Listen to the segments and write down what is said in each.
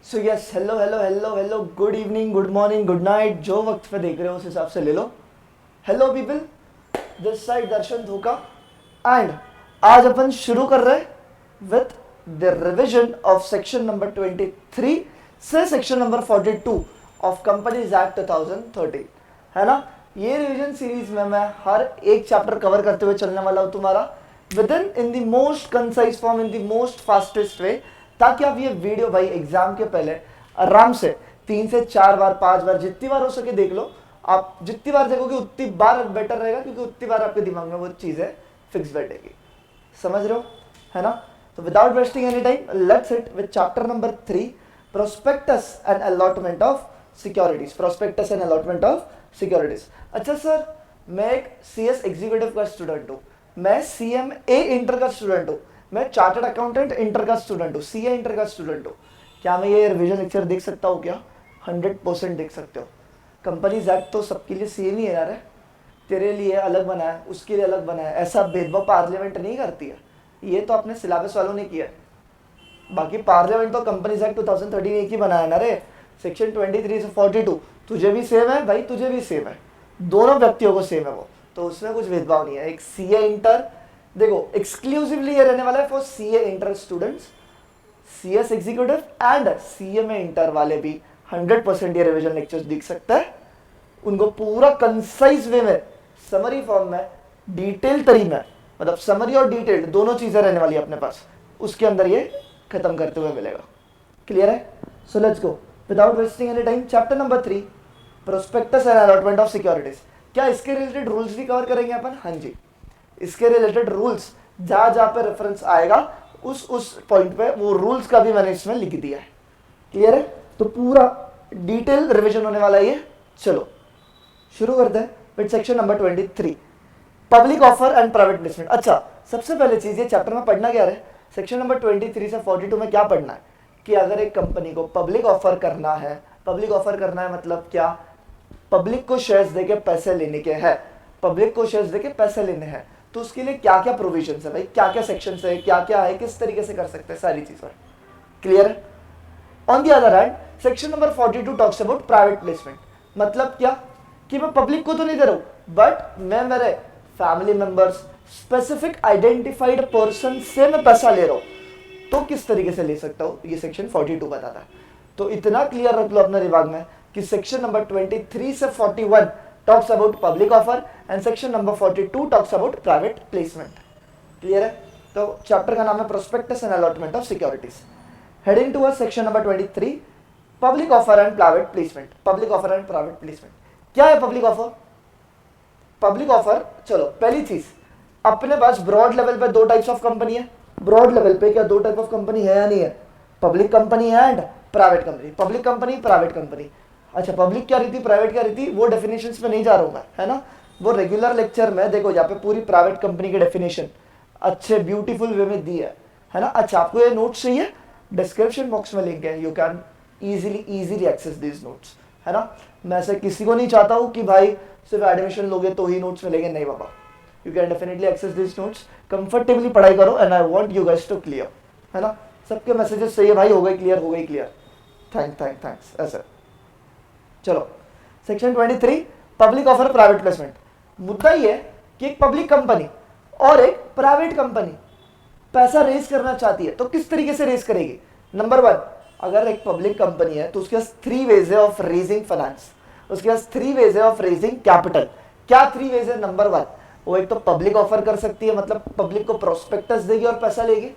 So yes, hello hello hello hello, good evening, good morning, good night, जो वक्त पे देख रहे हो उस हिसाब से ले लो। हेलो पीपल, दिस साइड दर्शन धोखा एंड आज अपन शुरू कर रहे हैं with the revision of section number 23 से section number 42 of companies act 2013, है ना। ये रिविजन सीरीज में मैं हर एक चैप्टर कवर करते हुए चलने वाला हूँ तुम्हारा with in the most concise form, in the most fastest way, ताकि आप ये वीडियो भाई एग्जाम के पहले आराम से 3 से 4 बार 5 बार जितनी बार हो सके देख लो। आप जितनी बार देखोगे उतनी बार बेटर रहेगा, क्योंकि उतनी बार आपके दिमाग में वो चीजें फिक्स बैठेगी। समझ रहे हो, है ना। तो without wasting any time, let's hit with chapter number 3, prospectus and allotment of securities. Prospectus and allotment of securities. अच्छा सर, मैं एक सीएस एग्जीक्यूटिव का स्टूडेंट हूँ, मैं सीएमए इंटर का स्टूडेंट हूँ, मैं चार्टर्ड अकाउंटेंट इंटर का स्टूडेंट हूँ, सीए इंटर का स्टूडेंट हूँ, क्या मैं ये रिवीजन लेक्चर देख सकता हूँ? क्या 100% देख सकते हो। कंपनीज एक्ट तो सबके लिए सेम ही है यार, तेरे लिए अलग बना है, उसके लिए अलग बना है, ऐसा भेदभाव पार्लियामेंट नहीं करती है। ये तो अपने सिलेबस वालों ने किया है। बाकी पार्लियामेंट तो कंपनीज एक्ट 2013 एक ही बनाया ना रे। सेक्शन 23 से 42 तुझे भी सेम है भाई, तुझे भी सेम है, दोनों व्यक्तियों को सेम है वो, तो उसमें कुछ भेदभाव नहीं है। एक सीए इंटर, देखो एक्सक्लूसिवली ये रहने वाला है for CA inter students, CS executive and CMA inter वाले भी 100% ये रिवीजन लेक्चर्स देख सकते हैं। उनको पूरा कंसाइज वे में, समरी फॉर्म में, डिटेल तरी में, मतलब समरी और डिटेल दोनों चीजें रहने वाली है अपने पास, उसके अंदर ये खत्म करते हुए मिलेगा। क्लियर है? So let's go without wasting any time, chapter number 3, prospectus and allotment of securities. क्या इसके रिलेटेड रूल्स भी कवर करेंगे अपन? हाँ जी, इसके रिलेटेड रूल्स जहां जहां पे रेफरेंस आएगा उस पॉइंट पे वो रूल्स का भी मैंने इसमें लिख दिया है। क्लियर है? तो पूरा डिटेल रिवीजन होने वाला है ये। चलो शुरू करते हैं with section number 23, public offer and private placement. अच्छा, सबसे पहले चीज ये चैप्टर में पढ़ना क्या है, सेक्शन नंबर 23 से 42 में क्या पढ़ना है कि अगर एक कंपनी को पब्लिक ऑफर करना है, पब्लिक ऑफर करना है मतलब क्या, पब्लिक को शेयर्स देके पैसे लेने के हैं, पब्लिक को शेयर्स देके पैसे लेने हैं, तो उसके लिए क्या क्या प्रोविजंस है भाई, क्या क्या सेक्शंस है, क्या क्या है, किस तरीके से कर सकते हैं, सारी चीजें। क्लियर है? On the other hand section number 42 talks about private placement. मतलब क्या कि मैं पब्लिक को तो नहीं दे रहा हूं, बट मैं मेरे family members, specific identified person से मैं पैसा ले रहा हूं, तो किस तरीके से ले सकता हूं, ये सेक्शन 42 बताता है। तो इतना क्लियर रख लो अपने दिमाग में कि सेक्शन नंबर 23 से 41 talks about public offer and section number 42 talks about private placement. Clear है? तो चैप्टर का नाम है prospectus and allotment of securities. Heading towards section number 23, public offer and private placement. Public offer and private placement क्या है? Public offer, public offer, चलो पहली चीज, अपने पास ब्रॉड लेवल पे दो टाइप्स ऑफ कंपनी है। ब्रॉड लेवल पे क्या दो टाइप ऑफ कंपनी है या नहीं है? Public company and private company. Public company, private company. अच्छा, पब्लिक क्या रही थी, प्राइवेट क्या रही थी, वो डेफिनेशंस पे नहीं जा रहा हूं मैं, है ना। वो रेगुलर लेक्चर में देखो यहाँ पे पूरी प्राइवेट कंपनी की डेफिनेशन अच्छे ब्यूटीफुल वे में दी है ना। अच्छा, आपको ये नोट्स चाहिए, डिस्क्रिप्शन बॉक्स में लिंक है, you can easily access this notes, है ना। मैं ऐसे किसी को नहीं चाहता हूँ कि भाई सिर्फ एडमिशन लोगे तो ही नोट्स मिलेंगे, नहीं बाबा, you can definitely access this notes, comfortably पढ़ाई करो and I want you guys to clear, है ना। सबके मैसेजेस चाहिए भाई, हो गए क्लियर, हो गई क्लियर, थैंक्स ऐसे। चलो section 23, public offer private placement. मुद्दा ये है कि एक पब्लिक कंपनी और एक प्राइवेट कंपनी पैसा रेज करना चाहती है, तो किस तरीके से रेज करेगी? नंबर 1, अगर एक पब्लिक कंपनी है तो उसके पास 3 वेज है ऑफ रेजिंग फाइनेंस, उसके पास 3 वेज है ऑफ रेजिंग कैपिटल। क्या 3 वेज है? नंबर 1, वो एक तो पब्लिक ऑफर कर सकती है, मतलब पब्लिक को प्रोस्पेक्टस देगी और पैसा लेगी,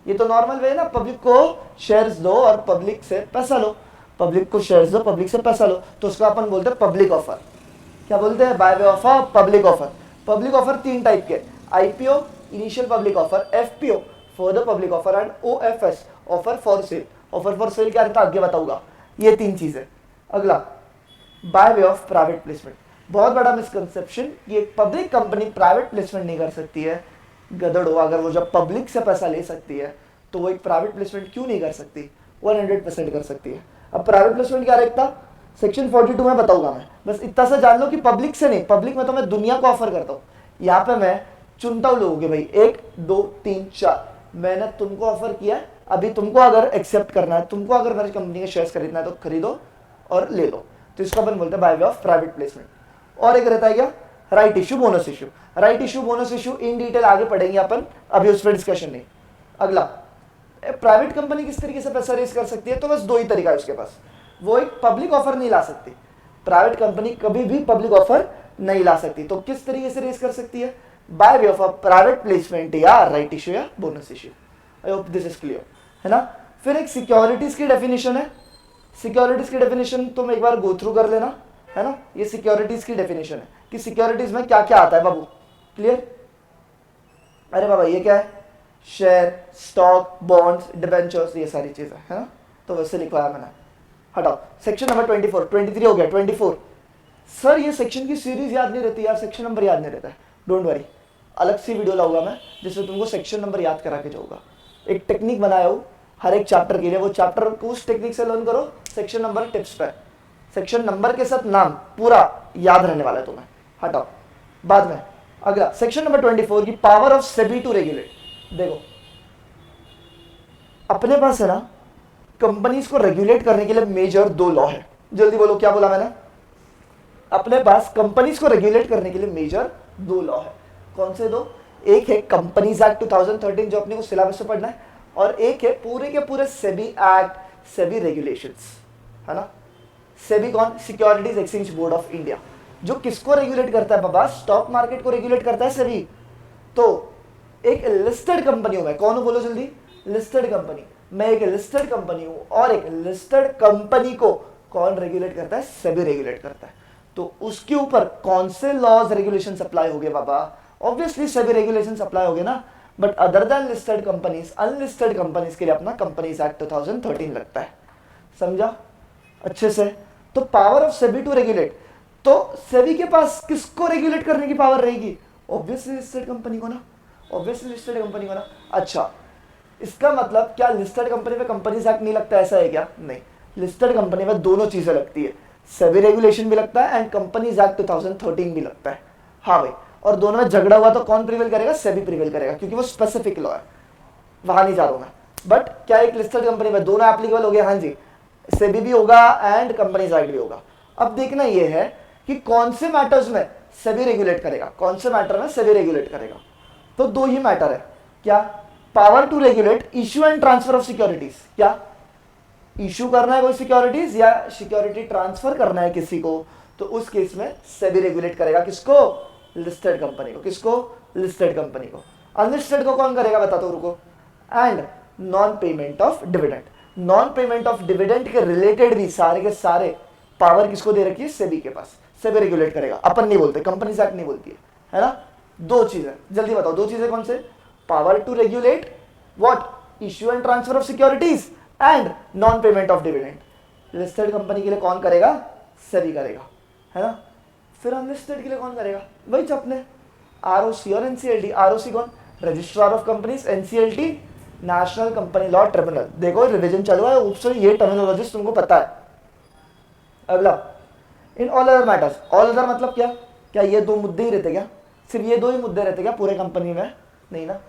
ये तो नॉर्मल वे है ना, पब्लिक को शेयर्स दो और पब्लिक से पैसा लो, पब्लिक को शेयर्स दो, पब्लिक से पैसा लो, तो उसका अपन बोलते हैं पब्लिक ऑफर। क्या बोलते हैं? By way of public offer. Public offer 3 type के, IPO initial public offer, FPO further public offer and OFS offer for sale. Offer for sale क्या रहता है आगे बताऊंगा। ये 3 चीजें। अगला, by way of private placement. बहुत बड़ा मिसकंसेप्शन, ये पब्लिक कंपनी प्राइवेट प्लेसमेंट नहीं कर सकती है। गदड़ हो, अगर वो जब पब्लिक से पैसा ले सकती है तो वो एक प्राइवेट प्लेसमेंट क्यों नहीं कर सकती? 100% कर सकती है। अब प्राइवेट प्लेसमेंट क्या रहता, सेक्शन 42 में बताऊंगा मैं, बस इतना सा जान लो कि पब्लिक से नहीं, पब्लिक में तो मैं दुनिया को ऑफर करता हूँ, यहाँ पे मैं चुनता हूँ लोगों के, भाई 1 2 3 4, मैंने तुमको ऑफर किया अभी तुमको अगर एक्सेप्ट करना है, तुमको अगर मेरी कंपनी के शेयर्स खरीदना है तो खरीदो और ले लो, तो इसको अपन बोलते हैं by way of private placement. और एक रहता है क्या, right issue, bonus issue. Right issue, bonus issue in detail आगे पढ़ेंगे अपन, अभी उस पर डिस्कशन नहीं। अगला, प्राइवेट कंपनी किस तरीके से पैसा रेस कर सकती है, तो बस दो ही तरीका है उसके पास, वो एक पब्लिक ऑफर नहीं ला सकती, प्राइवेट कंपनी कभी भी पब्लिक ऑफर नहीं ला सकती, तो किस तरीके से रेस कर सकती है, bye way of a private placement या राइट इशू या bonus issue. I hope this is clear, है ना। फिर एक सिक्योरिटीज की डेफिनेशन है, सिक्योरिटीज की डेफिनेशन तुम एक बार गो थ्रू कर लेना, है ना। ये सिक्योरिटीज की डेफिनेशन है कि सिक्योरिटीज में क्या क्या आता है बाबू, क्लियर। अरे बाबा ये क्या है, शेयर, स्टॉक, बॉन्ड्स, डिबेंचर्स, ये सारी चीजें, है ना, तो वैसे लिखवाया मैंने। हटाओ, सेक्शन नंबर 24, 23 हो गया, 24। सर ये सेक्शन की सीरीज याद नहीं रहती यार, सेक्शन नंबर याद नहीं रहता है, डोंट वरी, अलग सी वीडियो लाऊंगा मैं जिसमें तुमको सेक्शन नंबर याद करा के जाऊंगा। एक टेक्निक बनाया हूँ हर एक चैप्टर के लिए, वो चैप्टर को उस टेक्निक से लर्न करो, सेक्शन नंबर टिप्स पे, सेक्शन नंबर के साथ नाम पूरा याद रहने वाला है तुम्हें। हटाओ, बाद में। अगला सेक्शन नंबर 24 की power of SEBI to regulate. देखो अपने पास है ना, कंपनीज को रेगुलेट करने के लिए मेजर दो लॉ है, जल्दी बोलो क्या बोला मैंने, अपने पास कंपनीज को रेगुलेट करने के लिए मेजर दो लॉ है। कौन से दो, एक है कंपनीज एक्ट 2013 जो अपने को सिलेबस से पढ़ना है, और एक है पूरे के पूरे सेबी एक्ट, सेबी रेगुलेशंस, है ना। सेबी कौन, securities exchange board of India, जो किसको रेगुलेट करता है बाबा, स्टॉक मार्केट को रेगुलेट करता है सेबी। तो एक लिस्टेड कंपनी हूं मैं, कौन हूं बोलो जल्दी, लिस्टेड कंपनी, मैं एक लिस्टेड कंपनी हूं, और एक लिस्टेड कंपनी को कौन रेगुलेट करता है, सेबी रेगुलेट करता है। तो उसके ऊपर कौन से लॉज रेगुलेशंस अप्लाई होंगे बाबा, ऑब्वियसली सेबी रेगुलेशंस अप्लाई होंगे ना, but other than listed companies, unlisted companies के लिए अपना कंपनीज एक्ट 2013 लगता है, समझा अच्छे से। तो power of SEBI to regulate, तो सेबी के पास किसको रेगुलेट करने की पावर रहेगी, ऑब्वियसली लिस्टेड कंपनी को ना, ऑब्वियसली लिस्टेड कंपनी को ना। अच्छा, इसका मतलब क्या लिस्टेड कंपनी में कंपनीज एक्ट नहीं लगता, ऐसा है क्या, नहीं, लिस्टेड कंपनी में दोनों चीजें लगती है, सेबी रेगुलेशन भी लगता है एंड कंपनीज एक्ट 2013 भी लगता है। हाँ भाई, और दोनों में झगड़ा हुआ तो कौन प्रिवेल करेगा, सेबी प्रिवेल करेगा, क्योंकि वो स्पेसिफिक लॉ है, वहां नहीं जा रहा हूं मैं। बट क्या एक लिस्टेड कंपनी में दोनों एप्लीकेबल हो गया, हाँ जी, सेबी भी होगा एंड कंपनीज एक्ट भी होगा। अब देखना ये है कि कौन से मैटर्स में सेबी रेगुलेट करेगा, कौन से मैटर में सेबी रेगुलेट करेगा, तो दो ही मैटर है, क्या, power to regulate issue and transfer of securities, क्या इश्यू करना है कोई सिक्योरिटीज या सिक्योरिटी ट्रांसफर करना है किसी को, तो उस केस में सेबी रेगुलेट करेगा किसको, लिस्टेड कंपनी को, किसको, लिस्टेड कंपनी को। अनलिस्टेड को कौन करेगा बता दो, रुको। And non payment of dividend, non payment of dividend के रिलेटेड भी सारे के सारे पावर किसको दे रखी है, सेबी के पास, सेबी रेगुलेट करेगा, अपन नहीं बोलते, कंपनीज एक्ट नहीं बोलती है ना। दो चीजें जल्दी बताओ, दो चीजें कौन से, power to regulate what, issue and transfer of securities and non payment of dividend, listed company के लिए कौन करेगा, सेबी करेगा, है ना। फिर अनलिस्टेड के लिए कौन करेगा, वही अपने आरओसी और एनसीएलटी। आरओसी कौन, registrar of companies, NCLT national company law tribunal. देखो रिवीजन चल रहा है ऊपर से, ये टर्मिनोलॉजीज तुमको पता है। अगला, in all other matters, all other मतलब क्या, क्या ये दो मुद्दे ही रहते, क्या सिर्फ ये दो ही मुद्दे रहते क्या पूरे कंपनी में, नहीं ना,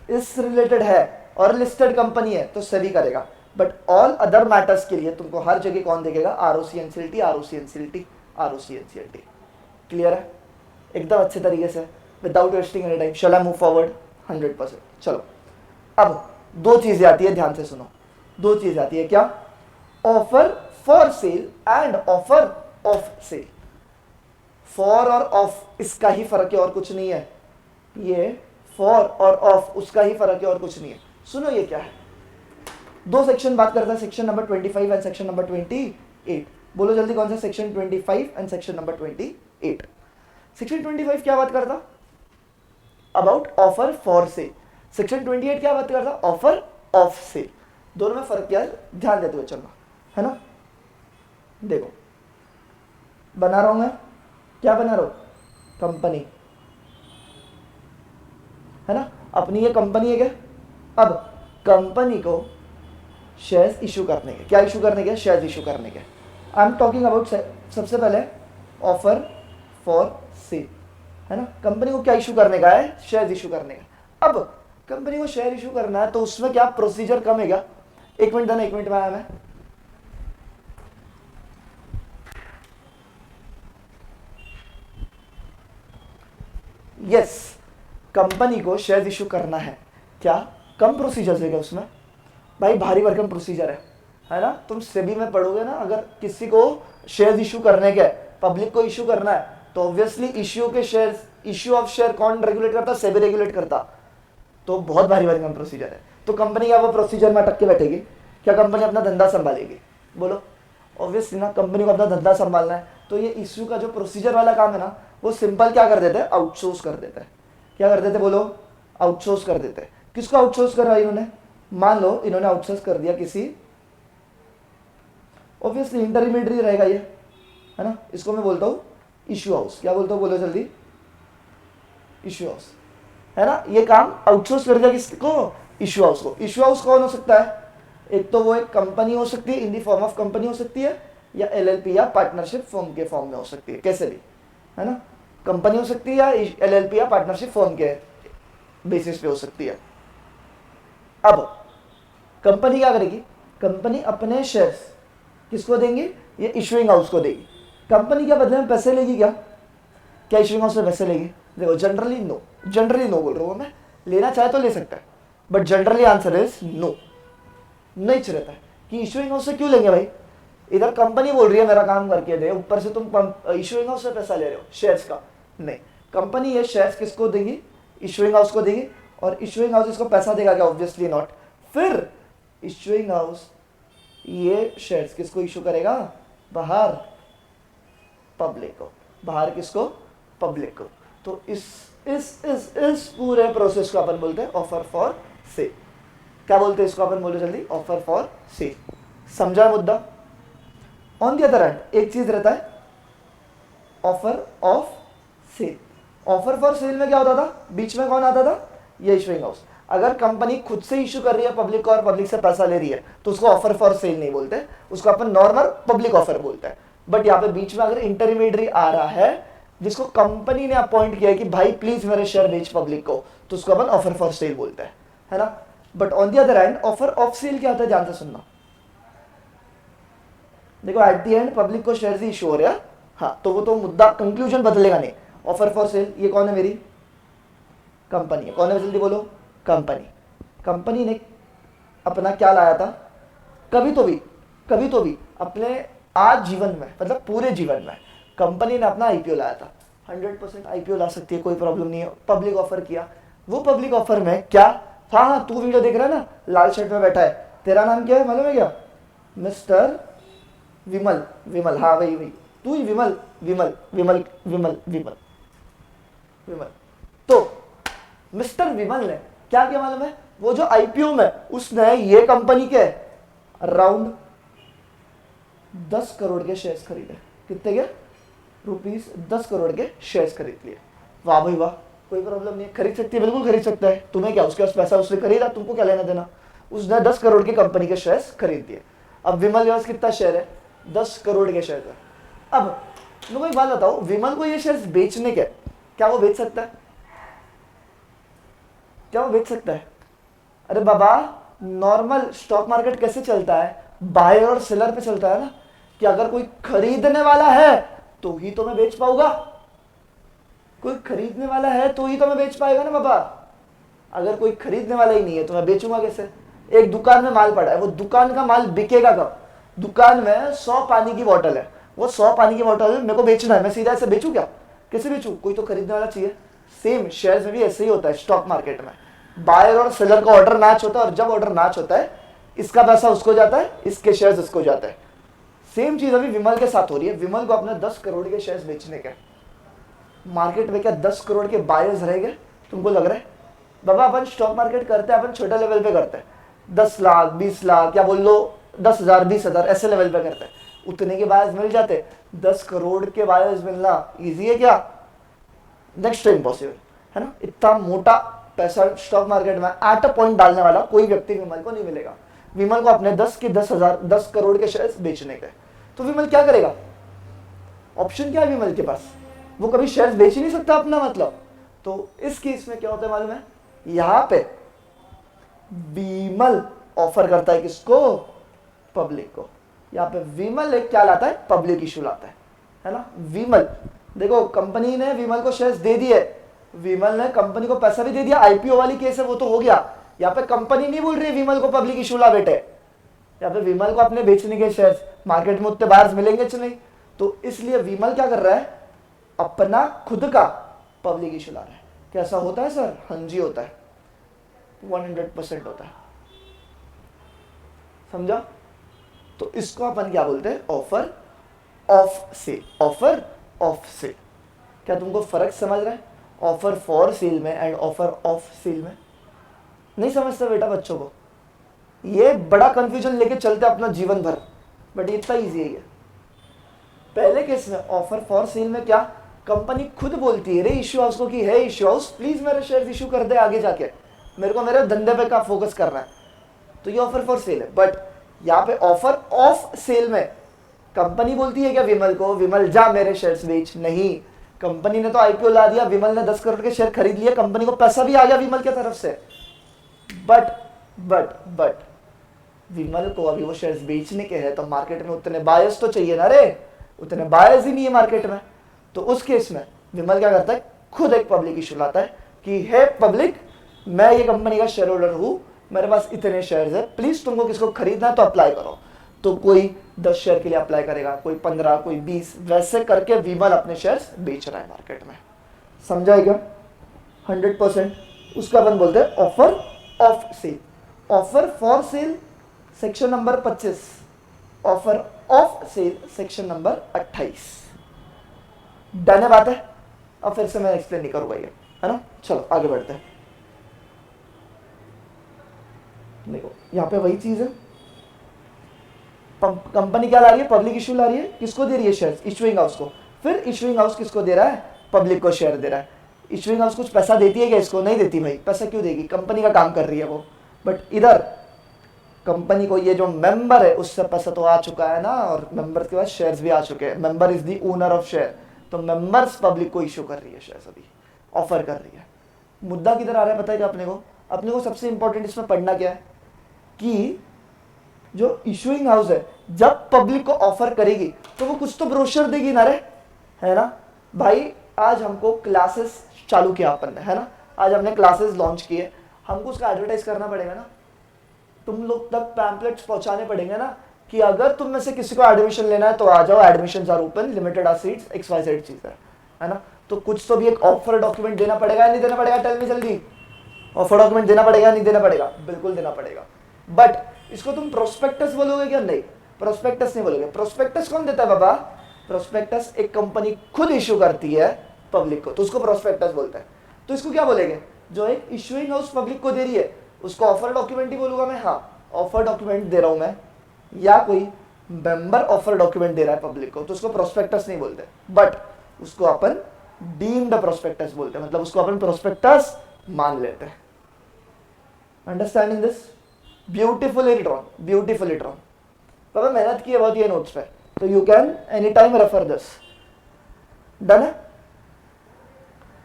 इस रिलेटेड है और लिस्टेड कंपनी है तो सेबी करेगा, बट ऑल अदर मैटर्स के लिए तुमको हर जगह कौन देखेगा, ROC NCLT, ROC NCLT, ROC NCLT. Clear है एकदम अच्छे तरीके से, without wasting any time. Shall I move forward, 100%। चलो अब दो चीजें आती है, ध्यान से सुनो, दो चीजें आती है, क्या, offer for sale and offer of sale. For और ऑफ इसका ही फर्क है और कुछ नहीं है, ये फॉर और ऑफ उसका ही फर्क है और कुछ नहीं है। सुनो ये क्या है, दो सेक्शन बात करता है, section number 25 and section number 28। बोलो जल्दी कौन सा, section 25 and section number 28। Section 25 क्या बात करता, about offer for sale. Section 28 क्या बात करता, ऑफर ऑफ सेल। दोनों में फर्क क्या है, ध्यान देते हुए चलना, है ना। देखो बना रहा हूं मैं, क्या बना रहा हूं, कंपनी, है ना, अपनी ये कंपनी है क्या। अब कंपनी को शेयर्स इशू करने के, क्या इशू करने के, शेयर्स इशू करने के। आई एम टॉकिंग अबाउट, सबसे पहले ऑफर फॉर सेल, है ना, कंपनी को क्या इशू करने का है, शेयर्स इशू करने का। अब कंपनी को शेयर इशू करना है तो उसमें क्या प्रोसीजर कम है क्या? एक मिनट देना, 1 मिनट में आया मैं। यस, कंपनी को शेयर इशू करना है, क्या कम प्रोसीजर है क्या उसमें? भाई भारी भरकम प्रोसीजर है ना? तुम सेबी में पढ़ोगे ना, अगर किसी को शेयर इशू करने के, पब्लिक को इशू करना है तो ऑब्वियसली इश्यू ऑफ शेयर कौन रेगुलेट करता? सेबी रेगुलेट करता। तो बहुत भारी भरकम प्रोसीजर है। तो कंपनी क्या वो प्रोसीजर में अटक के बैठेगी क्या? कंपनी अपना धंधा संभालेगी? बोलो, ऑब्वियसली ना, कंपनी को अपना धंधा संभालना है। तो ये इश्यू का जो प्रोसीजर वाला काम है ना, वो सिंपल क्या कर देते हैं? आउटसोर्स कर देते हैं। क्या कर देते? बोलो, आउटसोर्स कर देते हैं। किसको आउटसोर्स कर रहा है इन्होंने? मान लो इन्होंने आउटसोर्स कर दिया किसी, ऑब्वियसली इंटरमीडिएटरी रहेगा ये, है ना? इसको मैं बोलता हूँ इश्यू हाउस। क्या बोलता हूँ? बोलो जल्दी, इश्यू हाउस, है ना? ये काम आउटसोर्स कर दिया किसको? इश्यू हाउस को। इश्यू हाउस कौन हो सकता है? एक तो वो एक कंपनी हो सकती है, इन दी फॉर्म ऑफ कंपनी हो सकती है, या एलएलपी या पार्टनरशिप फर्म के फॉर्म में हो सकती है, कैसे भी, है ना? कंपनी हो सकती है या एलएलपी या पार्टनरशिप फर्म के बेसिस पे हो सकती है। अब कंपनी क्या करेगी? कंपनी अपने शेयर्स किसको देंगी? ये इशूइंग हाउस को देगी। कंपनी क्या बदले में पैसे लेगी क्या? क्या इशूइंग हाउस से पैसे लेगी? देखो, जनरली नो बोल रहा हूँ मैं। लेना चाहे तो ले सकता है, but generally answer is no. नहीं रहता है कि इशूइंग हाउस से क्यों लेंगे भाई? इधर कंपनी बोल रही है मेरा काम करके दे, ऊपर से तुम इशूइंग हाउस से पैसा ले रहे हो शेयर्स का। नहीं, कंपनी ये शेयर्स किसको देगी? इशूइंग हाउस को देगी। और इशूइंग हाउस इसको पैसा देगा क्या? Obviously not. फिर इशूइंग हाउस ये शेयर्स किसको इशू करेगा? बाहर पब्लिक को। बाहर किसको? पब्लिक को। तो इस पूरे प्रोसेस को अपन बोलते हैं ऑफर फॉर सेल। क्या बोलते हैं इसको? अपन बोलो जल्दी, ऑफर फॉर सेल। समझा मुद्दा? ऑन द अदर हैंड एक चीज रहता है offer of sale. Offer for sale में क्या होता था? बीच में कौन आता था? ये इशूइंग हाउस। अगर कंपनी खुद से इशू कर रही है पब्लिक को और पब्लिक से पैसा ले रही है तो उसको ऑफर फॉर सेल नहीं बोलते, उसको अपन नॉर्मल पब्लिक ऑफर बोलते हैं। बट यहाँ पे बीच में अगर इंटरमीडिएटरी आ रहा है जिसको कंपनी ने अपॉइंट किया है कि भाई प्लीज मेरे शेयर बेच पब्लिक को, तो उसको अपन ऑफर फॉर सेल बोलते हैं, है ना? But on the other hand offer of sale क्या होता है? ध्यान से सुनना। देखो, एट द एंड पब्लिक को शेयर ही इशू हो रहा है, हाँ, तो वो तो मुद्दा कंक्लूजन बदलेगा नहीं। ऑफर फॉर सेल ये कौन है? मेरी कंपनी है। कौन है? जल्दी बोलो, कंपनी। कंपनी ने अपना क्या लाया था? कभी तो भी अपने आज जीवन में, मतलब पूरे जीवन में, कंपनी ने अपना आईपीओ लाया था। 100% आईपीओ ला सकती है, कोई प्रॉब्लम नहीं है। पब्लिक ऑफर किया, वो पब्लिक ऑफर में क्या? हाँ, तू वीडियो देख रहा है ना, लाल शर्ट में बैठा है, तेरा नाम क्या है मालूम है क्या? मिस्टर विमल। हाँ वही तू ही विमल। तो मिस्टर विमल ने क्या किया मालूम है? वो जो आईपीओ में उसने ये कंपनी के अराउंड 10 करोड़ के शेयर्स खरीदे। कितने के? रुपीस 10 करोड़ के शेयर्स खरीद लिए। वाह भाई वाह, कोई प्रॉब्लम नहीं है, खरीद सकती है, बिल्कुल खरीद सकता है। तुम्हें क्या, उसके पास पैसा, उसने खरीदा, तुमको क्या लेना देना? उसने 10 करोड़ की कंपनी के शेयर्स खरीद दिए। अब विमल के पास कितना शेयर है? 10 करोड़ के शेयर है। अब मेरे को एक बात बताओ, विमल को ये शेयर्स बेचने के, क्या वो बेच सकता है? क्या वो बेच सकता है? अरे बाबा, नॉर्मल स्टॉक मार्केट कैसे चलता है? बायर और सेलर पे चलता है ना, कि अगर कोई खरीदने वाला है तो ही तो मैं बेच पाऊंगा। कोई खरीदने वाला है तो ही तो मैं बेच पाएगा ना बाबा। अगर कोई खरीदने वाला ही नहीं है तो मैं बेचूंगा कैसे? एक दुकान में माल पड़ा है, वो दुकान का माल बिकेगा कब? दुकान में 100 पानी की बोतल है, वो 100 पानी की बोतल मेरे को बेचना है, मैं सीधा ऐसे बेचूं क्या? कैसे बेचूं? कोई तो खरीदने वाला चाहिए। सेम शेयर्स में भी ऐसे ही होता है। स्टॉक मार्केट में बायर और सेलर का ऑर्डर मैच होता है, और जब ऑर्डर मैच होता है इसका पैसा उसको जाता है, इसके शेयर्स उसको जाता है। सेम चीज अभी विमल के साथ हो रही है। विमल को अपने 10 करोड़ के शेयर्स बेचने के, मार्केट में क्या 10 करोड़ के बायर्स रहेंगे? तुमको लग रहा है? बाबा अपन स्टॉक मार्केट करते हैं, अपन छोटे लेवल पे करते हैं, 10 लाख 20 लाख, या बोल लो 10,000 20,000 ऐसे लेवल पे करते हैं, उतने के बायर्स मिल जाते। 10 करोड़ के बायर्स मिलना इजी है क्या? नेक्स्ट टाइम इम्पॉसिबल, है ना? इतना मोटा पैसा स्टॉक मार्केट में एट अ पॉइंट डालने वाला कोई व्यक्ति विमल को नहीं मिलेगा। विमल को अपने 10 करोड़ के शेयर्स बेचने के, तो विमल क्या करेगा? ऑप्शन क्या है विमल के पास? वो कभी शेयर्स बेच ही नहीं सकता अपना, मतलब। तो इस केस में क्या होता है मालूम है? यहाँ पे विमल ऑफर करता है किसको? पब्लिक को। यहाँ पे विमल एक क्या लाता है? पब्लिक इशू लाता है ना। विमल, देखो कंपनी ने विमल को शेयर्स दे दिए, विमल ने कंपनी को पैसा भी दे दिया, आईपीओ वाली केस है वो तो हो गया। यहाँ पे कंपनी नहीं बोल रही विमल को पब्लिक इशू ला बेटे, यहाँ पे विमल को अपने बेचने के शेयर्स, मार्केट में उतने बायर्स मिलेंगे नहीं, तो इसलिए विमल क्या कर रहा है? अपना खुद का पब्लिक इशू ला रहा है। कैसा होता है सर? हाँ जी होता है, 100% होता है। समझा? तो इसको अपन क्या बोलते हैं? Offer of sale. Offer of sale. क्या तुमको फर्क समझ रहा है ऑफर फॉर सेल में एंड ऑफर ऑफ सेल में? नहीं समझते बेटा बच्चों को, ये बड़ा कंफ्यूजन लेके चलते अपना जीवन भर, बट इतना ईजी है ये। पहले केस में ऑफर फॉर सेल में क्या, कंपनी खुद बोलती है रे इश्यू हाउस को कि है इश्यू हाउस प्लीज मेरे शेयर इशू कर दे, आगे जाके मेरे को मेरे धंधे पे का फोकस करना है, तो ये ऑफर फॉर सेल है। बट यहाँ पे ऑफर ऑफ सेल में कंपनी बोलती है क्या विमल को, विमल जा मेरे शेयर्स बेच? नहीं, कंपनी ने तो आईपीओ ला दिया, विमल ने 10 करोड़ के शेयर खरीद लिए, कंपनी को पैसा भी आ गया विमल की तरफ से, बट विमल को अभी वो शेयर्स बेचने के हैं, तो मार्केट में उतने बायर्स तो चाहिए ना रे, उतने बायर्स ही नहीं है मार्केट में। तो उस केस में विमल क्या करता है? खुद एक पब्लिक इशू लाता है कि हे पब्लिक, मैं ये कंपनी का शेयर होल्डर हूं, मेरे पास इतने शेयर्स है, प्लीज तुमको किसको खरीदना है तो अप्लाई करो। तो कोई 10 शेयर के लिए अप्लाई करेगा, कोई 15, कोई 20, वैसे करके विमल अपने शेयर्स बेच रहा है मार्केट में। समझा क्या? 100%। उसका अपन बोलते हैं offer of sale. Offer for sale section number 25, offer of sale section number 28। Done है बात है? अब फिर से मैं एक्सप्लेन नहीं करूंगा ये, है ना। चलो आगे बढ़ते हैं। देखो यहाँ पे वही चीज है, कंपनी क्या ला रही है? पब्लिक इशू ला रही है। किसको दे रही है शेयर? इशूइंग हाउस को। फिर इशूइंग हाउस किसको दे रहा है? पब्लिक को शेयर दे रहा है। इशूइंग हाउस कुछ पैसा देती है क्या इसको? नहीं देती भाई, पैसा क्यों देगी? कंपनी का काम कर रही है वो। बट इधर कंपनी को ये जो मेंबर है उससे पैसा तो आ चुका है ना, और मेंबर के पास शेयर्स भी आ चुके हैं, member is the owner of share, तो मेंबर्स पब्लिक को इशू कर रही है शेयर्स, अभी ऑफर कर रही है। मुद्दा किधर आ रहा है बताइएगा अपने को? अपने को सबसे इंपॉर्टेंट इसमें पढ़ना क्या है कि जो इशूइंग हाउस है जब पब्लिक को ऑफर करेगी तो वो कुछ तो ब्रोशर देगी ना रे, है ना भाई। आज हमको क्लासेस चालू किया अपन ने, है ना, आज हमने क्लासेस लॉन्च किए, हमको उसका एडवर्टाइज करना पड़ेगा ना, तुम लोग तक पैम्पलेट्स पहुंचाने पड़ेंगे ना कि अगर तुम में से किसी को एडमिशन लेना है तो आ जाओ, admissions are open, limited are seats, XYZ चीज है ना। तो कुछ तो भी एक ऑफर डॉक्यूमेंट देना पड़ेगा या नहीं देना पड़ेगा? टेल मी जल्दी। ऑफर डॉक्यूमेंट देना पड़ेगा नहीं देना पड़ेगा? बिल्कुल देना पड़ेगा। बट इसको तुम प्रोस्पेक्टस बोलोगे क्या? नहीं, प्रोस्पेक्टस नहीं बोलोगे। प्रोस्पेक्टस कौन देता है बाबा? प्रोस्पेक्टस एक कंपनी खुद इशू करती है पब्लिक को, तो उसको प्रोस्पेक्टस बोलते हैं। तो इसको क्या बोलेंगे? जो एक इशूइंग हाउस पब्लिक को दे रही है उसको ऑफर डॉक्यूमेंट ही बोलूंगा मैं। हाँ, ऑफर डॉक्यूमेंट दे रहा हूं मैं, या कोई मेंबर ऑफर डॉक्यूमेंट दे रहा है पब्लिक को, तो उसको प्रोस्पेक्टस नहीं बोलते, बट उसको अपन डीम्ड प्रोस्पेक्टस बोलते हैं, मतलब उसको अपन प्रोस्पेक्टस मान लेते हैं। Understanding this? Beautifully drawn, beautifully drawn. बाबा मेहनत की है बहुत ये नोट्स पे, तो you can any time refer this. Done है?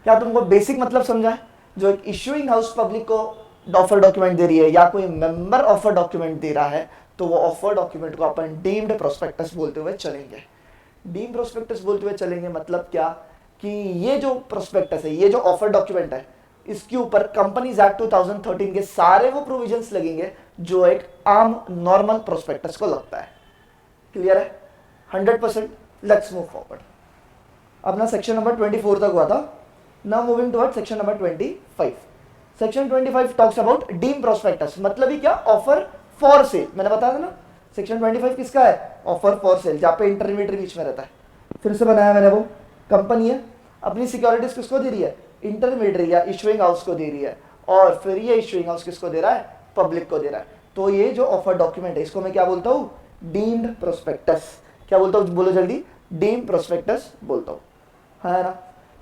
क्या तुमको बेसिक मतलब समझा है? जो एक इशूइंग हाउस पब्लिक को ऑफर डॉक्यूमेंट दे रही है या कोई मेंबर ऑफर डॉक्यूमेंट दे रहा है, तो वो ऑफर डॉक्यूमेंट को अपन डीम्ड प्रोस्पेक्टस बोलते हुए चलेंगे। डीम्ड प्रोस्पेक्टस बोलते हुए चलेंगे मतलब क्या कि ये जो प्रोस्पेक्टस है, ये जो ऑफर डॉक्यूमेंट है, इसके ऊपर कंपनीज एक्ट 2013 के सारे वो प्रोविजंस लगेंगे जो एक आम नॉर्मल प्रोस्पेक्टस को लगता है। क्लियर है? 100%। Let's move forward. अपना सेक्शन नंबर 24 तक हुआ था, now moving toward section number 25। Section 25 talks about deemed prospectus, मतलब ही क्या? Offer for sale. मैंने बताया था ना सेक्शन 25 किसका है? ऑफर फॉर सेल, जहां पे इंटरमीडिएट बीच में रहता है। फिर से बनाया मैंने, वो कंपनी है, अपनी सिक्योरिटीज किसको दे रही है? इंटरमीडिएट या इशूइंग हाउस को दे रही है, और फिर ये इशूइंग हाउस किसको दे रहा है? पब्लिक को दे रहा है। तो ये जो ऑफर डॉक्यूमेंट है इसको मैं क्या बोलता हूँ? Deemed prospectus. क्या बोलता हूँ? बोलो जल्दी। डीम्ड प्रोस्पेक्टस बोलता हूँ, है ना।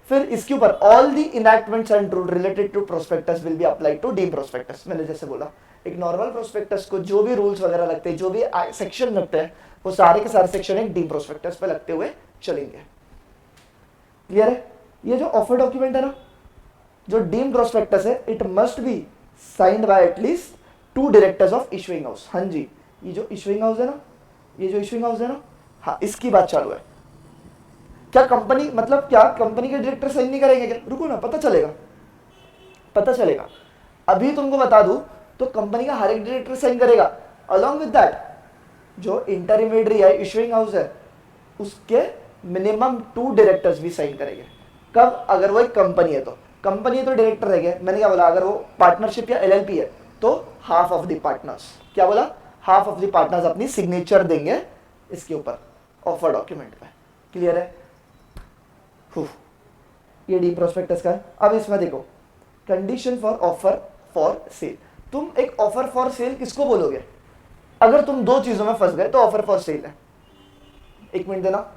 फिर इसके ऊपर all the enactments and rule related to prospectus will be applied to deemed prospectus. मैंने जैसे बोला, एक नॉर्मल प्रोस्पेक्टस को जो भी रूल्स वगैरह लगते हैं, जो भी सेक्शन लगते हैं, वो सारे के सारे सेक्शन एक डीम्ड प्रोस्पेक्टस पे लगते हुए चलेंगे। क्लियर है? ये जो ऑफर डॉक्यूमेंट है ना, जो डीम्ड प्रोस्पेक्टस है, it must be signed by at least to directors of issuing house. हाँ जी, ये जो इशुइंग हाउस है ना, ये जो इशुइंग हाउस है ना, हाँ इसकी बात चालू है। क्या कंपनी, मतलब क्या कंपनी के डायरेक्टर साइन नहीं करेंगे क्या? रुको ना, पता चलेगा, पता चलेगा। अभी तुमको बता दूं तो कंपनी का हर एक डायरेक्टर साइन करेगा। अलॉन्ग विद दैट जो इंटरमीडियरी है, इशुइंग हाउस है, उसके मिनिमम 2 डायरेक्टर्स भी साइन करेंगे। कब? अगर वो एक कंपनी है तो। कंपनी है तो डायरेक्टर रहेंगे। मैंने क्या बोला? अगर वो पार्टनरशिप या एलएलपी है तो हाफ ऑफ द पार्टनर्स, क्या बोला? हाफ ऑफ द पार्टनर्स अपनी सिग्नेचर देंगे इसके ऊपर, ऑफर डॉक्यूमेंट पे। क्लियर है? ये डी प्रोस्पेक्टस का है। अब इसमें देखो, condition for offer for cell. तुम एक ऑफर फॉर सेल किसको बोलोगे? अगर तुम दो चीजों में फंस गए तो ऑफर फॉर सेल है। एक मिनट देना।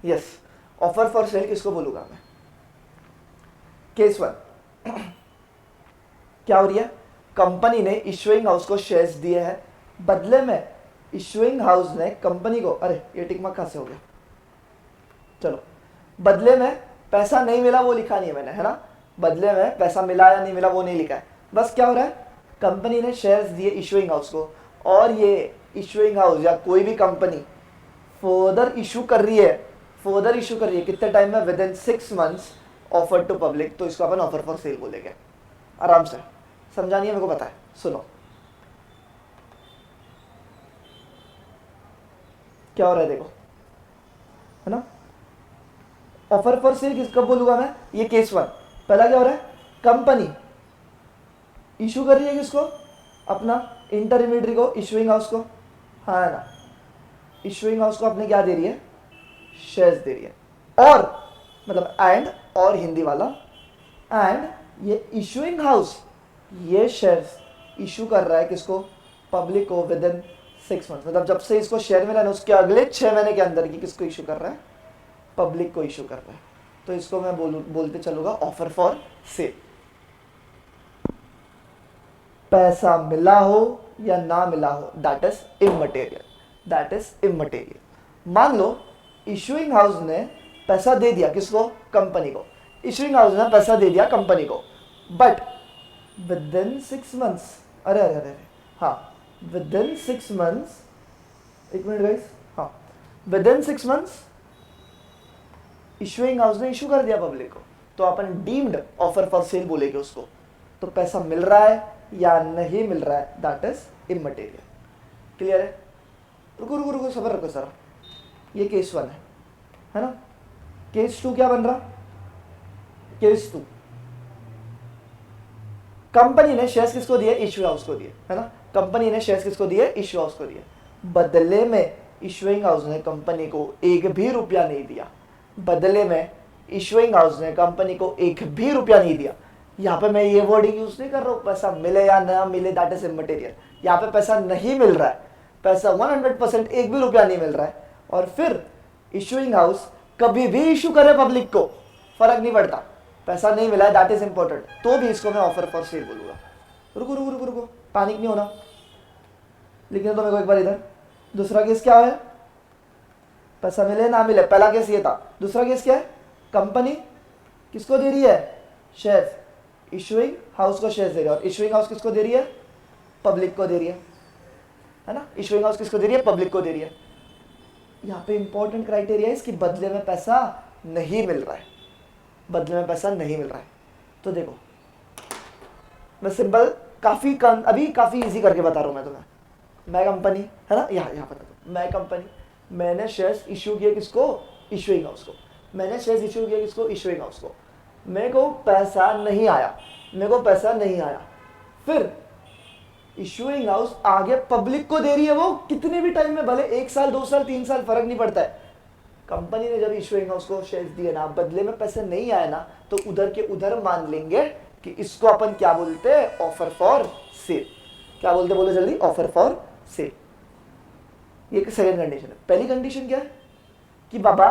यस, ऑफर फॉर सेल किसको बोलूंगा मैं? केस 1 क्या हो रही है? कंपनी ने इशुइंग हाउस को शेयर्स दिए हैं, बदले में इशुइंग हाउस ने कंपनी को, अरे ये टिक मार्क कहां से हो गया? चलो, बदले में पैसा नहीं मिला वो लिखा नहीं है मैंने, है ना? बदले में पैसा मिला या नहीं मिला वो नहीं लिखा है। बस क्या हो रहा है, कंपनी ने शेयर्स दिए इशुइंग हाउस को, और ये इशुइंग हाउस या कोई भी कंपनी फर्दर इशू कर रही है, फर्दर इशू कर रही है कितने टाइम में? Within 6 months offer to public, तो इसको अपन ऑफर फॉर सेल बोलेंगे। आराम से समझानी है, मेरे को पता है। सुनो क्या हो रहा है, देखो, है ना? ऑफर फॉर सेल किस कब बोलूंगा मैं? ये केस 1। पहला क्या हो रहा है, कंपनी इशू कर रही है किसको? अपना इंटरमीडियरी को, इशुइंग हाउस को, हाँ है ना? इशुइंग हाउस को अपने क्या दे रही है? शेयर्स दे रही है। और मतलब एंड, और हिंदी वाला, एंड ये इशुइंग हाउस ये शेयर्स इशू कर रहा है किसको? पब्लिक को, विद इन 6 मंथ्स। मतलब जब से इसको शेयर मिला ना उसके अगले 6 महीने के अंदर की किसको इशू कर रहा है? पब्लिक को इशू कर रहा है। तो इसको मैं बोलते चलूंगा ऑफर फॉर सेल। पैसा मिला हो या ना मिला हो, that is immaterial, that is immaterial. मान लो इशुइंग हाउस ने पैसा दे दिया किसको? कंपनी को। इशुइंग हाउस ने पैसा दे दिया कंपनी को, बट विद इन 6 मंथ्स, अरे अरे अरे, हाँ विद इन 6 मंथ्स, एक मिनट गाइस, हाँ with in 6 months issuing house ने इशू कर दिया पब्लिक को, तो अपन डीम्ड ऑफर फॉर सेल बोलेंगे उसको। तो पैसा मिल रहा है या नहीं मिल रहा है, दैट इज इममटेरियल। क्लियर है? रुको रुको रुको, सबर रखो सर। ये केस 1 है ना? केस 2 क्या बन रहा? केस 2, कंपनी ने शेयर्स किसको दिए? इशू हाउस को दिए, है ना? कंपनी ने शेयर्स किसको दिए? इशू हाउस को दिए। बदले में इशुइंग हाउस ने कंपनी को एक भी रुपया नहीं दिया। बदले में इशुइंग हाउस ने कंपनी को एक भी रुपया नहीं दिया। यहाँ पे मैं ये वर्डिंग यूज नहीं कर रहा हूँ पैसा मिले या ना मिले, दैट इज इममटेरियल। यहाँ पे पैसा नहीं मिल रहा है, पैसा 100% एक भी रुपया नहीं मिल रहा है, और फिर इशुइंग हाउस कभी भी इशू करे पब्लिक को, फर्क नहीं पड़ता, पैसा नहीं मिला है, दैट इज इंपॉर्टेंट, तो भी इसको मैं ऑफर फॉर सेल बोलूंगा। रुको रुको रुको रुको, पैनिक नहीं होना, लिखने दो मेरे को एक बार इधर। दूसरा केस क्या है? पैसा मिले ना मिले, पहला केस ये था। दूसरा केस क्या है? कंपनी किसको दे रही है? शेयर्स, इशुइंग हाउस को शेयर्स दे रही है, और इशुइंग हाउस किसको दे रही है? पब्लिक को दे रही है ना? इशुइंग हाउस किसको दे रही है? पब्लिक को दे रही है। यहाँ पे इंपॉर्टेंट क्राइटेरिया है इसकी, बदले में पैसा नहीं मिल रहा है, बदले में पैसा नहीं मिल रहा है। तो देखो मैं सिंपल अभी काफी इजी करके बता रहा हूं मैं तुम्हें। मैं कंपनी, है ना, यहाँ बता दो, मैं कंपनी, मैंने शेयर्स इशू किए किसको? इशुइंग हाउस को। मैंने शेयर्स इशू किए किसको? इशुइंग हाउस को। मेरे को पैसा नहीं आया, मेरे को पैसा नहीं आया, फिर इशुइंग हाउस आगे पब्लिक को दे रही है, वो कितने भी टाइम में, भले 1 साल 2 साल 3 साल फर्क नहीं पड़ता है। कंपनी ने जब इशुइंग हाउस को शेयर्स दिए ना, बदले में पैसे नहीं आए ना, तो उधर के उधर मान लेंगे कि इसको अपन क्या बोलते हैं? Offer for sale. क्या बोलते? बोलो जल्दी, ऑफर फॉर सेल। ये सेकंड कंडीशन है। पहली कंडीशन क्या है कि बाबा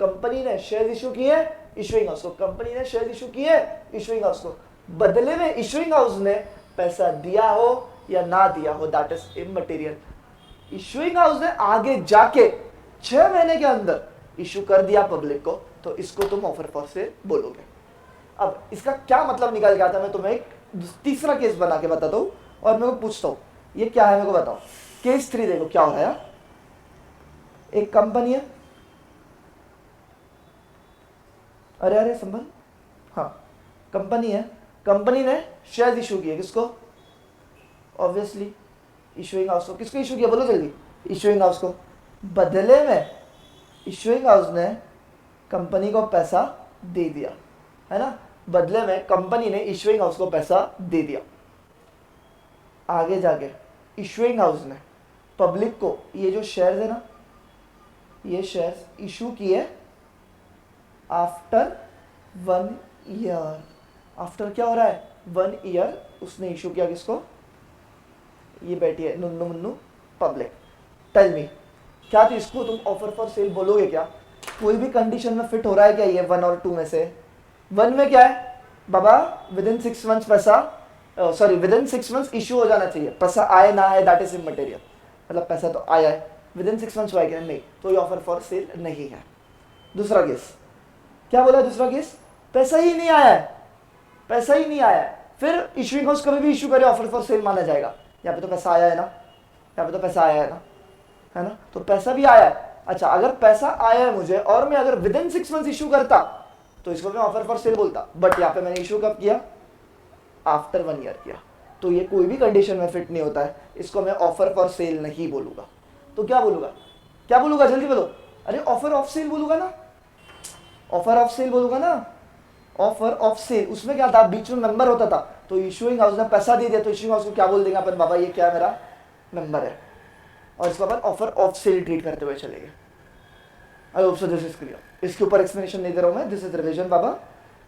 कंपनी ने शेयर इशू किए इशुइंग हाउस को, कंपनी ने शेयर इशू किए इशुइंग हाउस को, बदले में इशुइंग हाउस ने पैसा दिया हो या ना दिया हो, that is immaterial. Issuing house ने आगे जाके 6 महीने के अंदर इशू कर दिया पब्लिक को, तो इसको तुम ऑफर फॉर सेल बोलोगे। अब इसका क्या मतलब निकल गया था, मैं तुम्हें एक तीसरा केस बना के बताता हूँ और मैं को पूछता हूँ ये क्या है, मेरे को बताओ। केस 3 देखो क्या हो रहा है। एक कंपनी है, अरे अरे संभल, हाँ कंपनी है, कंपनी ने शेयर इशू किए, किसको? ऑब्वियसली इशूइंग हाउस को। किसको इशू किया बोलो जल्दी? इशूइंग हाउस को। बदले में इशूइंग हाउस ने कंपनी को पैसा दे दिया, है ना, बदले में कंपनी ने इशूइंग हाउस को पैसा दे दिया। आगे जाके इशूइंग हाउस ने पब्लिक को ये जो शेयर्स है ना, ये शेयर्स इशू किए आफ्टर 1 ईयर। आफ्टर क्या हो रहा है? 1 ईयर उसने इशू किया, किसको? ये बैठी है नुन्नू मुन्नू पब्लिक। टेल मी, क्या तो इसको तुम ऑफर फॉर सेल बोलोगे क्या? कोई भी कंडीशन में फिट हो रहा है क्या ये 1 और 2 में से? 1 में क्या है बाबा? विदिन 6 मंथ्स पैसा, सॉरी विदिन 6 मंथ्स इशू हो जाना चाहिए, पैसा आए ना आए दैट इज इमटेरियल। मतलब पैसा तो आया है, विदिन 6 मंथ्स हुआ है नहीं, तो ये ऑफर फॉर सेल नहीं है। दूसरा केस क्या बोला? दूसरा केस पैसा ही नहीं आया है, पैसा ही नहीं आया है, फिर इशूइंग हाउस कभी भी इशू करे ऑफर फॉर सेल माना जाएगा। यहाँ पे तो पैसा आया है ना, यहाँ पे तो पैसा आया है ना, है ना, तो पैसा भी आया है। अच्छा, अगर पैसा आया है मुझे और मैं अगर विदिन 6 मंथ्स इशू करता तो इसको मैं ऑफर फॉर सेल बोलता, बट यहाँ पे मैंने इशू कब किया? आफ्टर 1 ईयर किया, तो ये कोई भी कंडीशन में फिट नहीं होता है, इसको मैं ऑफर फॉर सेल नहीं बोलूंगा। तो क्या बोलूंगा? क्या बोलूंगा जल्दी बोलो? अरे ऑफर ऑफ सेल बोलूंगा ना, ऑफर ऑफ सेल बोलूंगा ना, ऑफर ऑफ सेल। उसमें क्या था? बीच में मेंबर होता था, तो इशूइंग हाउस ने पैसा दे दिया, तो इशूइंग हाउस को क्या बोल देंगे अपन? बाबा ये क्या मेरा मेंबर है, और इसको अपन ऑफर ऑफ सेल ट्रीट करते हुए चलेंगे। I hope so this is clear. इसके ऊपर एक्सप्लेनेशन नहीं दे रहा हूं मैं, दिस इज रिविजन बाबा,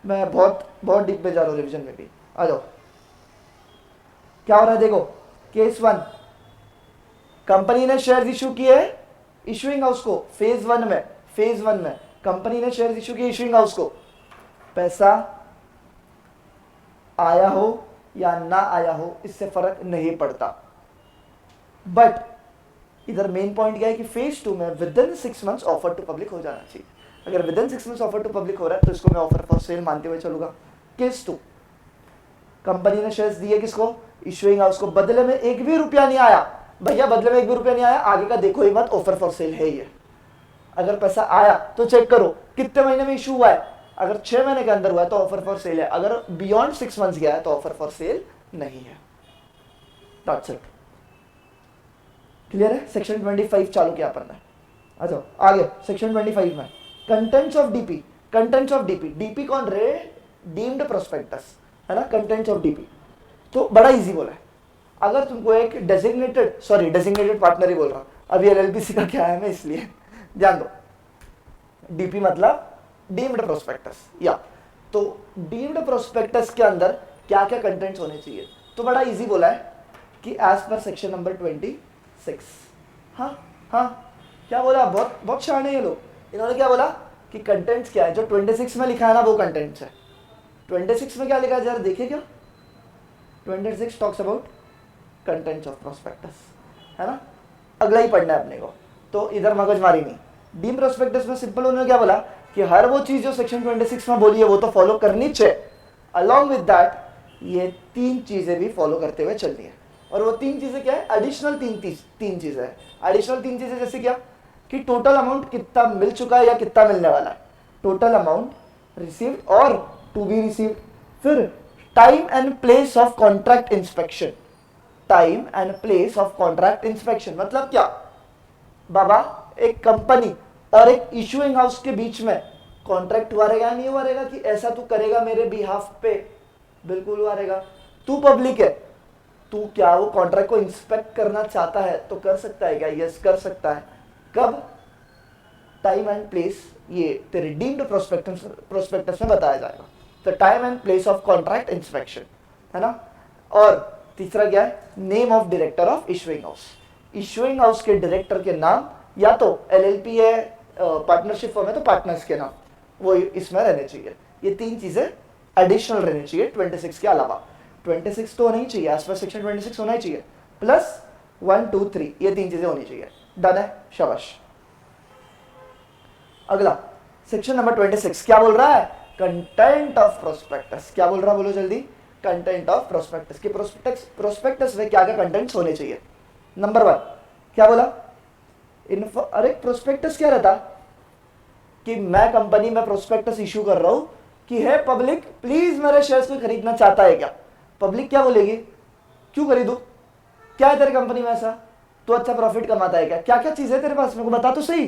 मैं बहुत बहुत डीप में जा रहा हूँ रिविजन में भी। आ जाओ, क्या हो रहा है देखो। केस 1, कंपनी ने शेयर इशू किए इशूइंग हाउस को फेज 1 में, फेज 1 में कंपनी ने शेयर इशू किए इशूइंग हाउस को, पैसा आया हो या ना आया हो इससे फर्क नहीं पड़ता, बट इधर मेन पॉइंट क्या है कि फेज 2 में within 6 months offer to public हो जाना चाहिए। अगर within 6 months offer to public हो रहा है तो इसको मैं ऑफर फॉर सेल मानते हुए चलूंगा। केस 2, कंपनी ने शेयर्स दिए किसको? इशूइंग हाउस को, बदले में 1 भी रुपया नहीं आया। भैया बदले में 1 भी रुपया नहीं आया, आगे का देखो ही मत, ऑफर फॉर सेल है ये। अगर पैसा आया तो चेक करो कितने महीने में इशू हुआ है, अगर 6 महीने के अंदर हुआ है तो ऑफर फॉर सेल है, अगर बियॉन्ड 6 मंथ्स गया है तो ऑफर फॉर सेल नहीं है। That's it. क्लियर है? सेक्शन 25 चालू किया अपन ने। आ जाओ आगे, सेक्शन 25 में contents of DP. Contents of DP, DP कौन रे? डीम्ड प्रोस्पेक्टस, है ना, कंटेंट्स ऑफ डीपी। तो बड़ा इजी बोला है, अगर तुमको एक डेजिग्नेटेड, सॉरी डेजिग्नेटेड पार्टनर ही बोल रहा हूं, अभी एलएलपीसी का क्या है मैं इसलिए ध्यान दो। डीपी मतलब डीम्ड प्रोस्पेक्टस, या तो डीम्ड प्रोस्पेक्टस के अंदर क्या क्या कंटेंट्स होने चाहिए? तो बड़ा इजी बोला है कि एज पर सेक्शन नंबर 26। हाँ हाँ, क्या बोला? बहुत बहुत शान है ये लोग। इन्होंने क्या बोला कि कंटेंट्स क्या है? जो 26 में लिखा है ना वो कंटेंट्स है। 26 में क्या लिखा है जरा देखिए क्या? 26 talks about contents of prospectus, है ना, अगला ही पढ़ना है अपने को, तो इधर मगजमारी नहीं। डीम प्रोस्पेक्टस में सिंपल उन्होंने क्या बोला कि हर वो चीज जो सेक्शन 26 में बोली है वो तो फॉलो करनी चाहिए, अलॉन्ग विद दैट ये 3 चीजें भी फॉलो करते हुए चलनी है। और वो 3 चीजें क्या है? एडिशनल 3 चीजें हैं। एडिशनल 3 चीजें जैसे क्या कि टोटल अमाउंट कितना मिल चुका है या कितना मिलने वाला है, टोटल अमाउंट रिसीव्ड और टू बी रिसीव्ड, फिर time and place of contract inspection. Time and place of contract inspection मतलब क्या बाबा? एक कंपनी और एक इशूइंग हाउस के बीच में कॉन्ट्रैक्ट हुआ रहेगा, नहीं हुआ रहेगा कि ऐसा तू करेगा मेरे बिहाफ पे? बिल्कुल हुआ रहेगा। तू पब्लिक है, तू क्या वो कॉन्ट्रैक्ट को इंस्पेक्ट करना चाहता है तो कर सकता है क्या? यस कर सकता है। कब? टाइम एंड प्लेस ये तेरे डीम्ड प्रोस्पेक्टस में बताया जाएगा। तो time and place of contract inspection, है ना। और तीसरा क्या है? Name of director of issuing house. Issuing house के डायरेक्टर के नाम, या तो एलएलपी है पार्टनरशिप फॉर्म है तो पार्टनर्स के नाम वो इसमें रहने चाहिए। ये 3 चीजें एडिशनल रहनी चाहिए 26 के अलावा। 26 तो होना ही चाहिए, एज पर सेक्शन 26 होना ही चाहिए, प्लस 1 2 3 ये 3 चीजें होनी चाहिए। डन है, शाबाश। अगला सेक्शन नंबर 26 क्या बोल रहा है? Content of prospectus. क्या बोल रहा है, बोलो जल्दी। कंटेंट ऑफ प्रोस्पेक्टस के प्रोस्पेक्टस में क्या क्या कंटेंट्स होने चाहिए। नंबर 1 क्या बोला? अरे प्रोस्पेक्टस क्या रहता कि मैं कंपनी में प्रोस्पेक्टस इशू कर रहा हूं कि है पब्लिक प्लीज मेरे शेयर्स को खरीदना चाहता है क्या? पब्लिक क्या बोलेगी? क्यों खरीदू? क्या है तेरे कंपनी में ऐसा? तो अच्छा प्रॉफिट कमाता है क्या? क्या क्या चीज है तेरे पास, मेरे को बता तो सही।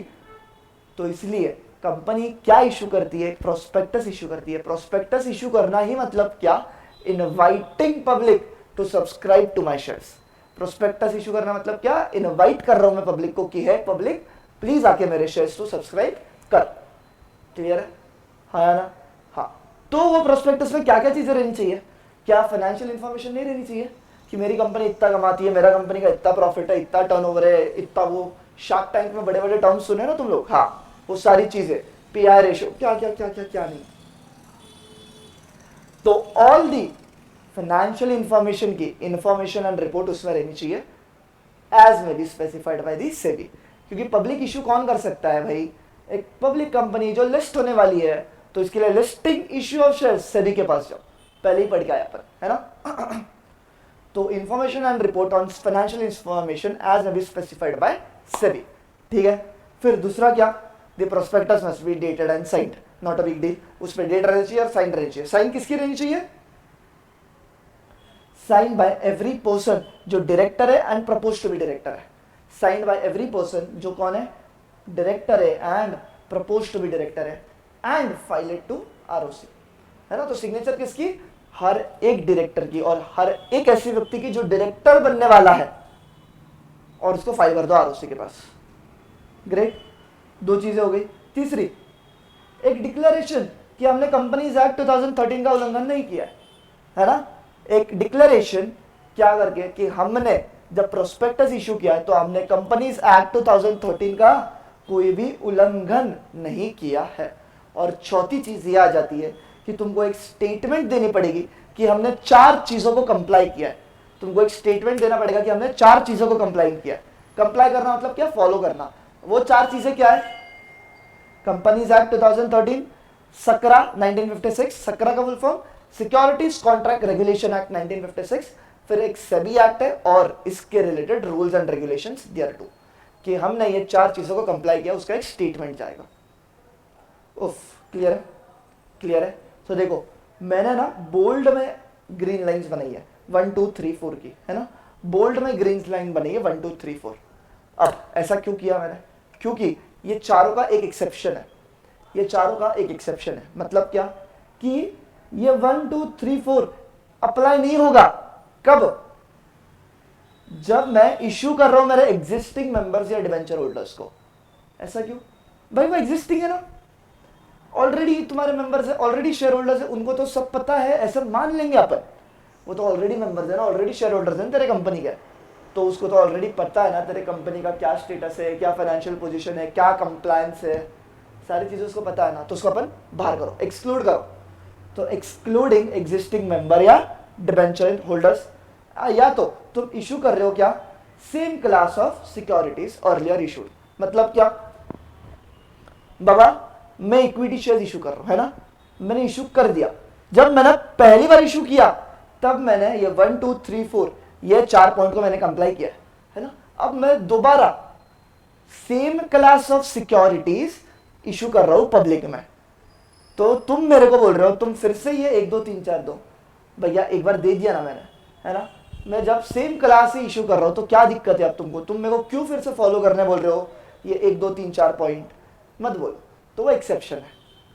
तो इसलिए कंपनी क्या इशू करती है? प्रोस्पेक्टस इशू करती है। प्रोस्पेक्टस इशू करना ही मतलब क्या? Inviting public to subscribe to my shares. Prospectus issue करना मतलब क्या? इनवाइट कर रहा हूं मैं पब्लिक को कि है पब्लिक प्लीज आके मेरे शेयर्स को सब्सक्राइब कर। क्लियर है? हाँ या ना? हाँ। तो वो प्रोस्पेक्टस में क्या क्या चीजें रहनी चाहिए? क्या फाइनेंशियल इंफॉर्मेशन नहीं रहनी चाहिए कि मेरी कंपनी इतना कमाती है, मेरा कंपनी का इतना प्रॉफिट है, इतना टर्नओवर है, इतना, वो शार्क टैंक में बड़े बड़े टर्म्स सुने ना तुम लोग, हाँ वो सारी चीजें, पीआई रेशियो, क्या क्या क्या क्या क्या नहीं। तो ऑल दी फाइनेंशियल इंफॉर्मेशन की इंफॉर्मेशन एंड रिपोर्ट उसमें रहनी चाहिए as may be specified by the SEBI. क्योंकि पब्लिक इशू कौन कर सकता है भाई? एक पब्लिक कंपनी जो लिस्ट होने वाली है, तो इसके लिए listing issue of shares SEBI के पास जाओ, पहले ही पढ़ के आया पर, है ना। तो information and report on financial information as may be specified by SEBI. ठीक है। फिर दूसरा क्या? The prospectus must be dated and signed, not a big deal. उस पर डेट रहनी चाहिए और साइन रहनी चाहिए। साइन किसकी रहनी चाहिए? साइन बाय एवरी पर्सन जो डायरेक्टर है and propose to be director है। साइन बाय एवरी पर्सन जो कौन है? डायरेक्टर है and propose to be director है, and file it to ROC, है ना। तो सिग्नेचर किसकी? हर एक डायरेक्टर की और हर एक ऐसे व्यक्ति की जो डायरेक्टर बनने वाला है, और उसको फाइल कर दो आरओसी के पास। ग्रेट, दो चीजें हो गई। तीसरी, एक डिक्लेरेशन कि हमने कंपनीज एक्ट 2013 का उल्लंघन नहीं किया है ना। एक डिक्लेरेशन क्या करके कि हमने जब प्रोस्पेक्टस इशू किया है तो हमने कंपनीज एक्ट 2013 का कोई भी उल्लंघन नहीं किया है। और चौथी चीज ये आ जाती है कि तुमको एक स्टेटमेंट देनी पड़ेगी कि हमने 4 चीजों को कंप्लाई किया है। तुमको एक स्टेटमेंट देना पड़ेगा कि हमने 4 चीजों को कंप्लाई किया है। कंप्लाई करना मतलब क्या? फॉलो करना। वो 4 चीजें क्या है? कंपनीज एक्ट 2013, सकरा 1956, सकरा का full form securities contract regulation act 1956, फिर एक सेबी एक्ट है और इसके related rules and regulations there too, कि हमने ये 4 चीजों को कंप्लाई किया, उसका एक स्टेटमेंट जाएगा। उफ, क्लियर है? क्लियर है। तो देखो मैंने ना बोल्ड में ग्रीन लाइंस बनाई है 1 2 3 4 की, है ना। बोल्ड में ग्रीन लाइन बनी है 1 2 3 4। अब ऐसा क्यों किया मैंने? क्योंकि ये चारों का एक एक्सेप्शन है। ये चारों का एक एक्सेप्शन है मतलब क्या? कि ये 1 2 3 4 अप्लाई नहीं होगा। कब? जब मैं इश्यू कर रहा हूं मेरे एग्जिस्टिंग मेंबर्स या डिबेंचर होल्डर्स को। ऐसा क्यों भाई? वो एग्जिस्टिंग है ना, ऑलरेडी तुम्हारे मेंबर्स है, ऑलरेडी शेयर होल्डर्स है, उनको तो सब पता है, ऐसा मान लेंगे अपन। वो तो ऑलरेडी मेंबर्स है ना, ऑलरेडी शेयर होल्डर्स है तेरे कंपनी के, तो उसको तो ऑलरेडी पता है ना तेरे कंपनी का क्या स्टेटस है, क्या फाइनेंशियल पोजीशन है, क्या कंप्लायंस है, सारी चीजें उसको पता है ना। तो उसको अपन बाहर करो, एक्सक्लूड करो। तो एक्सक्लूडिंग एग्जिस्टिंग मेंबर या डिबेंचर होल्डर्स, या तो तुम इशू कर रहे हो क्या? Same class of securities earlier issued. मतलब क्या बाबा? मैं इक्विटी शेयर इशू कर रहा हूं, है ना। मैंने इशू कर दिया। जब मैंने पहली बार इशू किया तब मैंने ये 1 2 3 4 ये 4 पॉइंट को मैंने कंप्लाई किया, है ना। अब मैं दोबारा same class of securities issue कर रहा हूं पब्लिक में, तो तुम मेरे को बोल रहे हो तुम फिर से ये 1 2 3 4 दो। भैया एक बार दे दिया ना मैंने, है ना। मैं जब सेम क्लास से इशू कर रहा हूं तो क्या दिक्कत है अब तुमको? तुम मेरे को क्यों फिर से फॉलो करने बोल रहे हो ये 1 2 3 4 पॉइंट? मत बोलो। तो वो एक्सेप्शन है।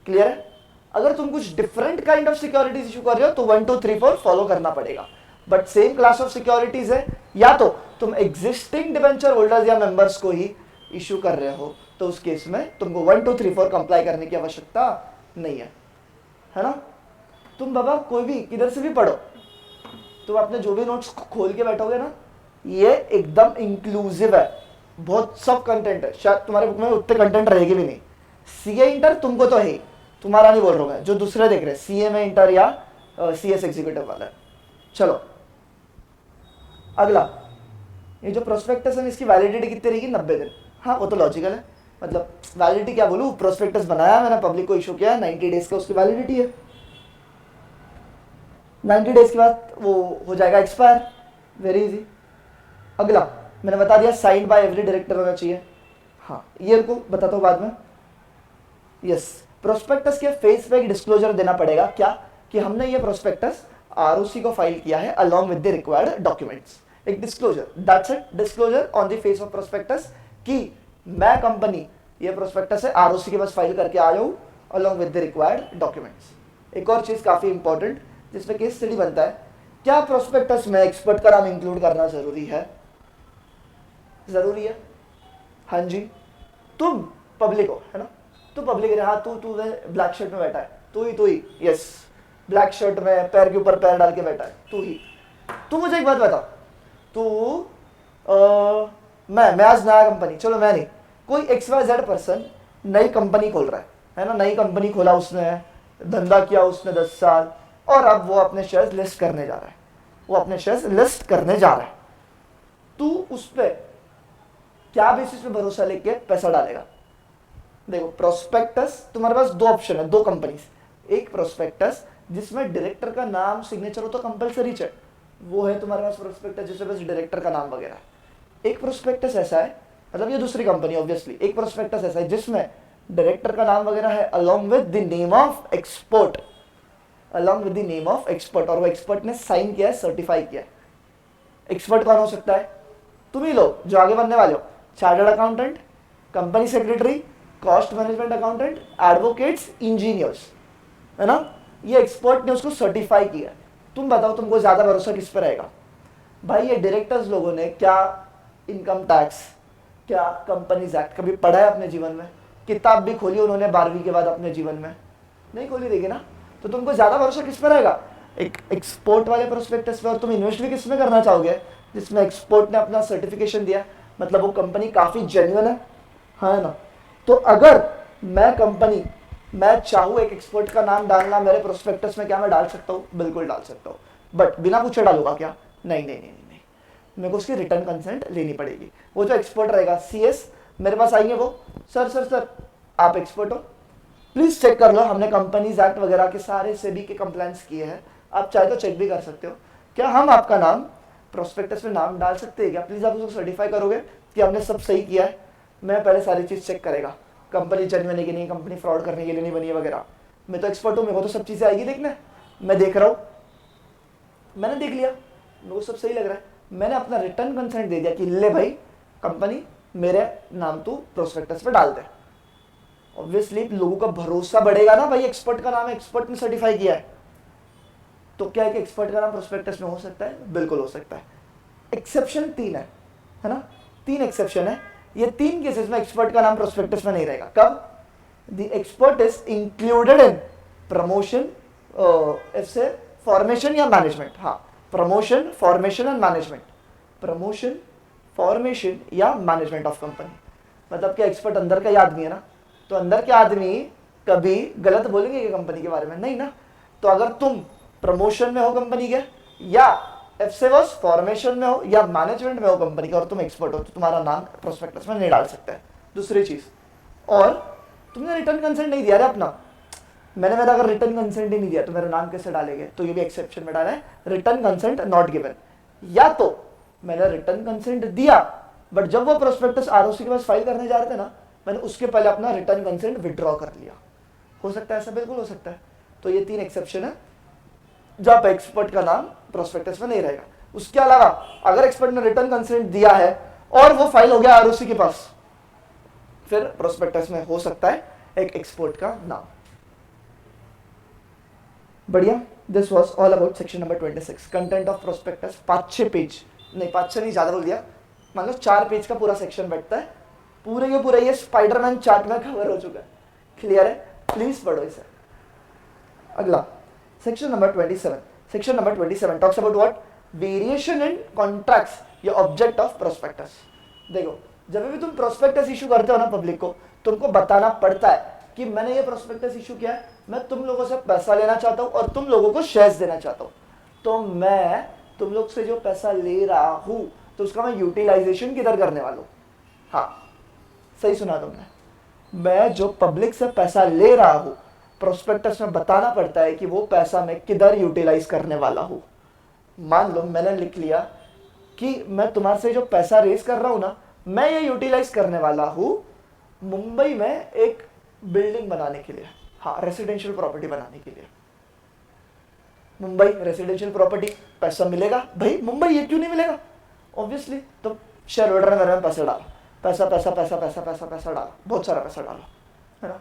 क्लियर है? अगर तुम कुछ different kind of securities issue कर रहे हो तो 1 2 3 4 फॉलो करना पड़ेगा। But same class of securities है, या तो तुम एग्जिस्टिंग डिबेंचर होल्डर्स या मेंबर्स को ही इशू कर रहे हो, तो उस केस में तुमको 1 2 3 4 कंप्लाई करने की आवश्यकता नहीं है ना। तुम बाबा कोई भी किधर से भी पढ़ो, तुम अपने जो भी नोट्स खोल के बैठोगे ना, ये एकदम इंक्लूसिव है, बहुत सब कंटेंट है। शायद तुम्हारे बुक में उतने कंटेंट रहेगी भी नहीं। सीए इंटर तुमको तो है, तुम्हारा नहीं बोल रहा हूं मैं, जो दूसरे देख रहे हैं सीए में इंटर या सीएस एग्जीक्यूटिव वाला है। चलो अगला, ये जो प्रोस्पेक्टस है इसकी वैलिडिटी कितनी रहेगी? 90 दिन। हाँ वो तो लॉजिकल है, मतलब वैलिडिटी क्या बोलूँ, प्रोस्पेक्टस बनाया मैंने, पब्लिक को इशू किया, 90 डेज का उसकी वैलिडिटी है, 90 डेज के बाद वो हो जाएगा एक्सपायर, वेरी इजी। अगला मैंने बता दिया साइंड बाय एवरी डायरेक्टर होना चाहिए, हाँ ये को बताता हूँ बाद में। यस, प्रोस्पेक्टस के फेस पे एक डिस्क्लोजर देना पड़ेगा, क्या कि हमने ये प्रोस्पेक्टस आरओसी को फाइल किया है along with the required documents, एक disclosure, that's it, disclosure on the face of prospectus कि मैं कंपनी ये प्रोस्पेक्टस है आरओसी के पास फाइल करके आ जाऊँ along with the required documents. एक और चीज काफी इंपॉर्टेंट जिसमें केस स्टडी बनता है, क्या प्रोस्पेक्टस में एक्सपर्ट का नाम इंक्लूड करना जरूरी है? जरूरी है, हाँ जी। तुम पब्लिक हो है ना, तू पब्लिक है, हाँ तू ब्लैक शर्ट में बैठा है, तू ही यस, ब्लैक शर्ट में पैर के ऊपर पैर डाल के बैठा है, तू ही। तू मुझे एक बात बता, तू मैं आज नया कंपनी, चलो मैं नहीं, कोई XYZ पर्सन नई कंपनी खोल रहा है ना, नई कंपनी खोला उसने, धंधा किया उसने 10 साल, और अब वो अपने शेयर्स लिस्ट करने जा रहा है, वो अपने शेयर्स लिस्ट करने जा रहा है, तू उस पर क्या बेसिस पे भरोसा लेके पैसा डालेगा? देखो प्रोस्पेक्टस, तुम्हारे पास दो ऑप्शन है, दो कंपनीज, एक प्रोस्पेक्टस जिसमें डायरेक्टर का नाम सिग्नेचर हो तो कंपलसरी चेक, वो है तुम्हारे पास प्रोस्पेक्टस जिसमें बस डायरेक्टर का नाम वगैरह। एक प्रोस्पेक्टस ऐसा है, मतलब ये दूसरी कंपनी ऑब्वियसली, एक प्रोस्पेक्टस ऐसा है जिसमें डायरेक्टर का नाम वगैरह है along with the name of expert, along with the name of expert, और वो एक्सपर्ट ने साइन किया है, सर्टिफाई किया है। एक्सपर्ट कौन हो सकता है? तुम ही लोग जो आगे बनने वाले हो, chartered accountant, company secretary, cost management accountant, advocates, engineers, है ना, ये एक्सपर्ट ने उसको सर्टिफाई किया। तुम बताओ तुमको ज्यादा भरोसा किस पर रहेगा? भाई ये डायरेक्टर्स लोगों ने क्या इनकम टैक्स, क्या कंपनीज एक्ट कभी पढ़ा है अपने जीवन में? किताब भी खोली उन्होंने 12वीं के बाद अपने जीवन में? नहीं खोली देगी ना, तो तुमको ज्यादा भरोसा किस पर रहेगा? एक एक्सपोर्ट वाले प्रोस्पेक्टस पे, और तुम इन्वेस्ट भी किस में करना चाहोगे? जिसमें एक्सपोर्ट ने अपना सर्टिफिकेशन दिया, मतलब वो कंपनी काफी जेन्युइन है ना। तो अगर मैं कंपनी, मैं चाहूँ एक एक्सपर्ट का नाम डालना मेरे प्रोस्पेक्टस में, क्या मैं डाल सकता हूँ? बिल्कुल डाल सकता हूँ, बट बिना पूछे डालूंगा क्या? नहीं नहीं नहीं नहीं, मेरे को उसकी रिटर्न कंसेंट लेनी पड़ेगी। वो जो एक्सपर्ट रहेगा CS मेरे पास आएंगे, वो सर आप एक्सपर्ट हो, प्लीज चेक कर लो, हमने कंपनीज एक्ट वगैरह के सारे सेबी के कंप्लायंस किए हैं, आप चाहे तो चेक भी कर सकते हो, क्या हम आपका नाम प्रोस्पेक्टस में नाम डाल सकते हैं क्या? प्लीज आप उसको सर्टिफाई करोगे कि हमने सब सही किया है। मैं पहले सारी चीज चेक करेगा, कंपनी जेन्युइन है कि नहीं, कंपनी फ्रॉड करने के लिए नहीं बनी है वगैरह। मैं तो एक्सपर्ट हूँ, मेरे को तो सब चीजें आएगी देखने, मैं देख रहा हूँ, मैंने देख लिया, मेरे को सब सही लग रहा है, मैंने अपना रिटर्न कंसेंट दे दिया कि ले भाई कंपनी मेरे नाम तू प्रोस्पेक्टस पे डाल दे। ऑब्वियसली लोगों का भरोसा बढ़ेगा ना, भाई एक्सपर्ट का नाम है, एक्सपर्ट ने सर्टिफाई किया है, तो क्या है कि एक्सपर्ट का नाम प्रोस्पेक्टस में हो सकता है? बिल्कुल हो सकता है। एक्सेप्शन 3 है ना, 3 एक्सेप्शन है, ये 3 केसेस में एक्सपर्ट का नाम प्रोस्पेक्टस में नहीं रहेगा। कब? The expert is included in promotion, ऐसे फॉर्मेशन या मैनेजमेंट, हाँ promotion, formation and management, promotion, formation या मैनेजमेंट ऑफ कंपनी। मतलब क्या एक्सपर्ट अंदर का ही आदमी है ना, तो अंदर के आदमी कभी गलत बोलेंगे कि कंपनी के बारे में? नहीं ना। तो अगर तुम प्रमोशन में हो कंपनी के, या एफसेवस फॉर्मेशन में हो, या मैनेजमेंट में हो कंपनी का, और तुम एक्सपर्ट हो, तो तुम्हारा नाम प्रोस्पेक्टस में नहीं डाल सकते हैं। दूसरी चीज, और तुमने रिटर्न कंसेंट नहीं दिया रे अपना, मैंने मेरा अगर रिटर्न कंसेंट ही नहीं दिया तो मेरा नाम कैसे डालेंगे? तो ये भी एक्सेप्शन में डाला है, रिटर्न कंसेंट नॉट गिवन। या तो मैंने रिटर्न कंसेंट दिया, बट जब वो प्रोस्पेक्टस आरओसी के पास फाइल करने जा रहे थे ना, मैंने उसके पहले अपना रिटर्न कंसेंट विड्रॉ कर लिया। हो सकता है ऐसा? बिल्कुल हो सकता है। तो ये 3 एक्सेप्शन है जब एक्सपर्ट का नाम प्रोस्पेक्टस में नहीं रहेगा। उसके अलावा अगर एक्सपर्ट ने रिटर्न कंसेंट दिया है और वो फाइल हो गया आरओसी के पास, फिर प्रोस्पेक्टस में हो सकता है एक एक्सपर्ट का नाम। बढ़िया, this was all about section number 26, content of prospectus. 5-6 page, नहीं 5-6 नहीं, ज्यादा बोल दिया, मान लो 4 पेज का पूरा सेक्शन बैठता है, पूरे के पूरे ये स्पाइडरमैन चार्ट में कवर हो चुका है। क्लियर है? प्लीज पढ़ो इसे। अगला section number 27, section number 27 talks about what? Variation in contracts या ऑब्जेक्ट ऑफ प्रोस्पेक्टस। देखो जब भी तुम प्रोस्पेक्टस इशू करते हो ना पब्लिक को, तुमको बताना पड़ता है कि मैंने ये प्रोस्पेक्टस इशू किया है, मैं तुम लोगों से पैसा लेना चाहता हूं और तुम लोगों को शेयर्स देना चाहता हूं। तो मैं तुम लोग से जो पैसा ले रहा हूं तो उसका मैं यूटिलाइजेशन किधर करने वाला हूं? हाँ, सही सुना तुमने। मैं जो पब्लिक से पैसा ले रहा हूं, प्रोस्पेक्टस में बताना पड़ता है कि वो पैसा मैं किधर यूटिलाइज करने वाला हूं। मान लो मैंने लिख लिया कि मैं तुम्हारे से जो पैसा रेज कर रहा हूं ना, मैं ये यूटिलाइज करने वाला हूं मुंबई में एक बिल्डिंग बनाने के लिए। हाँ, रेसिडेंशियल प्रॉपर्टी बनाने के लिए। मुंबई रेसिडेंशियल प्रॉपर्टी, पैसा मिलेगा भाई, मुंबई ये क्यों नहीं मिलेगा? ऑब्वियसली। तो शेयर होल्डर ने मेरे में पैसा डाला, पैसा पैसा पैसा पैसा पैसा पैसा डाला, बहुत सारा पैसा डाला, है ना,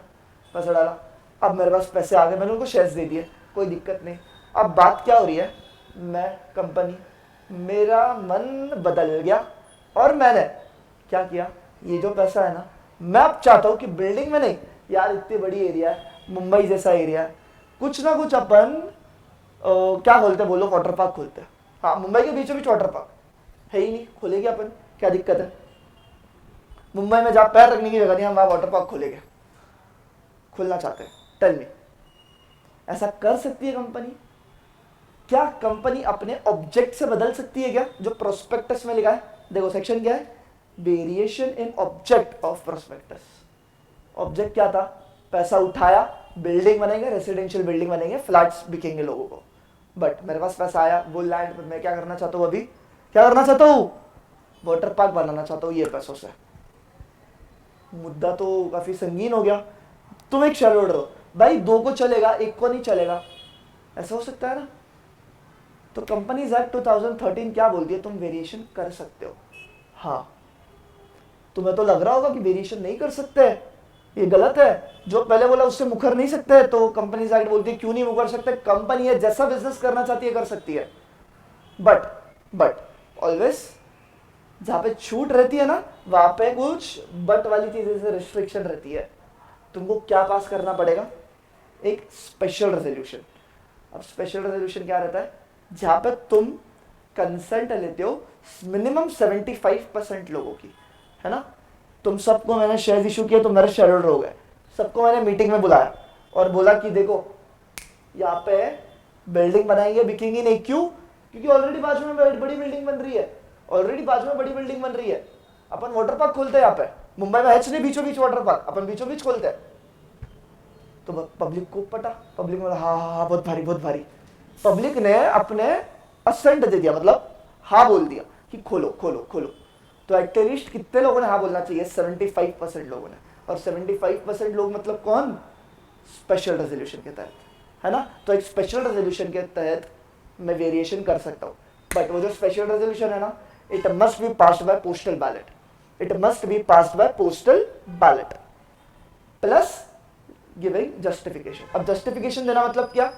पैसा डाला। अब मेरे पास पैसे आ गए, मैंने उनको शेयर्स दे दिए, कोई दिक्कत नहीं। अब बात क्या हो रही है, मैं कंपनी, मेरा मन बदल गया और मैंने क्या किया, ये जो पैसा है ना, मैं अब चाहता हूं कि बिल्डिंग में नहीं यार, इतनी बड़ी एरिया है, मुंबई जैसा एरिया है, कुछ ना कुछ अपन क्या खोलते बोलो, वाटर पार्क खोलते हैं। हाँ, मुंबई के बीचों बीच वाटर पार्क है ही नहीं, खोलेंगे अपन, क्या दिक्कत है? मुंबई में जहाँ पैर रखने की जगह नहीं, हम वहाँ वाटर पार्क खोलेंगे, खोलना चाहते हैं। टेल मी, ऐसा कर सकती है कंपनी? क्या कंपनी अपने ऑब्जेक्ट से बदल सकती है क्या, जो प्रोस्पेक्टस में लिखा है? देखो सेक्शन क्या है, variation in object of prospectus. Object क्या था, पैसा उठाया, बिल्डिंग बनेंगे, रेसिडेंशियल बिल्डिंग बनेंगे, फ्लैट्स बिकेंगे लोगों को। बट मेरे पास पैसा आया, वो लैंड पर मैं क्या करना चाहता हूँ, अभी क्या करना चाहता हूँ, वाटर पार्क बनाना चाहता हूँ ये पैसों से। मुद्दा तो काफी संगीन हो गया। तुम एक शेयर होल्डर हो भाई, दो को चलेगा, एक को नहीं चलेगा, ऐसा हो सकता है ना? तो कंपनीज एक्ट 2013 क्या बोलती है, तुम वेरिएशन कर सकते हो। हाँ, तुम्हें तो लग रहा होगा कि वेरिएशन नहीं कर सकते, ये गलत है, जो पहले बोला उससे मुकर नहीं सकते। तो कंपनीज एक्ट बोलती है क्यों नहीं मुकर सकते, कंपनी है जैसा बिजनेस करना चाहती है कर सकती है। बट ऑलवेज जहां पे छूट रहती है ना, वहां पे कुछ बट वाली चीजें से रिस्ट्रिक्शन रहती है। तुमको क्या पास करना पड़ेगा, एक स्पेशल रेजोल्यूशन। अब स्पेशल रेजोल्यूशन क्या रहता है, जहां पे तुम कंसेंट लेते हो मिनिमम 75% लोगों की, है ना। तुम सबको मैंने शेयर इशू किया तो मेरे शेयर होल्डर हो गए, सबको मैंने मीटिंग में बुलाया और बोला कि देखो यहाँ पे बिल्डिंग बनाएंगे, बिकेंगी नहीं, क्यों? क्योंकि ऑलरेडी बाजू में बड़ी बिल्डिंग बन रही है, ऑलरेडी बाजू में बड़ी बिल्डिंग बन रही है। अपन वाटर पार्क खोलते हैं यहाँ पे, मुंबई में है नहीं बीचों बीच वाटर पार्क, अपन बीचों बीच खोलते हैं। तो पब्लिक को पता, पब्लिक में हाँ हाँ बहुत भारी बहुत भारी, पब्लिक ने अपने असेंट दे दिया, मतलब हाँ बोल दिया कि खोलो खोलो खोलो। तो एटलीस्ट कितने लोगों ने हाँ बोलना चाहिए, 75% लोगों ने। और 75% लोग मतलब कौन, स्पेशल रेजोल्यूशन के तहत, है ना। तो एक स्पेशल रेजोल्यूशन के तहत मैं वेरिएशन कर सकता हूँ, बट वो जो स्पेशल रेजोल्यूशन है ना, it must be passed by postal ballot, it must be passed by postal ballot plus giving justification. अब जस्टिफिकेशन देना मतलब क्या,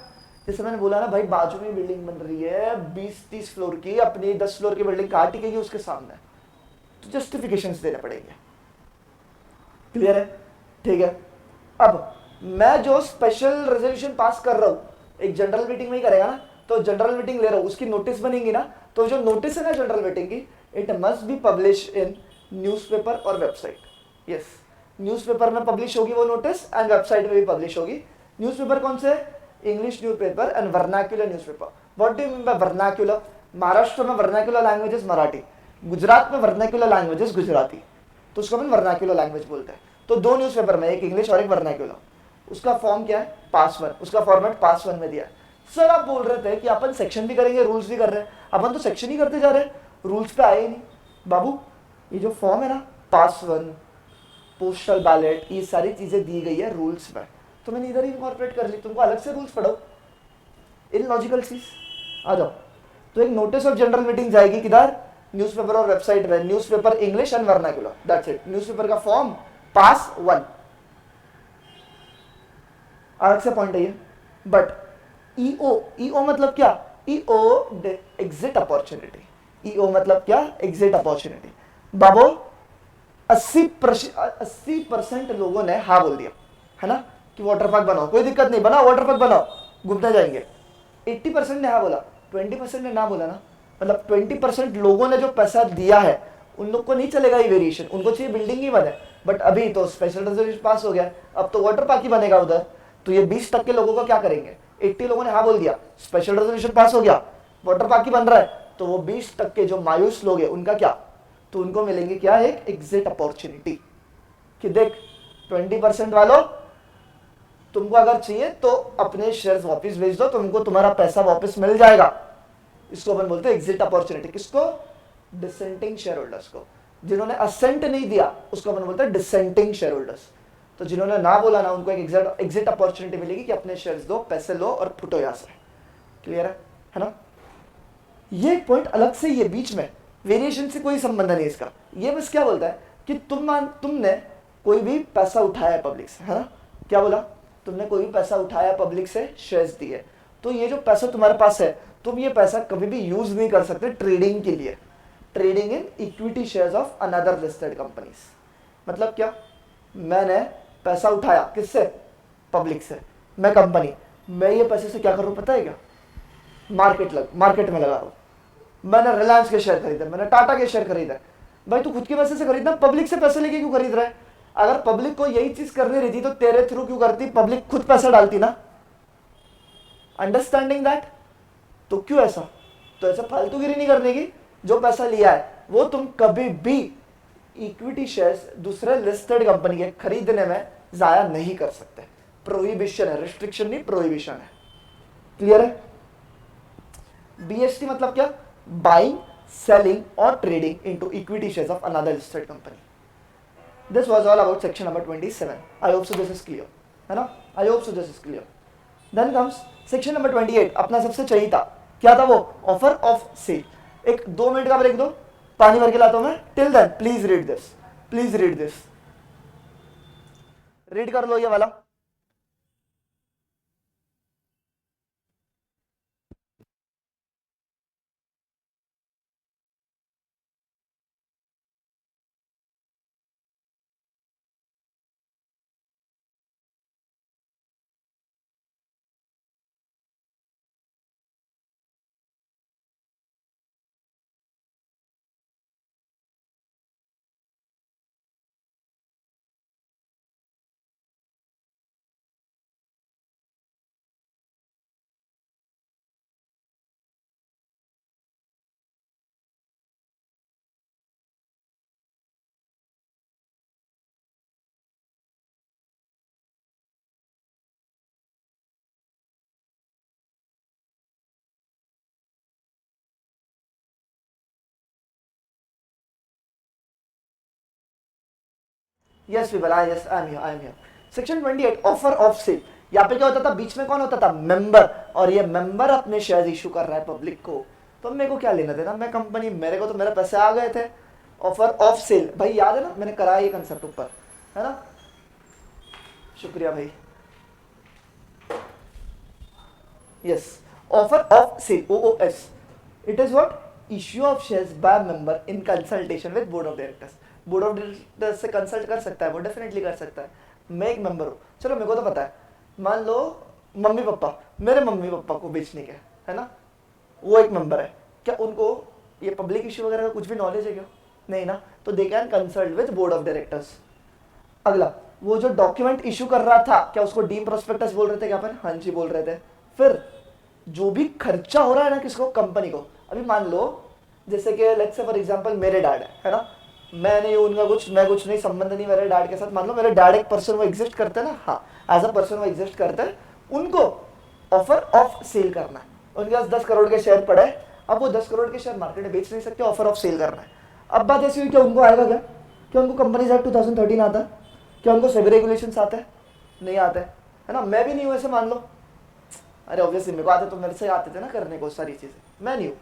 जैसे मैंने बोला ना भाई, बाजू में बिल्डिंग बन रही है 20-30 फ्लोर की, अपनी 10 फ्लोर की बिल्डिंग कहाँ टिकेगी उसके सामने, तो जस्टिफिकेशंस देने पड़ेंगे। क्लियर है? ठीक है। अब मैं जो स्पेशल रेजोल्यूशन पास कर रहा हूं, एक जनरल मीटिंग में ही करेगा ना, तो जनरल मीटिंग ले रहा हूं, उसकी नोटिस बनेगी ना, तो जो नोटिस है ना जनरल मीटिंग की, it must be publish in newspaper और वेबसाइट। यस, न्यूज़पेपर में पब्लिश होगी वो नोटिस एंड वेबसाइट में भी पब्लिश होगी। न्यूज़पेपर कौन से, English newspaper and vernacular newspaper. What do you mean by vernacular? Maharashtra में vernacular language is Marathi, Gujarat में वर्नाक्युलर लैंग्वेज इज गुजराती, तो उसको हम वर्नाक्युलर लैंग्वेज बोलते हैं। तो दो न्यूज़पेपर में, एक इंग्लिश और एक वर्नाक्युलर। उसका फॉर्म क्या है, पास 1, उसका फॉर्मेट पास 1 में दिया है। सर आप बोल रहे थे कि अपन सेक्शन भी करेंगे, रूल्स भी कर रहे हैं, अपन तो सेक्शन ही करते जा रहे हैं, रूल्स पे आए ही नहीं। बाबू ये जो फॉर्म है ना, पास 1, पोस्टल बैलेट, ये सारी चीजें दी गई है रूल्स में, तो मैंने इधर ही इनकॉर्पोरेट कर ली। तुमको अलग से रूल्स पढ़ो, इलॉजिकल चीज। आ जाओ, तो एक नोटिस ऑफ जनरल मीटिंग जाएगी किधर, न्यूज़पेपर और वेबसाइट में, newspaper English and vernacular, that's it. Newspaper का फॉर्म पास 1, अलग से पॉइंट है ये। बट ईओ, ईओ मतलब क्या, ईओ एग्जिट अपॉर्चुनिटी, ईओ मतलब क्या, एग्जिट अपॉर्चुनिटी। बाबू 80% लोगों ने हाँ बोल दिया, है ना, कि वाटर पार्क बनाओ, कोई दिक्कत नहीं, बनाओ वाटर पार्क बनाओ, घूमने जाएंगे। 80% ने हाँ बोला, 20% ने ना बोला ना, मतलब 20% लोगों ने जो पैसा दिया है उन लोग को नहीं चलेगा ये वेरिएशन, उनको चाहिए बिल्डिंग ही बने। बट अभी तो स्पेशल रेजोल्यूशन पास हो गया, अब तो वाटर पार्क ही बनेगा उधर, तो ये 20% लोगों को क्या करेंगे, 80 लोगों ने हाँ बोल दिया, स्पेशल रेजोल्यूशन पास हो गया, वाटर पार्क ही बन रहा है, तो वो 20% जो मायूस लोग हैं उनका क्या, तो उनको मिलेंगे क्या, एक एग्जिट अपॉर्चुनिटी कि देख 20% वालों, तुमको अगर चाहिए तो अपने शेयर्स वापस भेज दो, तुमको तुम्हारा पैसा वापस मिल जाएगा। इसको अपन बोलते हैं एग्जिट अपॉर्चुनिटी। किसको, डिसेंटिंग शेयर होल्डर्स को। जिन्होंने असेंट नहीं दिया उसको अपन बोलते हैं डिसेंटिंग शेयर होल्डर्स। तो जिन्होंने ना बोला ना, उनको एक एग्जिट अपॉर्चुनिटी मिलेगी कि अपने शेयर्स दो, पैसे लो और फुटो यहां से। क्लियर है ना? ये पॉइंट अलग से, ये बीच में वेरिएशन से कोई संबंध नहीं इसका। ये बस क्या बोलता है कि तुमने कोई भी पैसा उठाया है पब्लिक से, है ना? क्या बोला, तुमने कोई भी पैसा उठाया पब्लिक से, शेयर्स दिए, तो ये जो पैसा तुम्हारे पास है, तुम ये पैसा कभी भी यूज नहीं कर सकते ट्रेडिंग के लिए। Trading in equity shares of another listed companies. मतलब क्या, मैंने पैसा उठाया किससे, पब्लिक से, मैं कंपनी, मैं ये पैसे से क्या कर रहा हूं पता है क्या, मार्केट में लगा रहा हूं। मैंने रिलायंस के शेयर खरीदे, मैंने टाटा के शेयर खरीदे। भाई तू खुद के पैसे से खरीदना, पब्लिक से पैसे लेके क्यों खरीद रहा है? अगर पब्लिक को यही चीज करनी रहती तो तेरे थ्रू क्यों करती, पब्लिक खुद पैसा डालती ना। Understanding that. तो क्यों ऐसा, तो ऐसा फालतूगिरी नहीं करने की। जो पैसा लिया है वो तुम कभी भी इक्विटी शेयर्स दूसरे लिस्टेड कंपनी के खरीदने में जाया नहीं कर सकते। प्रोहिबिशन है, रिस्ट्रिक्शन नहीं, प्रोहिबिशन है। क्लियर है? बीएसटी मतलब क्या, बाइंग, सेलिंग और trading into equity shares of another listed company. This was all about section number 27. I hope so this is clear, है ना? I hope so this is clear. Then comes section number 28. अपना सबसे चाहिए था, क्या था वो, ऑफर ऑफ सेल। एक 2 मिनट का ब्रेक दो, पानी भर के लाता हूं मैं। Till then please read this, please read this, read कर लो ये वाला। Yes people, I am here. Section 28 offer of sale. यहाँ पे क्या होता था, बीच में कौन होता था, मेंबर। और ये मेंबर अपने शेयर इशू कर रहा है पब्लिक को, तो मेरे को क्या लेना देना, मैं कंपनी, मेरे को तो मेरे पैसे आ गए थे। ऑफर ऑफ सेल, भाई याद है ना, मैंने कराया ये कंसेप्ट ऊपर, है ना? शुक्रिया भाई। Yes, offer of sale, OOS, it is what, issue of shares by member in consultation with board of directors. Board of directors से कंसल्ट कर सकता है वो, डेफिनेटली कर सकता है। मैं एक मेंबर हूँ, चलो मेरे को तो पता है, मान लो मम्मी पापा, मेरे मम्मी पापा को बेचने के, है ना, वो एक मेंबर है, क्या उनको ये पब्लिक इश्यू वगैरह का कुछ भी नॉलेज है क्या? नहीं ना, तो they can consult with board of directors. अगला, वो जो डॉक्यूमेंट इशू कर रहा था, क्या उसको डीम प्रोस्पेक्टस बोल रहे थे क्या अपन? हाँ जी बोल रहे थे। फिर जो भी खर्चा हो रहा है ना किसको, कंपनी को। अभी मान लो जैसे कि लेट्स से फॉर एग्जांपल मेरे डैड है ना, मैं नहीं उनका कुछ, मैं कुछ नहीं, संबंध नहीं मेरे डैड के साथ। मान लो मेरे डैड एक पर्सन वो एग्जिस्ट करते हैं ना, हाँ एज अ पर्सन वो एग्जिस्ट करते हैं, उनको ऑफर ऑफ सेल करना है। उनके पास 10 करोड़ के शेयर पड़े, अब वो 10 करोड़ के शेयर मार्केट में बेच नहीं सकते, ऑफर ऑफ सेल करना है। अब बात ऐसी हुई, क्या उनको आएगा क्या, क्या उनको कंपनीज एक्ट 2013 आता है, क्या उनको सेबी रेगुलेशंस आते हैं? नहीं आते, है ना? मैं भी नहीं हूँ ऐसे, मान लो, अरे ऑब्वियसली मेरे को आते, तो मेरे से आते थे ना करने को सारी चीजें, मैं नहीं हूँ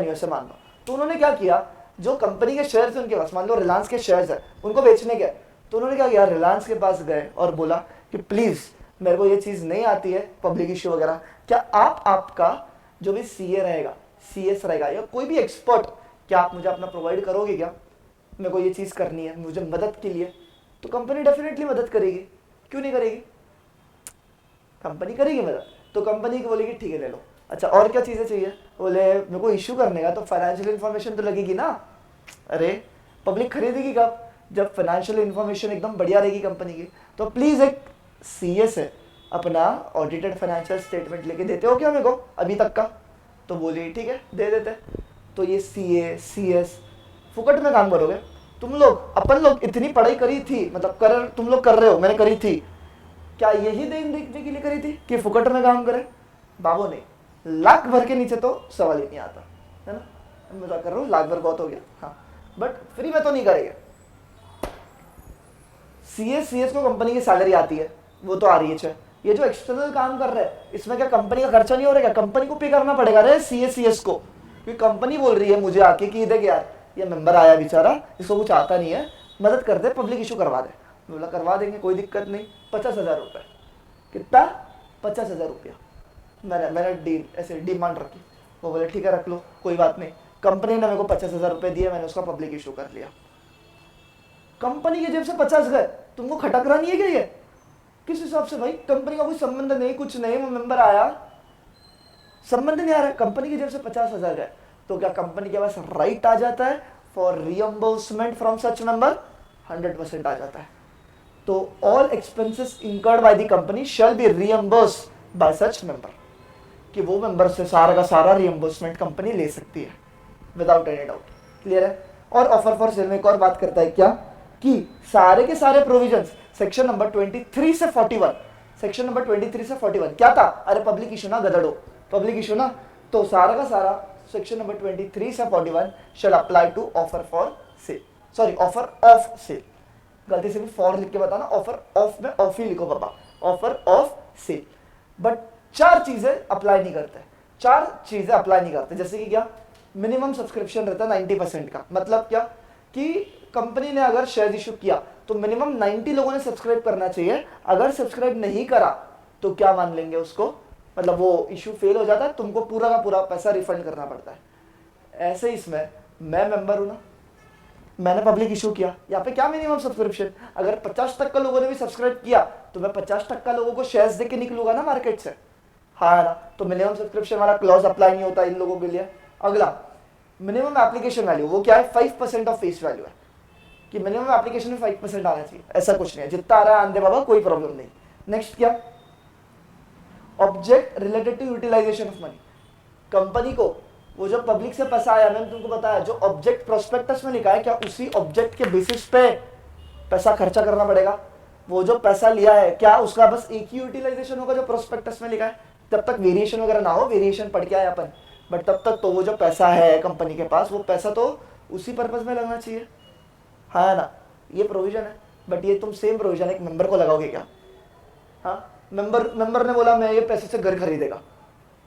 ऐसे मान लो। तो उन्होंने क्या किया, जो कंपनी के शेयर्स उनके पास, मान लो रिलायंस के शेयर्स है, उनको बेचने के, तो उन्होंने क्या किया, रिलायंस के पास गए और बोला कि प्लीज मेरे को ये चीज नहीं आती है पब्लिक इश्यू वगैरह, क्या आप आपका जो भी सीए रहेगा, CS रहेगा, या कोई भी एक्सपर्ट, क्या आप मुझे अपना प्रोवाइड करोगे क्या, मेरे को ये चीज करनी है मुझे मदद के लिए? तो कंपनी डेफिनेटली मदद करेगी, क्यों नहीं करेगी, कंपनी करेगी मदद। तो कंपनी को बोलेगी ठीक है ले लो। अच्छा और क्या चीजें चाहिए, बोले मेरे को इश्यू करने का तो फाइनेंशियल इन्फॉर्मेशन तो लगेगी ना। अरे पब्लिक खरीदेगी कब, जब फाइनेंशियल इन्फॉर्मेशन एकदम बढ़िया रहेगी कंपनी की। तो प्लीज एक CS है, अपना ऑडिटेड फाइनेंशियल स्टेटमेंट लेके देते हो क्या मेरे को अभी तक का? तो बोलिए ठीक है दे देते। तो ये CA CS फुकट में काम करोगे तुम लोग। अपन लोग इतनी पढ़ाई करी थी, मतलब तुम लोग कर रहे हो, मैंने करी थी, क्या यही देखने के लिए करी थी कि फुकट में काम करें? बाबू नहीं, लाख भर के नीचे तो सवाल ही नहीं आता है ना। मैं मजाक कर रहा हूँ, लाख भर बहुत हो गया हाँ, बट फ्री में तो नहीं करेंगे। CS को कंपनी की सैलरी आती है, वो तो आ रही है। ये जो एक्सटर्नल काम कर रहे हैं इसमें क्या कंपनी का खर्चा नहीं हो रहा? क्या कंपनी को पे करना पड़ेगा रे CS को? क्योंकि कंपनी बोल रही है मुझे आके कि देख यार ये मेंबर आया बेचारा, इसको कुछ आता नहीं है, मदद कर दे, पब्लिक इशू करवा दे। बोला करवा देंगे, कोई दिक्कत नहीं। 50,000 रुपये। कितना? 50,000 रुपया। मैंने ऐसे डिमांड रखी। वो बोले ठीक है रख लो, कोई बात नहीं। कंपनी ने मेरे को 50,000 रुपये दिए, मैंने उसका पब्लिक इशू कर लिया। कंपनी की जेब से 50 गए, तुमको खटक रहा नहीं है क्या ये? किस हिसाब से भाई? कंपनी का कोई संबंध नहीं, कुछ नहीं, वो मेंबर आया, संबंध नहीं आ रहा, कंपनी की जेब से 50,000 गए। तो क्या कंपनी के पास राइट आ जाता है for reimbursement from such member? 100% आ जाता है। तो all expenses incurred by the company shall be reimbursed by such member, कि वो मेंबर से सारा का सारा रियम्बर्समेंट कंपनी ले सकती है विदाउट एनी डाउट। क्लियर है? और ऑफर फॉर सेल में एक और बात करता है क्या, कि सारे के सारे प्रोविजंस सेक्शन नंबर 23 से 41, सेक्शन नंबर 23 से 41 क्या था? अरे पब्लिक इशू ना गधड़ो, पब्लिक इशू ना। तो सारा का सारा सेक्शन नंबर 23 से 41 shall apply to offer for sale, sorry offer of sale. गलती से भी फॉर लिख के बताना, ऑफर ऑफ में ऑफ ही लिखो बाबा, ऑफर ऑफ सेल। बट 4 चीजें अप्लाई नहीं करते, 4 चीजें अप्लाई नहीं करते। जैसे कि क्या? मिनिमम सब्सक्रिप्शन रहता है 90% का। मतलब क्या कि कंपनी ने अगर शेयर इशू किया तो मिनिमम 90 लोगों ने सब्सक्राइब करना चाहिए। अगर सब्सक्राइब नहीं करा तो क्या मान लेंगे उसको, मतलब वो इशू फेल हो जाता है, तुमको पूरा का पूरा पैसा रिफंड करना पड़ता है। ऐसे इसमें मैं मेंबर हूं ना, मैंने पब्लिक इशू किया, यहाँ पे क्या मिनिमम सब्सक्रिप्शन? अगर 50% लोगों ने भी सब्सक्राइब किया तो मैं 50% लोगों को शेयर्स देके निकलूंगा ना मार्केट से, हाँ ना। तो मिनिमम सब्सक्रिप्शन वाला क्लॉज अप्लाई नहीं होता इन लोगों के लिए। अगला मिनिमम एप्लीकेशन वैल्यू, वो क्या है? 5% ऑफ फेस वैल्यू है, कि मिनिमम एप्लीकेशन में 5% आना चाहिए। ऐसा कुछ नहीं है, जितना आ रहा है आंदे बाबा, कोई प्रॉब्लम नहीं। नेक्स्ट क्या? Object related to utilisation of money. Company को वो जो पब्लिक से पैसा आया, मैंने तुमको बताया, जो ऑब्जेक्ट प्रोस्पेक्टस में लिखा है, क्या उसी ऑब्जेक्ट के बेसिस पे पैसा खर्चा करना पड़ेगा? वो जो पैसा लिया है क्या उसका बस एक ही यूटिलाइजेशन होगा जो प्रोस्पेक्टस में लिखा है? तब तक वेरिएशन वगैरह ना हो, वेरिएशन पढ़ के आए अपन, बट तब तक तो वो जो पैसा है कंपनी के पास, वो पैसा तो उसी पर्पज में लगना चाहिए, हाँ ना। ये प्रोविजन है, बट ये तुम सेम प्रोविजन एक मेंबर को लगाओगे क्या? हाँ, मेंबर ने बोला मैं ये पैसे से घर खरीदेगा,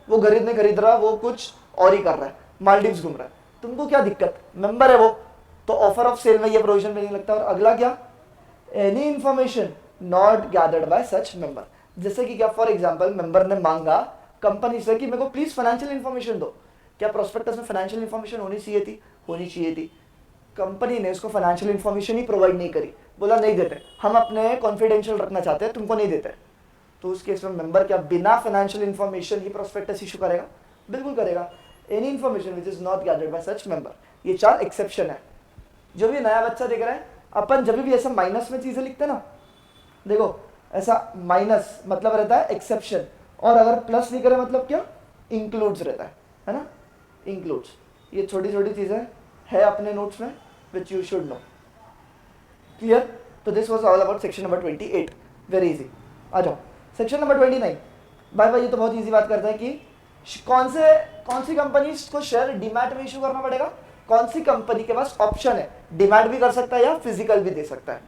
वो नहीं खरीद रहा, वो कुछ और ही कर रहा है, मालदीव्स घूम रहा है, तुमको क्या दिक्कत? मेंबर है वो, तो ऑफर ऑफ सेल में ये प्रोविजन में नहीं लगता। और अगला क्या? Any information not gathered bye such member. जैसे कि क्या, फॉर एग्जांपल मेंबर ने मांगा कंपनी से कि मेरे को प्लीज फाइनेंशियल इंफॉर्मेशन दो, क्या प्रोस्पेक्टस में फाइनेंशियल इंफॉर्मेशन होनी चाहिए थी? कंपनी ने उसको फाइनेंशियल इंफॉर्मेशन ही प्रोवाइड नहीं करी, बोला नहीं देते, हम अपने कॉन्फिडेंशियल रखना चाहते हैं, तुमको नहीं देते। तो उस केस में मेंबर क्या बिना फाइनेंशियल इंफॉर्मेशन ही प्रोस्पेक्टस इशू करेगा? बिल्कुल करेगा। Any information which is not gathered bye such member, ये 4 एक्सेप्शन है। जो भी नया बच्चा देख रहा है, अपन जब भी ऐसा माइनस में चीजें लिखते हैं ना, देखो ऐसा माइनस मतलब रहता है एक्सेप्शन, और अगर प्लस लिख रहे मतलब क्या? इंक्लूड्स रहता है ना, इंक्लूड्स। ये छोटी छोटी चीजें है अपने नोट्स में which you should know. Clear? तो this was all about section number 28, very easy. आ जाओ सेक्शन नंबर 29। भाई ये तो बहुत इजी बात करता है कि कौन सी कंपनी को शेयर डीमैट में इशू करना पड़ेगा, कौन सी कंपनी के पास ऑप्शन है, डीमैट भी कर सकता है या फिजिकल भी दे सकता है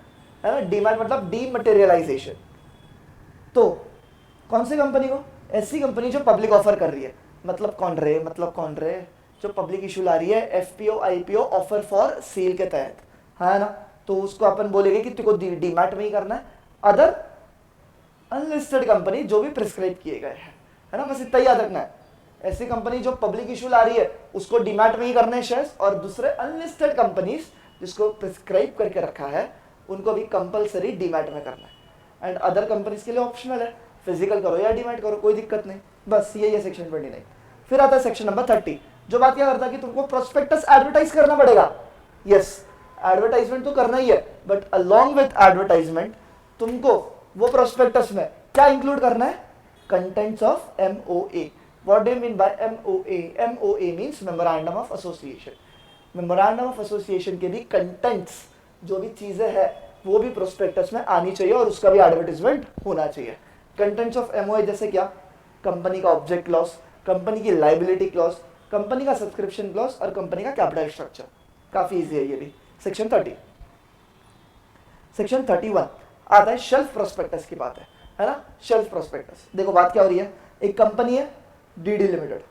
ना। डीमैट मतलब डीमटेरियलाइजेशन। तो कौन सी कंपनी को? ऐसी कंपनी जो पब्लिक ऑफर कर रही है। मतलब कौन रे? जो पब्लिक इशू ला रही है FPO IPO offer for cell के तहत, है ना। तो उसको अपन बोलेंगे कि तुमको डीमैट में ही करना है। अदर अनलिस्टेड कंपनी जो भी प्रिस्क्राइब किए गए हैं, है ना, बस इतना ही याद रखना है। ऐसी कंपनी जो पब्लिक इशू ला रही है उसको डीमैट में ही करने शेयर्स, और दूसरे अनलिस्टेड कंपनीज जिसको प्रिस्क्राइब करके रखा है उनको भी कंपलसरी डीमैट में करना है। एंड अदर कंपनीज के लिए ऑप्शनल है, फिजिकल करो या डीमैट करो, कोई दिक्कत नहीं। बस यही है सेक्शन 29। फिर आता है सेक्शन नंबर 30, जो बात क्या करता है कि तुमको प्रोस्पेक्टस एडवर्टाइज करना पड़ेगा। यस, एडवर्टाइजमेंट तो करना ही है, बट अलॉन्ग विथ एडवर्टाइजमेंट तुमको वो प्रोस्पेक्टस में क्या इंक्लूड करना है? Contents of MOA, what do you mean bye MOA? MOA means memorandum of association. Memorandum of association के भी कंटेंट्स, जो भी चीजें हैं वो भी प्रोस्पेक्टस में आनी चाहिए और उसका भी एडवर्टाइजमेंट होना चाहिए। कंटेंट्स ऑफ एमओए जैसे क्या? कंपनी का ऑब्जेक्ट क्लॉज, कंपनी की लाइबिलिटी क्लॉज, कंपनी का सब्सक्रिप्शन क्लॉज और कंपनी का कैपिटल स्ट्रक्चर। काफी इजी है ये भी। सेक्शन 30। सेक्शन 31 आता है शेल्फ प्रोस्पेक्टस की बात है ना? शेल्फ प्रोस्पेक्टस, देखो बात क्या हो रही है, एक कंपनी है डीडी लिमिटेड।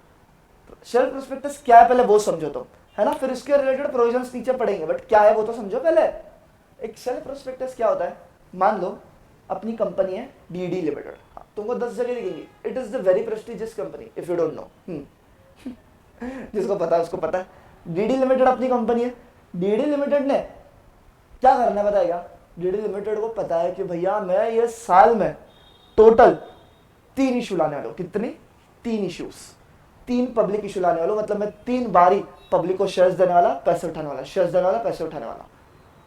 शेल्फ प्रोस्पेक्टस क्या है पहले वो समझो तुम, है ना? फिर इसके रिलेटेड प्रोविजंस नीचे पढ़ेंगे, बट क्या है वो तो समझो पहले। एक शेल्फ प्रोस्पेक्टस क्या होता है? मान लो अपनी कंपनी है डीडी लिमिटेड, तुमको 10 जगह दिखेंगी, it is the very prestigious company if you don't know. जिसको पता है उसको पता है। डीडी लिमिटेड अपनी कंपनी है। डीडी लिमिटेड ने क्या करना है बताएगा? डीडी लिमिटेड को पता है कि भैया मैं ये साल में टोटल 3 इशू लाने वाला हूँ। कितनी? 3 इश्यूज, 3 पब्लिक इशू लाने वाला हूँ। मतलब मैं 3 बारी पब्लिक को शेयर्स देने वाला, पैसे उठाने वाला, शेयर्स देने वाला, पैसे उठाने वाला।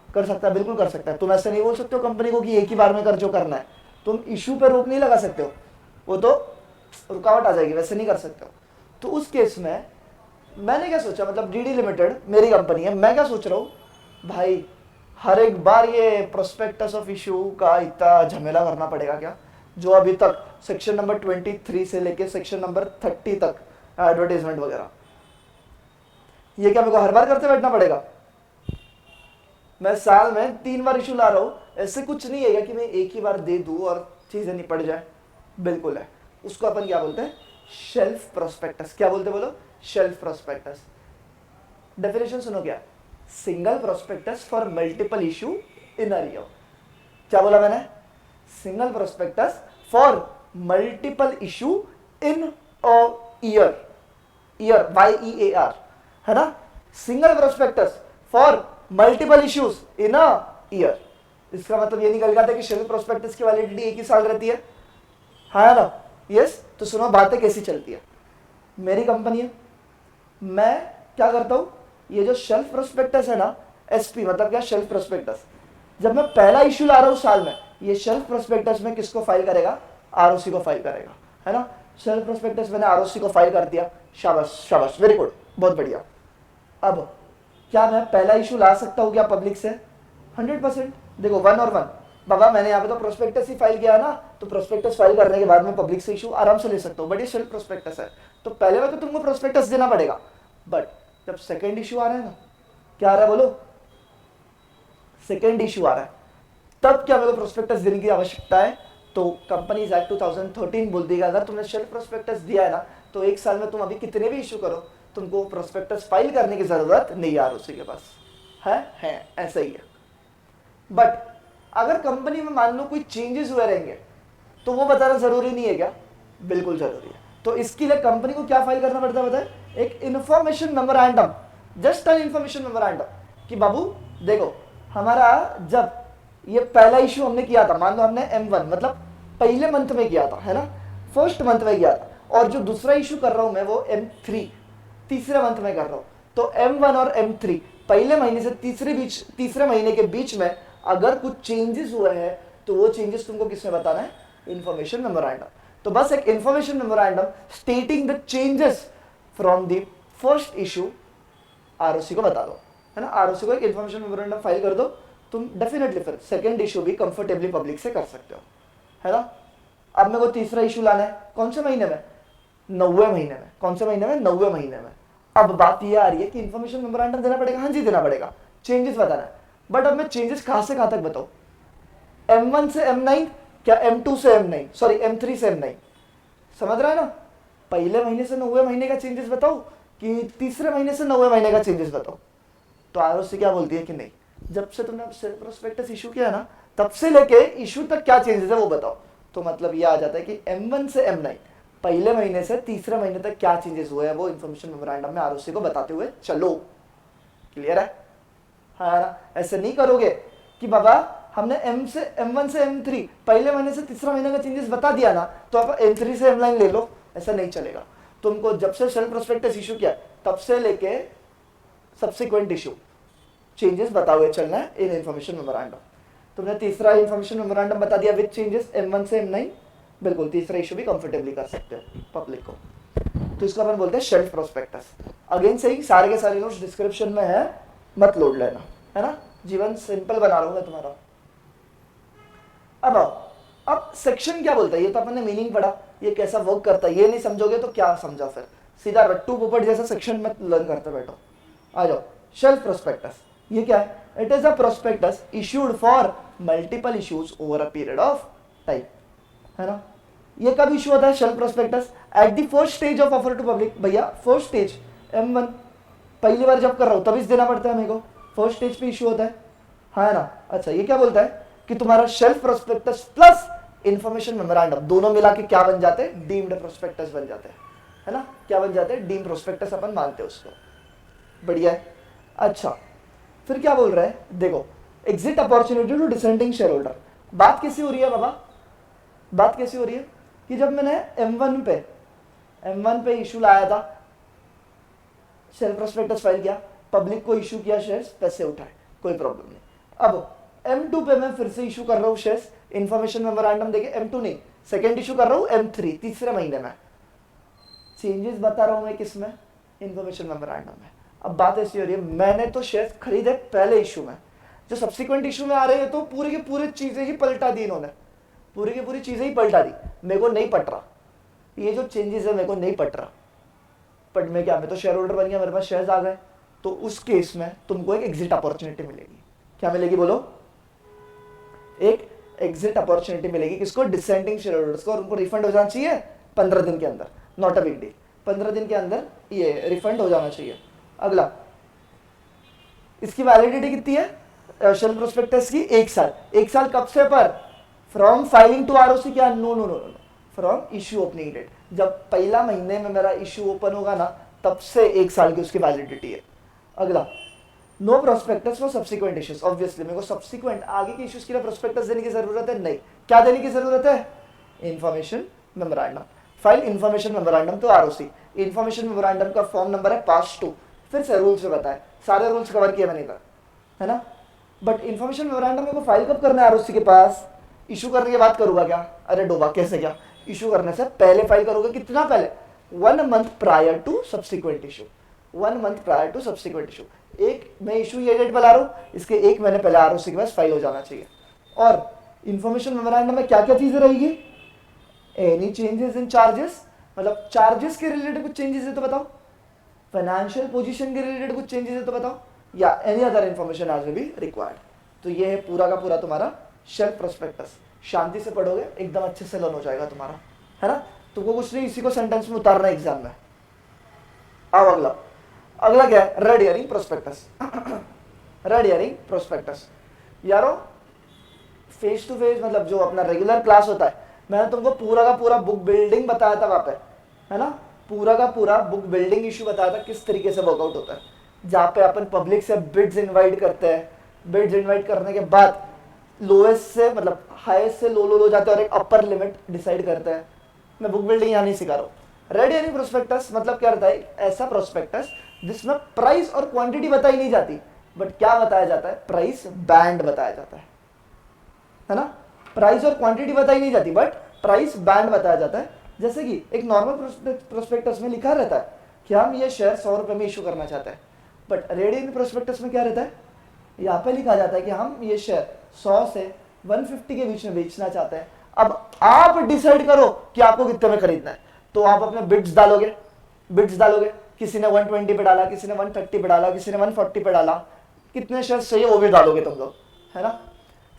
कर सकता है, बिल्कुल कर सकता है। तुम ऐसे नहीं बोल सकते हो कंपनी को कि एक ही बार में कर जो करना है। तुम इशू पे रोक नहीं लगा सकते हो, वो तो रुकावट आ जाएगी, वैसे नहीं कर सकते हो। तो उस केस में मैंने क्या सोचा, मतलब डीडी लिमिटेड मेरी कंपनी है, मैं क्या सोच रहा हूँ भाई, हर एक बार ये प्रोस्पेक्टस ऑफ इशू का इतना झमेला करना पड़ेगा क्या? जो अभी तक सेक्शन नंबर 23 से लेके सेक्शन नंबर 30 तक एडवर्टाइजमेंट वगैरह, ये क्या मेरे को हर बार करते बैठना पड़ेगा? मैं साल में 3 बार इशू ला रहा हूँ, ऐसे कुछ नहीं है कि मैं एक ही बार दे दूँ और चीजें निपट जाए। बिल्कुल है। उसको अपन क्या बोलते हैं? Shelf prospectus. क्या बोलते बोलो? Shelf prospectus. डेफिनेशन सुनो क्या? Single prospectus for multiple issue in a year. क्या बोला मैंने? Single prospectus for multiple issue in a year. Year, YEAR, है ना? Single prospectus for multiple issues in a year. इसका मतलब ये निकल गया था कि शेल्फ प्रोस्पेक्टस की वैलिडिटी एक ही साल रहती है, हाँ ना? यस। तो सुनो बातें कैसी चलती है। मेरी कंपनी है, मैं क्या करता हूं, ये जो शेल्फ प्रोस्पेक्टस है ना, एसपी मतलब क्या? Shelf prospectus. जब मैं पहला इश्यू ला रहा हूं साल में, ये शेल्फ प्रोस्पेक्टस में किसको फाइल करेगा? आरओसी को फाइल करेगा, है ना? शेल्फ प्रोस्पेक्टस मैंने आरओसी को फाइल कर दिया, शाबाश शाबाश, वेरी गुड, बहुत बढ़िया। अब क्या मैं पहला इशू ला सकता हूँ क्या पब्लिक से? 100%। देखो 1 और 1, बाबा मैंने यहाँ पे तो प्रोस्पेक्टस ही फाइल किया ना, तो प्रोस्पेक्टस फाइल करने के बाद में पब्लिक से इशू आराम से ले सकता हूँ, बट ये शेल्फ प्रोस्पेक्टस है, तो पहले में तो तुमको प्रोस्पेक्टस देना पड़ेगा। बट जब सेकेंड इशू आ रहा है ना, क्या आ रहा है बोलो? सेकेंड इशू आ रहा है, तब क्या मेरे को प्रोस्पेक्टस देने की आवश्यकता है? तो कंपनीज एक्ट 2013 बोल देगा अगर तुमने शेल्फ प्रोस्पेक्टस दिया है ना, तो 1 साल में तुम अभी कितने भी इशू करो, तुमको प्रोस्पेक्टस फाइल करने की जरूरत नहीं है उसी के पास, है ऐसा ही है। बट अगर कंपनी में मान लो कोई चेंजेस हुए रहेंगे, तो वो बताना जरूरी नहीं है क्या? बिल्कुल जरूरी है। तो इसके लिए कंपनी को क्या फाइल करना पड़ता है बताए? एक information memorandum, just an information memorandum, कि बाबू देखो हमारा जब ये पहला इशू हमने किया था, मान लो हमने M1 मतलब पहले मंथ में किया था, है ना? फर्स्ट मंथ में किया था, और जो दूसरा इशू कर रहा हूं मैं वो M3 तीसरे मंथ में कर रहा हूं। तो M1 और M3 पहले महीने से तीसरे महीने के बीच में अगर कुछ चेंजेस हुए हैं, तो वो चेंजेस तुमको किसमें बताना है? Information memorandum. तो बस एक information memorandum stating the changes from the first issue ROC को बता दो, है ना? आरओसी को एक इंफॉर्मेशन मेमोरेंडम फाइल कर दो, तुम डेफिनेटली फिर सेकंड इशू भी कंफर्टेबली पब्लिक से कर सकते हो, है ना? अब मेरे को तीसरा इशू लाना है, कौन से महीने में? 9वें महीने में। कौन से महीने में? 9वें महीने में। अब बात ये आ रही है कि इंफॉर्मेशन मेमोरेंडम देना पड़ेगा, हाँ जी देना पड़ेगा, चेंजेस बताना है। बट अब मैं चेंजेस कहां से कहां तक बताऊं? M1 से M9, क्या M2 से M9, सॉरी M3 से M9, समझ रहा है ना? पहले महीने से 9वें महीने का चेंजेस बताओ कि तीसरे महीने से 9वें महीने का चेंजेस बताओ? तो आरओसी क्या बोलती है कि नहीं, जब से तुमने प्रोस्पेक्टस इशू किया ना, तब से लेके इशू तक क्या चेंजेस है वो बताओ। तो मतलब ये आ जाता है कि M1 से M9 पहले महीने से तीसरे महीने तक क्या चेंजेस हुए हैं वो इंफॉर्मेशन मेमोरेंडम में आरओसी को बताते हुए चलो। क्लियर है? हाँ ना? ऐसे नहीं करोगे कि बाबा हमने M1 से M3 पहले महीने से तीसरा महीने का चेंजेस बता दिया ना, तो आप M3 से M9 ले लो, ऐसा नहीं चलेगा। तुमको जब से शेल्फ प्रोस्पेक्टस इशू किया तब से लेके सब्सिक्वेंट इशू चेंजेस बता हुए चलना है इन इंफॉर्मेशन मेमोरेंडम। तुमने तीसरा इंफॉर्मेशन मेमोरेंडम बता दिया विद चेंजेस M1 से M9, बिल्कुल तीसरा इशू भी कंफर्टेबली कर सकते हो पब्लिक को। तो इसको अपन बोलते हैं शेल्फ प्रोस्पेक्टस। अगेन से ही सारे के सारे नोट्स डिस्क्रिप्शन में है, मत लोड लेना, है ना, जीवन सिंपल बना रहा हूं मैं तुम्हारा। अब सेक्शन क्या बोलता है, ये तो अपन ने मीनिंग पढ़ा, ये कैसा वर्क करता है, ये नहीं समझोगे तो क्या समझा फिर, सीधा रट्टू पोपट जैसा सेक्शन मत लर्न करते बैठो। आ जाओ, शेल्फ प्रोस्पेक्टस ये क्या है? It is a prospectus issued for multiple issues over a period of time, है ना। ये कब इशू होता है shelf prospectus? At the first stage of offer to public. भैया फर्स्ट स्टेज M1 पहली बार जब कर रहा हूं तभी देना पड़ता है मेरे को, फर्स्ट स्टेज पे इशू होता है, हाँ ना। अच्छा, ये क्या बोलता है कि तुम्हारा shelf prospectus plus information memorandum दोनों मिला के क्या बन जाते हैं? डीम्ड प्रोस्पेक्टस बन जाते हैं, है ना। क्या बन जाते हैं? डीम्ड प्रोस्पेक्टस अपन मानते हैं उसको, बढ़िया है। अच्छा, फिर क्या बोल रहा है, देखो, exit opportunity to dissenting share holder. बात कैसी हो रही है बाबा? बात कैसी हो रही है कि जब मैंने M1 पे इशू लाया था, शेल्फ प्रोस्पेक्टस फाइल किया, पब्लिक को इशू किया शेयर्स, पैसे उठाए, कोई प्रॉब्लम नहीं। अब M2 पे मैं फिर से इशू कर रहा हूँ शेयर्स, इंफॉर्मेशन मेमोरेंडम देके, M2 नहीं, सेकेंड इशू कर रहा हूँ M3, तीसरे महीने में। चेंजेस बता रहा हूँ मैं किसमें? इंफॉर्मेशन मेमोरेंडम में। अब बात ऐसी हो रही है, मैंने तो शेयर्स खरीदे पहले इशू में, जो सब्सिक्वेंट इशू में आ रहे हैं तो पूरी की पूरी चीजें ही पलटा दी इन्होंने, पूरी की पूरी चीजें ही पलटा दी। मेरे को नहीं पट रहा, ये जो चेंजेस है मेरे को नहीं पट रहा, बट मैं क्या, मैं तो शेयर होल्डर बन गया, मेरे पास शेयर्स आ गए, तो उस केस में तुमको एक एग्जिट अपॉर्चुनिटी मिलेगी। क्या मिलेगी बोलो? एक एग्जिट अपॉर्चुनिटी मिलेगी। किसको? डिसेंडिंग शेयर होल्डर्स को, और उनको रिफंड हो जाना चाहिए 15 दिन के अंदर, नॉट अ बिग डील, 15 दिन के अंदर ये रिफंड हो जाना चाहिए। अगला, इसकी वैलिडिटी कितनी है शेल्फ प्रोस्पेक्टस की? 1 साल। 1 साल कब से? पर फ्रॉम फाइलिंग टू आरओसी। क्या? No no no no, from issue opening date. जब पहला महीने में मेरा इश्यू ओपन होगा ना, तब से 1 साल की उसकी वैलिडिटी है। अगला, no prospectus for subsequent issues. Obviously मेरे को सब्सिक्वेंट आगे के इश्यूज के लिए प्रोस्पेक्टस देने की जरूरत है नहीं। क्या देने की जरूरत है? Information memorandum. File information memorandum to ROC. Information memorandum का फॉर्म नंबर है पास 2। फिर से रूल्स में बताए, सारे रूल्स कवर किए मैंने इधर, है ना। बट इंफॉर्मेशन मेमोरेंडम मेरे को फाइल कब करना है आरओसी के पास? इशू करने के बाद करूंगा क्या? अरे डोबा, कैसे क्या? इशू करने से पहले फाइल करोगे। कितना पहले? 1 month prior to subsequent issue. 1 month prior to subsequent issue. एक मैं इशू ये डेट बता रहा हूँ, इसके 1 महीने पहले आरओसी के पास फाइल हो जाना चाहिए। और इंफॉर्मेशन मेमोरेंडम में क्या क्या चीजें रहेगी? एनी चेंजेस इन चार्जेस, मतलब चार्जेस के रिलेटेड कुछ चेंजेस है तो बताओ, फाइनेंशियल पोजीशन के रिलेटेड कुछ चेंजेस है तो बताओ, या any other information as be required. तो ये है पूरा का पूरा तुम्हारा शेल्फ प्रोस्पेक्टस। शांति से पढ़ोगे एकदम अच्छे से लर्न हो जाएगा तुम्हारा, है ना। तुमको कुछ नहीं, इसी को सेंटेंस में उतारना एग्जाम में। अब अगला, अगला क्या है? Red herring prospectus. Red herring prospectus यारो, फेस टू फेस मतलब जो अपना रेगुलर क्लास होता है, मैंने तुमको पूरा का पूरा बुक बिल्डिंग बताया था वहां पे, है ना। पूरा का पूरा बुक बिल्डिंग इशू बताया था किस तरीके से वर्कआउट होता है, जहाँ पे अपन पब्लिक से बिड्स इनवाइट करते हैं। बिड्स इनवाइट करने के बाद लोएस्ट से मतलब हाईएस्ट से लो जाते हैं और एक अपर लिमिट डिसाइड करते हैं। मैं बुक बिल्डिंग यहाँ नहीं सिखा रहा हूँ। रेड हियरिंग प्रोस्पेक्टस मतलब क्या रहता है? ऐसा प्रोस्पेक्टस जिसमें प्राइस और क्वांटिटी बताई नहीं जाती, बट क्या बताया जाता है? प्राइस बैंड बताया जाता है ना। प्राइस और क्वांटिटी बताई नहीं जाती, बट प्राइस बैंड बताया जाता है। जैसे कि एक नॉर्मल प्रोस्पेक्टस में लिखा रहता है कि हम ये शेयर 100 रुपए में इशू करना चाहते हैं, बट रेड हियरिंग प्रोस्पेक्टस में क्या रहता है? यहाँ पे लिखा जाता है कि हम ये शेयर 100 से 150 के बीच में बेचना चाहते हैं। अब आप डिसाइड करो कि आपको कितने में खरीदना है। तो आप अपने बिड्स डालोगे, किसी ने 120 पे डाला, किसी ने 130 पे डाला, किसी ने 140 पे डाला, कितने शेयर्स चाहिए वो भी डालोगे तुम लोग, है ना।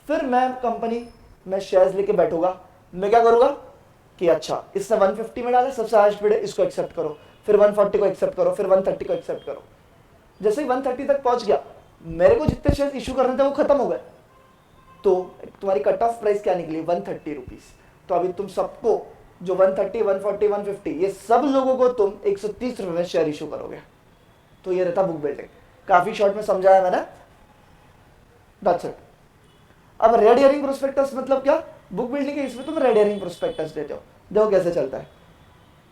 फिर मैं कंपनी में शेयर्स लेके बैठूंगा, मैं क्या करूंगा कि अच्छा इसने 150 में डाला, सबसे हाईएस्ट बिड है, इसको एक्सेप्ट करो, फिर 140 को एक्सेप्ट करो, फिर 130 को एक्सेप्ट करो। जैसे ही 130 तक पहुंच गया, मेरे को जितने शेयर्स इशू करने थे वो खत्म हो गए, तो तुम्हारी कट ऑफ प्राइस क्या निकली? 130 रुपीज। तो अभी तुम सबको जो 130, 140, 150 ये सब लोगों को तुम 130 रुपए में शेयर इशू करोगे। तो ये रहता बुक बिल्डिंग। काफी शॉर्ट में समझाया मैंने, दैट्स इट। अब रेड हियरिंग प्रोस्पेक्टस मतलब क्या? बुक बिल्डिंग के इसमें तुम रेड हियरिंग प्रोस्पेक्टस देते हो। देखो कैसे चलता है।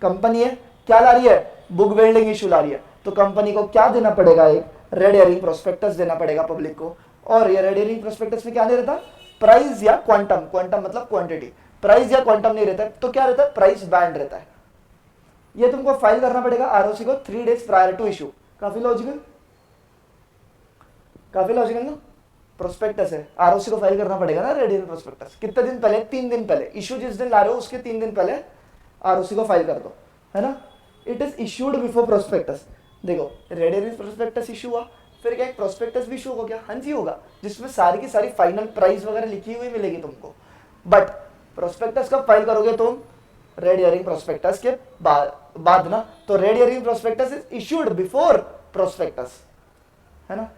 कंपनी है, क्या ला रही है? बुक बिल्डिंग इशू ला रही है, तो कंपनी को क्या देना पड़ेगा? एक रेड हियरिंग प्रोस्पेक्टस देना पड़ेगा पब्लिक को। और ये रेड हियरिंग प्रोस्पेक्टस में क्या नहीं रहता? प्राइस या क्वांटम, क्वांटम मतलब क्वांटिटी, प्राइस या क्वांटम नहीं रहता है, तो क्या रहता है? प्राइस बैंड रहता है। ये तुमको फाइल करना पड़ेगा आरओसी को 3 days प्रायर टू इशू। काफी लॉजिकल, काफी लॉजिकल ना। प्रोस्पेक्टस है, आरओसी को फाइल करना पड़ेगा ना रेड हेरिंग प्रोस्पेक्टस। कितने दिन पहले? 3 दिन पहले। इशू जिस दिन ला रहे हो उसके 3 दिन पहले आरओसी को फाइल कर दो, है ना। It is issued before prospectus. देखो रेड हेरिंग प्रोस्पेक्टस इशू हुआ, फिर क्या एक प्रोस्पेक्टस भी इशू हो गया? हाँ जी होगा, जिसमें सारी की सारी फाइनल प्राइस वगैरह लिखी हुई मिलेगी तुमको। बट प्रोस्पेक्टस कब फाइल करोगे तुम? रेड हेरिंग प्रोस्पेक्टस के बाद ना। तो red herring prospectus is issued before prospectus, है ना।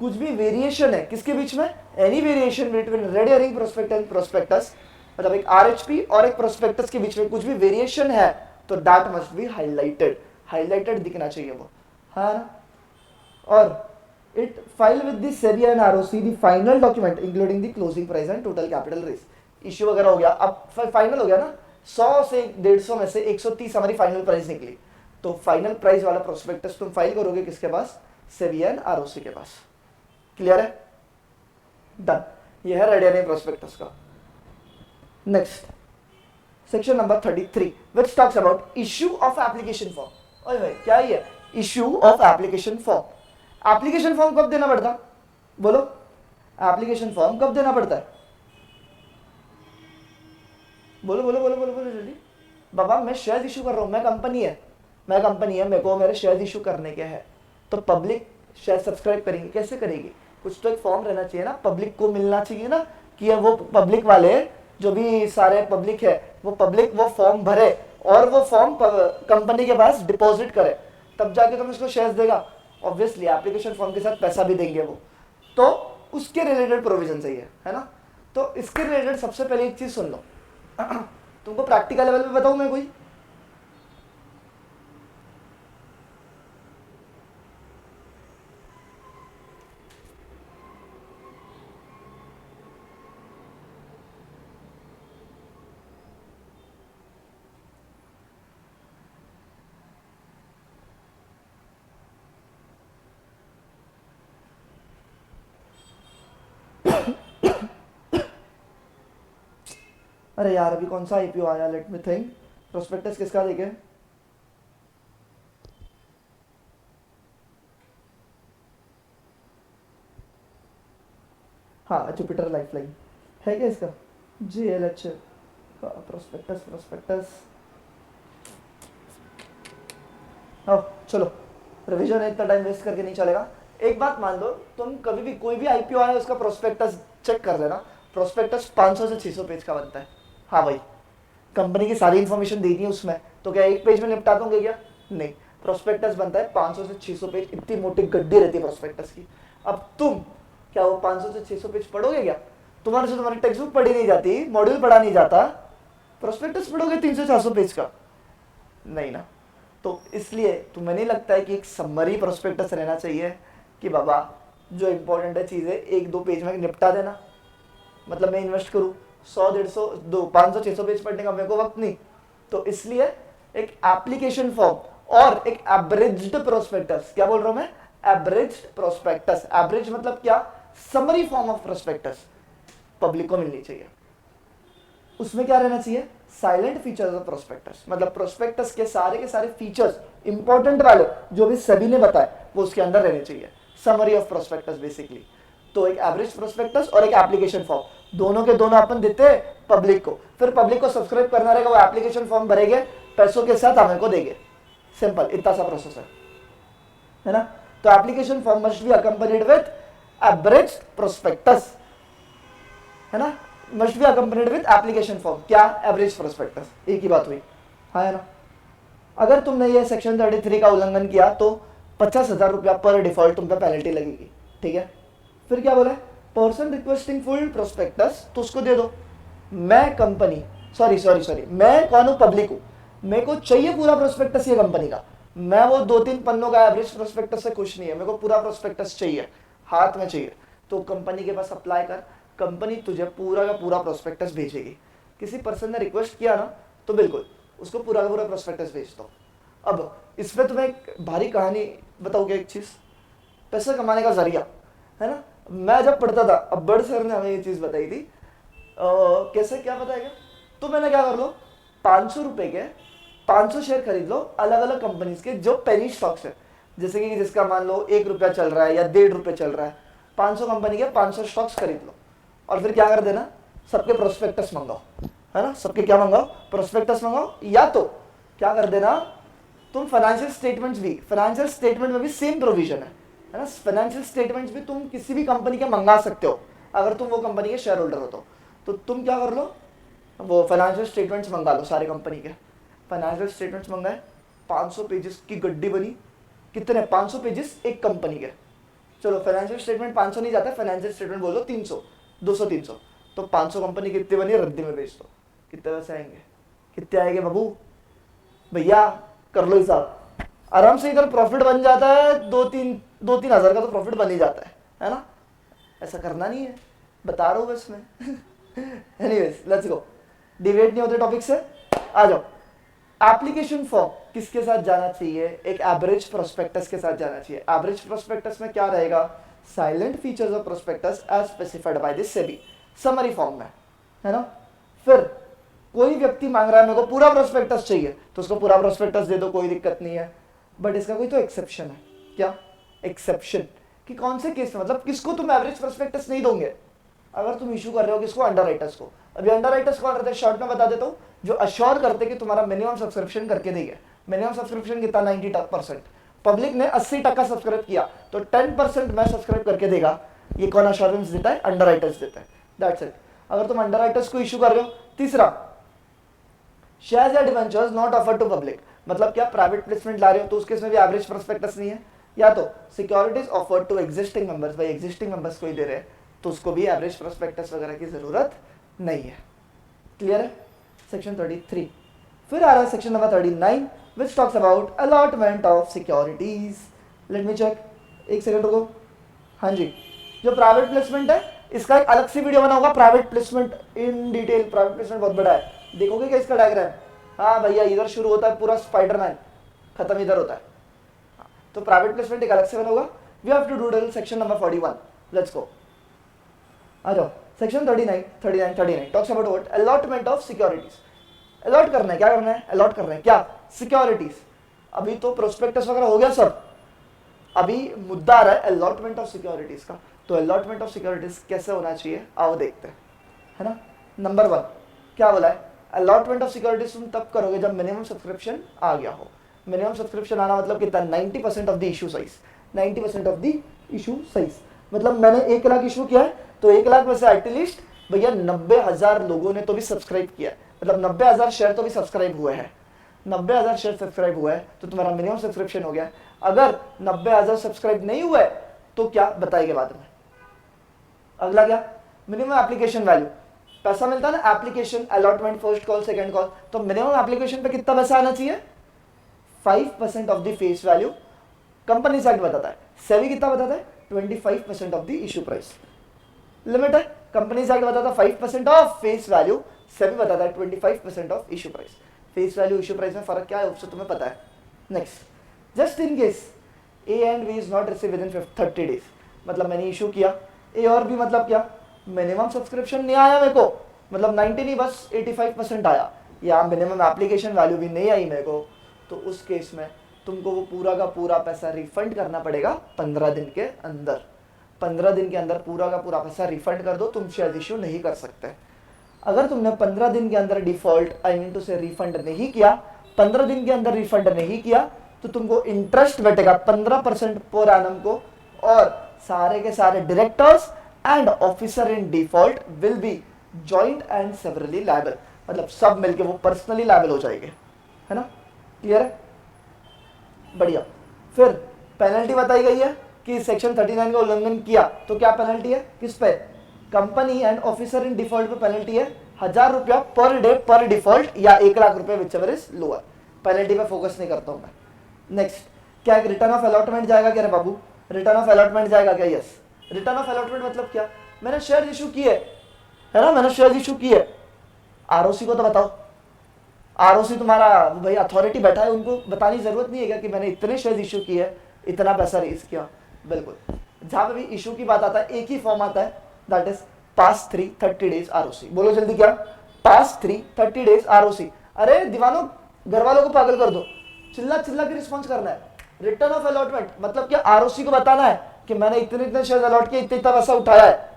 कुछ भी वेरिएशन है किसके बीच में? Any variation between red herring prospectus and prospectus, मतलब एक आरएचपी और एक प्रोस्पेक्टस के बीच में कुछ भी वेरिएशन है तो that must be highlighted. Highlighted दिखना चाहिए वो, है ना। और it file with the SEBI and ROC the final document including the closing price and total capital raise. Issue वगैरह हो गया, अब फाइनल हो गया ना। 100 से 150 में से 130 हमारी फाइनल प्राइस निकली, तो फाइनल प्राइस वाला प्रोस्पेक्टस तुम फाइल करोगे किसके पास? सेबी एंड आरओसी के पास। क्लियर है? डन। ये है रेड हेरिंग प्रोस्पेक्टस का। Next section number 33 which talks about issue of application form. ओए भाई क्या ही है? Issue of application form. Application form कब देना पड़ता? बोलो, एप्लीकेशन फॉर्म कब देना पड़ता है? बोलो बोलो बोलो बोलो बोलो जल्दी। बाबा मैं शेयर इशू कर रहा हूं, मैं कंपनी है, मेरे को मेरे शेयर इशू करने के हैं, तो पब्लिक शेयर सब्सक्राइब करेंगे, कैसे करेगी? कुछ तो एक फॉर्म रहना चाहिए ना, पब्लिक को मिलना चाहिए ना, कि वो पब्लिक वाले जो भी सारे पब्लिक है वो पब्लिक वो फॉर्म भरे और वो फॉर्म कंपनी के पास डिपॉजिट करे, तब जाके तुम इसको शेयर्स देगा। ऑब्वियसली एप्लीकेशन फॉर्म के साथ पैसा भी देंगे वो, तो उसके रिलेटेड प्रोविजन चाहिए, है ना। तो इसके रिलेटेड सबसे पहले एक चीज सुन लो। तुमको प्रैक्टिकल लेवल पे बताऊं मैं कोई? अरे यार अभी कौन सा आईपीओ आया? Let me think. प्रोस्पेक्टस किसका देखे? हाँ जुपिटर लाइफलाइन है क्या इसका? जीएलएच प्रोस्पेक्टस प्रोस्पेक्टस। हाँ चलो, रिवीजन है, इतना टाइम वेस्ट करके नहीं चलेगा। एक बात मान लो, तुम कभी भी कोई भी आईपीओ आया उसका प्रोस्पेक्टस चेक कर लेना। प्रोस्पेक्टस 500 से 600 पेज का बनता है। हाँ भाई, कंपनी की सारी इन्फॉर्मेशन देनी है उसमें, तो क्या एक पेज में निपटा दोगे क्या? नहीं, प्रोस्पेक्टस बनता है 500 से 600 पेज, इतनी मोटी गड्डी रहती है प्रोस्पेक्टस की। अब तुम क्या वो 500 से 600 पेज पढ़ोगे क्या? तुम्हारे से तुम्हारी टेक्स्ट बुक पढ़ी नहीं जाती, मॉड्यूल पढ़ा नहीं जाता, प्रोस्पेक्टस पढ़ोगे 300-400 पेज का? नहीं ना। तो इसलिए तुम्हें नहीं लगता है कि एक समरी प्रोस्पेक्टस रहना चाहिए कि बाबा जो इंपॉर्टेंट है चीज़ें 1-2 पेज में निपटा देना? मतलब मैं इन्वेस्ट करूँ 100-150 500-600 पेज पढ़ने का मेरे को वक्त नहीं, तो इसलिए एक एप्लीकेशन फॉर्म और एक एब्रिज्ड प्रोस्पेक्टस। क्या बोल रहा हूं मैं? Abridged prospectus. एब्रिज मतलब क्या? Summary form of prospectus public को मिलनी चाहिए। उसमें क्या रहना चाहिए? साइलेंट फीचर्स ऑफ प्रोस्पेक्टस, मतलब प्रोस्पेक्टस के सारे फीचर्स इंपॉर्टेंट वाले जो भी सभी ने बताए वो उसके अंदर रहने चाहिए। Summary of prospectus basically. तो एक एवरेज प्रोस्पेक्टस और एक एप्लीकेशन फॉर्म, दोनों के दोनों अपन देते हैं पब्लिक को, फिर पब्लिक को सब्सक्राइब करना रहेगा, वो एप्लीकेशन फॉर्म भरेंगे, पैसों के साथ हमें को देंगे। सिंपल, इतना सा प्रोसेस है ना। तो application form must be accompanied with average prospectus, है ना, must be accompanied with application form. क्या? Average prospectus. एक ही बात हुई, हाँ है ना। अगर तुमने ये सेक्शन 33 का उल्लंघन किया तो 50,000 रुपया पर डिफॉल्ट तुम पे पेनल्टी लगेगी, ठीक है। फिर क्या बोला? पर्सन रिक्वेस्टिंग फुल प्रोस्पेक्टस, तो उसको दे दो। मैं कंपनी, सॉरी मैं कौन हूं? पब्लिक हूं, मेरे को चाहिए पूरा प्रोस्पेक्टस ये कंपनी का। मैं वो 2-3 पन्नों का एवरेज प्रोस्पेक्टस से खुश नहीं है, मेरे को पूरा प्रोस्पेक्टस चाहिए, हाथ में चाहिए। तो कंपनी के पास अप्लाई कर, कंपनी तुझे पूरा का पूरा प्रोस्पेक्टस भेजेगी। किसी पर्सन ने रिक्वेस्ट किया ना, तो बिल्कुल उसको पूरा का पूरा प्रोस्पेक्टस भेज दो। अब इसमें तुम्हें एक भारी कहानी बताओगे, एक चीज, पैसे कमाने का जरिया, है ना। मैं जब पढ़ता था, अब्बड़ सर ने हमें ये चीज बताई थी। कैसे, क्या बताएगा? तो मैंने क्या कर लो, 500 रुपए के 500 शेयर खरीद लो अलग अलग कंपनीज के जो पेनी स्टॉक्स है, जैसे कि जिसका मान लो 1 रुपया चल रहा है या 1.5 रुपये चल रहा है, 500 कंपनी के 500 स्टॉक्स खरीद लो और फिर क्या कर देना, सबके प्रोस्पेक्टस मंगाओ, है ना, सबके क्या मंगाओ, प्रोस्पेक्टस मंगाओ। या तो क्या कर देना तुम फाइनेंशियल स्टेटमेंट्स भी, फाइनेंशियल स्टेटमेंट में भी सेम प्रोविजन है ना, फाइनेंशियल स्टेटमेंट्स भी तुम किसी भी कंपनी के मंगा सकते हो अगर तुम वो कंपनी के शेयर होल्डर हो तो तुम क्या कर लो, वो फाइनेंशियल स्टेटमेंट्स मंगा लो सारे कंपनी के। फाइनेंशियल स्टेटमेंट्स मंगाए, 500 पेजेस की गड्डी बनी, कितने 500 पेजेस एक कंपनी के। चलो फाइनेंशियल स्टेटमेंट 500 नहीं जाता, फाइनेंशियल स्टेटमेंट बोलो 300, 200, 300, तो 500 कंपनी कितनी बनी, रद्दी में बेच दो, कितने पैसे आएंगे, कितने आएंगे बाबू भैया, कर लो हिसाब आराम से। इधर प्रॉफिट बन जाता है 2-3 हज़ार का तो प्रॉफिट बन ही जाता है ना। ऐसा करना नहीं है, बता रहा हूँ बस मैं। एनीवेज लेट्स गो, डिबेट नहीं होते टॉपिक से, आ जाओ। एप्लीकेशन फॉर्म किसके साथ जाना चाहिए, एक एवरेज प्रोस्पेक्टस के साथ जाना चाहिए। एवरेज प्रोस्पेक्टस में क्या रहेगा, salient features of prospectus as specified by the SEBI, summary form में, है ना। फिर कोई व्यक्ति मांग रहा है मेरे को पूरा प्रोस्पेक्टस चाहिए तो उसको पूरा प्रोस्पेक्टस दे दो, कोई दिक्कत नहीं है। बट इसका कोई तो एक्सेप्शन है, क्या एक्सेप्शन, कि कौन से केस में, मतलब किसको तुम एवरेज प्रोस्पेक्टस नहीं दोगे, अगर तुम इशू कर रहे हो किसको, अंडरराइटर्स को। अभी अंडरराइटर्स कौन रहते हैं, शॉर्ट में बता देता हूँ, जो अश्योर करते कि तुम्हारा मिनिमम सब्सक्रिप्शन करके देंगे। मिनिमम सब्सक्रिप्शन कितना, 90%। पब्लिक ने 80% सब्सक्राइब किया तो 10% मैं सब्सक्राइब करके देगा, ये कौन अश्योरेंस देता है, अंडरराइटर्स देता है, दैट्स इट। अगर तुम अंडरराइटर्स को इशू कर रहे हो। तीसरा, शेयर्स या debentures not offered to public, मतलब क्या प्राइवेट प्लेसमेंट ला रहे हो तो उसके इसमें भी एवरेज प्रोस्पेक्टस नहीं है। या तो securities offered to existing members, भाई एग्जिस्टिंग मेंबर्स को ही दे रहे हैं तो उसको भी एवरेज प्रोस्पेक्टस वगैरह की जरूरत नहीं है। क्लियर है, सेक्शन 33। फिर आ रहा है section number 39 which talks about allotment of securities. Let me check, एक सेकंड रुको। हाँ जी, जो प्राइवेट प्लेसमेंट है इसका एक अलग से वीडियो बना होगा, private placement in detail. Private placement बहुत बड़ा है, देखोगे क्या इसका डायग्राम, हाँ भैया इधर शुरू होता है पूरा स्पाइडरमैन, खत्म इधर होता है। तो प्राइवेट प्लेसमेंट एक अलग से बना होगा। We have to do section number 41, let's go, आ जाओ। Section 39 talks about what, allotment of securities. Allot करना है, क्या करना है, अलॉट करना है क्या, सिक्योरिटीज। अभी तो प्रोस्पेक्टस वगैरह हो गया सब, अभी मुद्दा आ रहा है अलॉटमेंट ऑफ सिक्योरिटीज का। तो अलॉटमेंट ऑफ सिक्योरिटीज कैसे होना चाहिए, आओ देखते हैं, है ना। नंबर 1 क्या बोला है, अलॉटमेंट ऑफ सिक्योरिटीज तुम तब करोगे जब मिनिमम सब्सक्रिप्शन आ गया हो। मिनिमम सब्सक्रिप्शन आना मतलब कितना, 90% of the issue size, 90% of the issue size. मतलब मैंने 1 लाख इशू किया है तो 1 लाख में से एटलीस्ट भैया 90,000 लोगों ने तो भी सब्सक्राइब किया है, मतलब 90,000 शेयर तो भी सब्सक्राइब हुए हैं। 90,000 शेयर सब्सक्राइब हुआ है तो तुम्हारा मिनिमम सब्सक्रिप्शन हो गया। अगर 90,000 सब्सक्राइब नहीं हुआ है तो क्या बताएंगे बाद में। अगला क्या, मिनिमम एप्लीकेशन वैल्यू, पैसा मिलता है ना application, allotment, first call, second call, तो मिनिमम एप्लीकेशन पे कितना पैसा आना चाहिए, 5% of the face value. Company act बताता है, सेबी कितना बताता है, 25% of the issue price. Limit है, कंपनी एक्ट बताता है 5% ऑफ फेस वैल्यू, सेबी बताता है 25% of issue price. Face value issue price में फर्क क्या है उससे तुम्हें पता है। Next, just in case A and B is not receive within 30 days, मतलब मैंने इशू किया ए और बी, मतलब क्या, मिनिमम सब्सक्रिप्शन नहीं आया मेरे को, मतलब 90 नहीं बस 85% आया, या मिनिमम एप्लीकेशन वैल्यू भी नहीं आई मेरे को, तो उस केस में तुमको वो पूरा का पूरा पैसा रिफंड करना पड़ेगा 15 दिन के अंदर। 15 दिन के अंदर पूरा का पूरा पैसा रिफंड कर दो, तुम शेयर इशू नहीं कर सकते। अगर तुमने 15 दिन के अंदर डिफॉल्ट, आई मीन टू से रिफंड नहीं किया, 15 दिन के अंदर रिफंड नहीं किया तो तुमको इंटरेस्ट बैठेगा 15% पर एनम को, और सारे के सारे directors and officer in default will be joint and severally liable, मतलब सब मिलके वो पर्सनली लायबल हो जाएंगे, है ना। क्लियर है, बढ़िया। फिर पेनल्टी बताई गई है कि सेक्शन 39 का उल्लंघन किया तो क्या पेनल्टी है, किस पे, company and officer in default पे पेनल्टी है 1000 रुपया पर डे पर डिफॉल्ट, या 1 लाख रुपए which ever is lower. Penalty पे फोकस नहीं करता हूं मैं। नेक्स्ट, क्या एक रिटर्न ऑफ अलॉटमेंट जाएगा क्या रे बाबू, रिटर्न ऑफ अलॉटमेंट जाएगा क्या, यस। रिटर्न ऑफ अलॉटमेंट मतलब क्या, मैंने शेयर इशू किए है ना, मैंने शेयर इशू किए, आरओसी को तो बताओ, आरओसी तुम्हारा भाई अथॉरिटी बैठा है, उनको बताने की जरूरत नहीं है क्या कि मैंने इतने शेयर इशू किए, इतना पैसा रेज किया। बिल्कुल, जहां पे भी इशू की बात आता है एक ही फॉर्म आता है, that is pass 3 30 days ROC. बोलो जल्दी क्या, पास 3 30 डेज आरओसी। अरे दीवानों घर वालों को पागल कर दो, चिल्ला चिल्ला के रिस्पॉन्स करना है। रिटर्न ऑफ अलॉटमेंट मतलब क्या, आरओसी को बताना है कि मैंने इतने इतने शेयर अलॉट किए, इतना इतना पैसा उठाया है।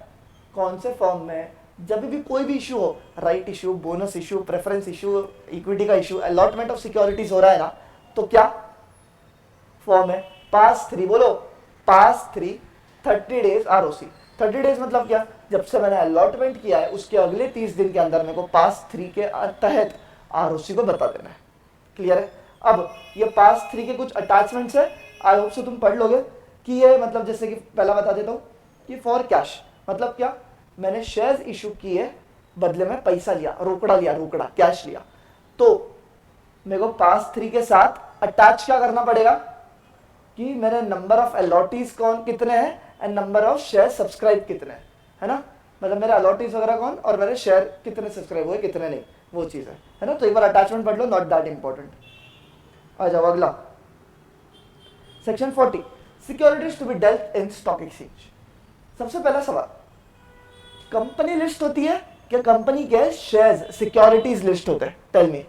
कौन से फॉर्म में? जब भी कोई भी इशू हो, right issue, bonus issue, preference issue, equity का इशू, अलॉटमेंट ऑफ सिक्योरिटीज हो रहा है ना, तो क्या फॉर्म है? पास 3, बोलो पास 3 30 डेज आरओसी। 30 डेज मतलब क्या, जब से मैंने अलॉटमेंट किया है उसके अगले 30 दिन के अंदर मेरे को पास 3 के तहत आरओसी को बता देना है। क्लियर है? अब ये पास 3 के कुछ अटैचमेंट्स है, आई होप से तुम पढ़ लोगे कि ये मतलब, जैसे कि पहला बता देता हूँ कि फॉर कैश मतलब क्या, मैंने शेयर्स इशू किए, बदले में पैसा लिया, रोकड़ा लिया, रोकड़ा कैश लिया, तो मेरे को पास 3 के साथ अटैच क्या करना पड़ेगा कि मेरे नंबर ऑफ अलॉटीज कौन कितने हैं and number of share subscribe कितने हैं, है ना, मतलब मेरे अलॉटीज वगैरह कौन और मेरे शेयर कितने सब्सक्राइब हुए कितने नहीं, वो चीज़ है ना। तो एक बार अटैचमेंट पढ़ लो, नॉट दैट इंपॉर्टेंट। आ जाओ अगला, section 40, securities to be dealt in stock exchange. सबसे पहला सवाल, कंपनी लिस्ट होती है क्या कंपनी के शेयर्स सिक्योरिटीज लिस्ट होते हैं? Tell me.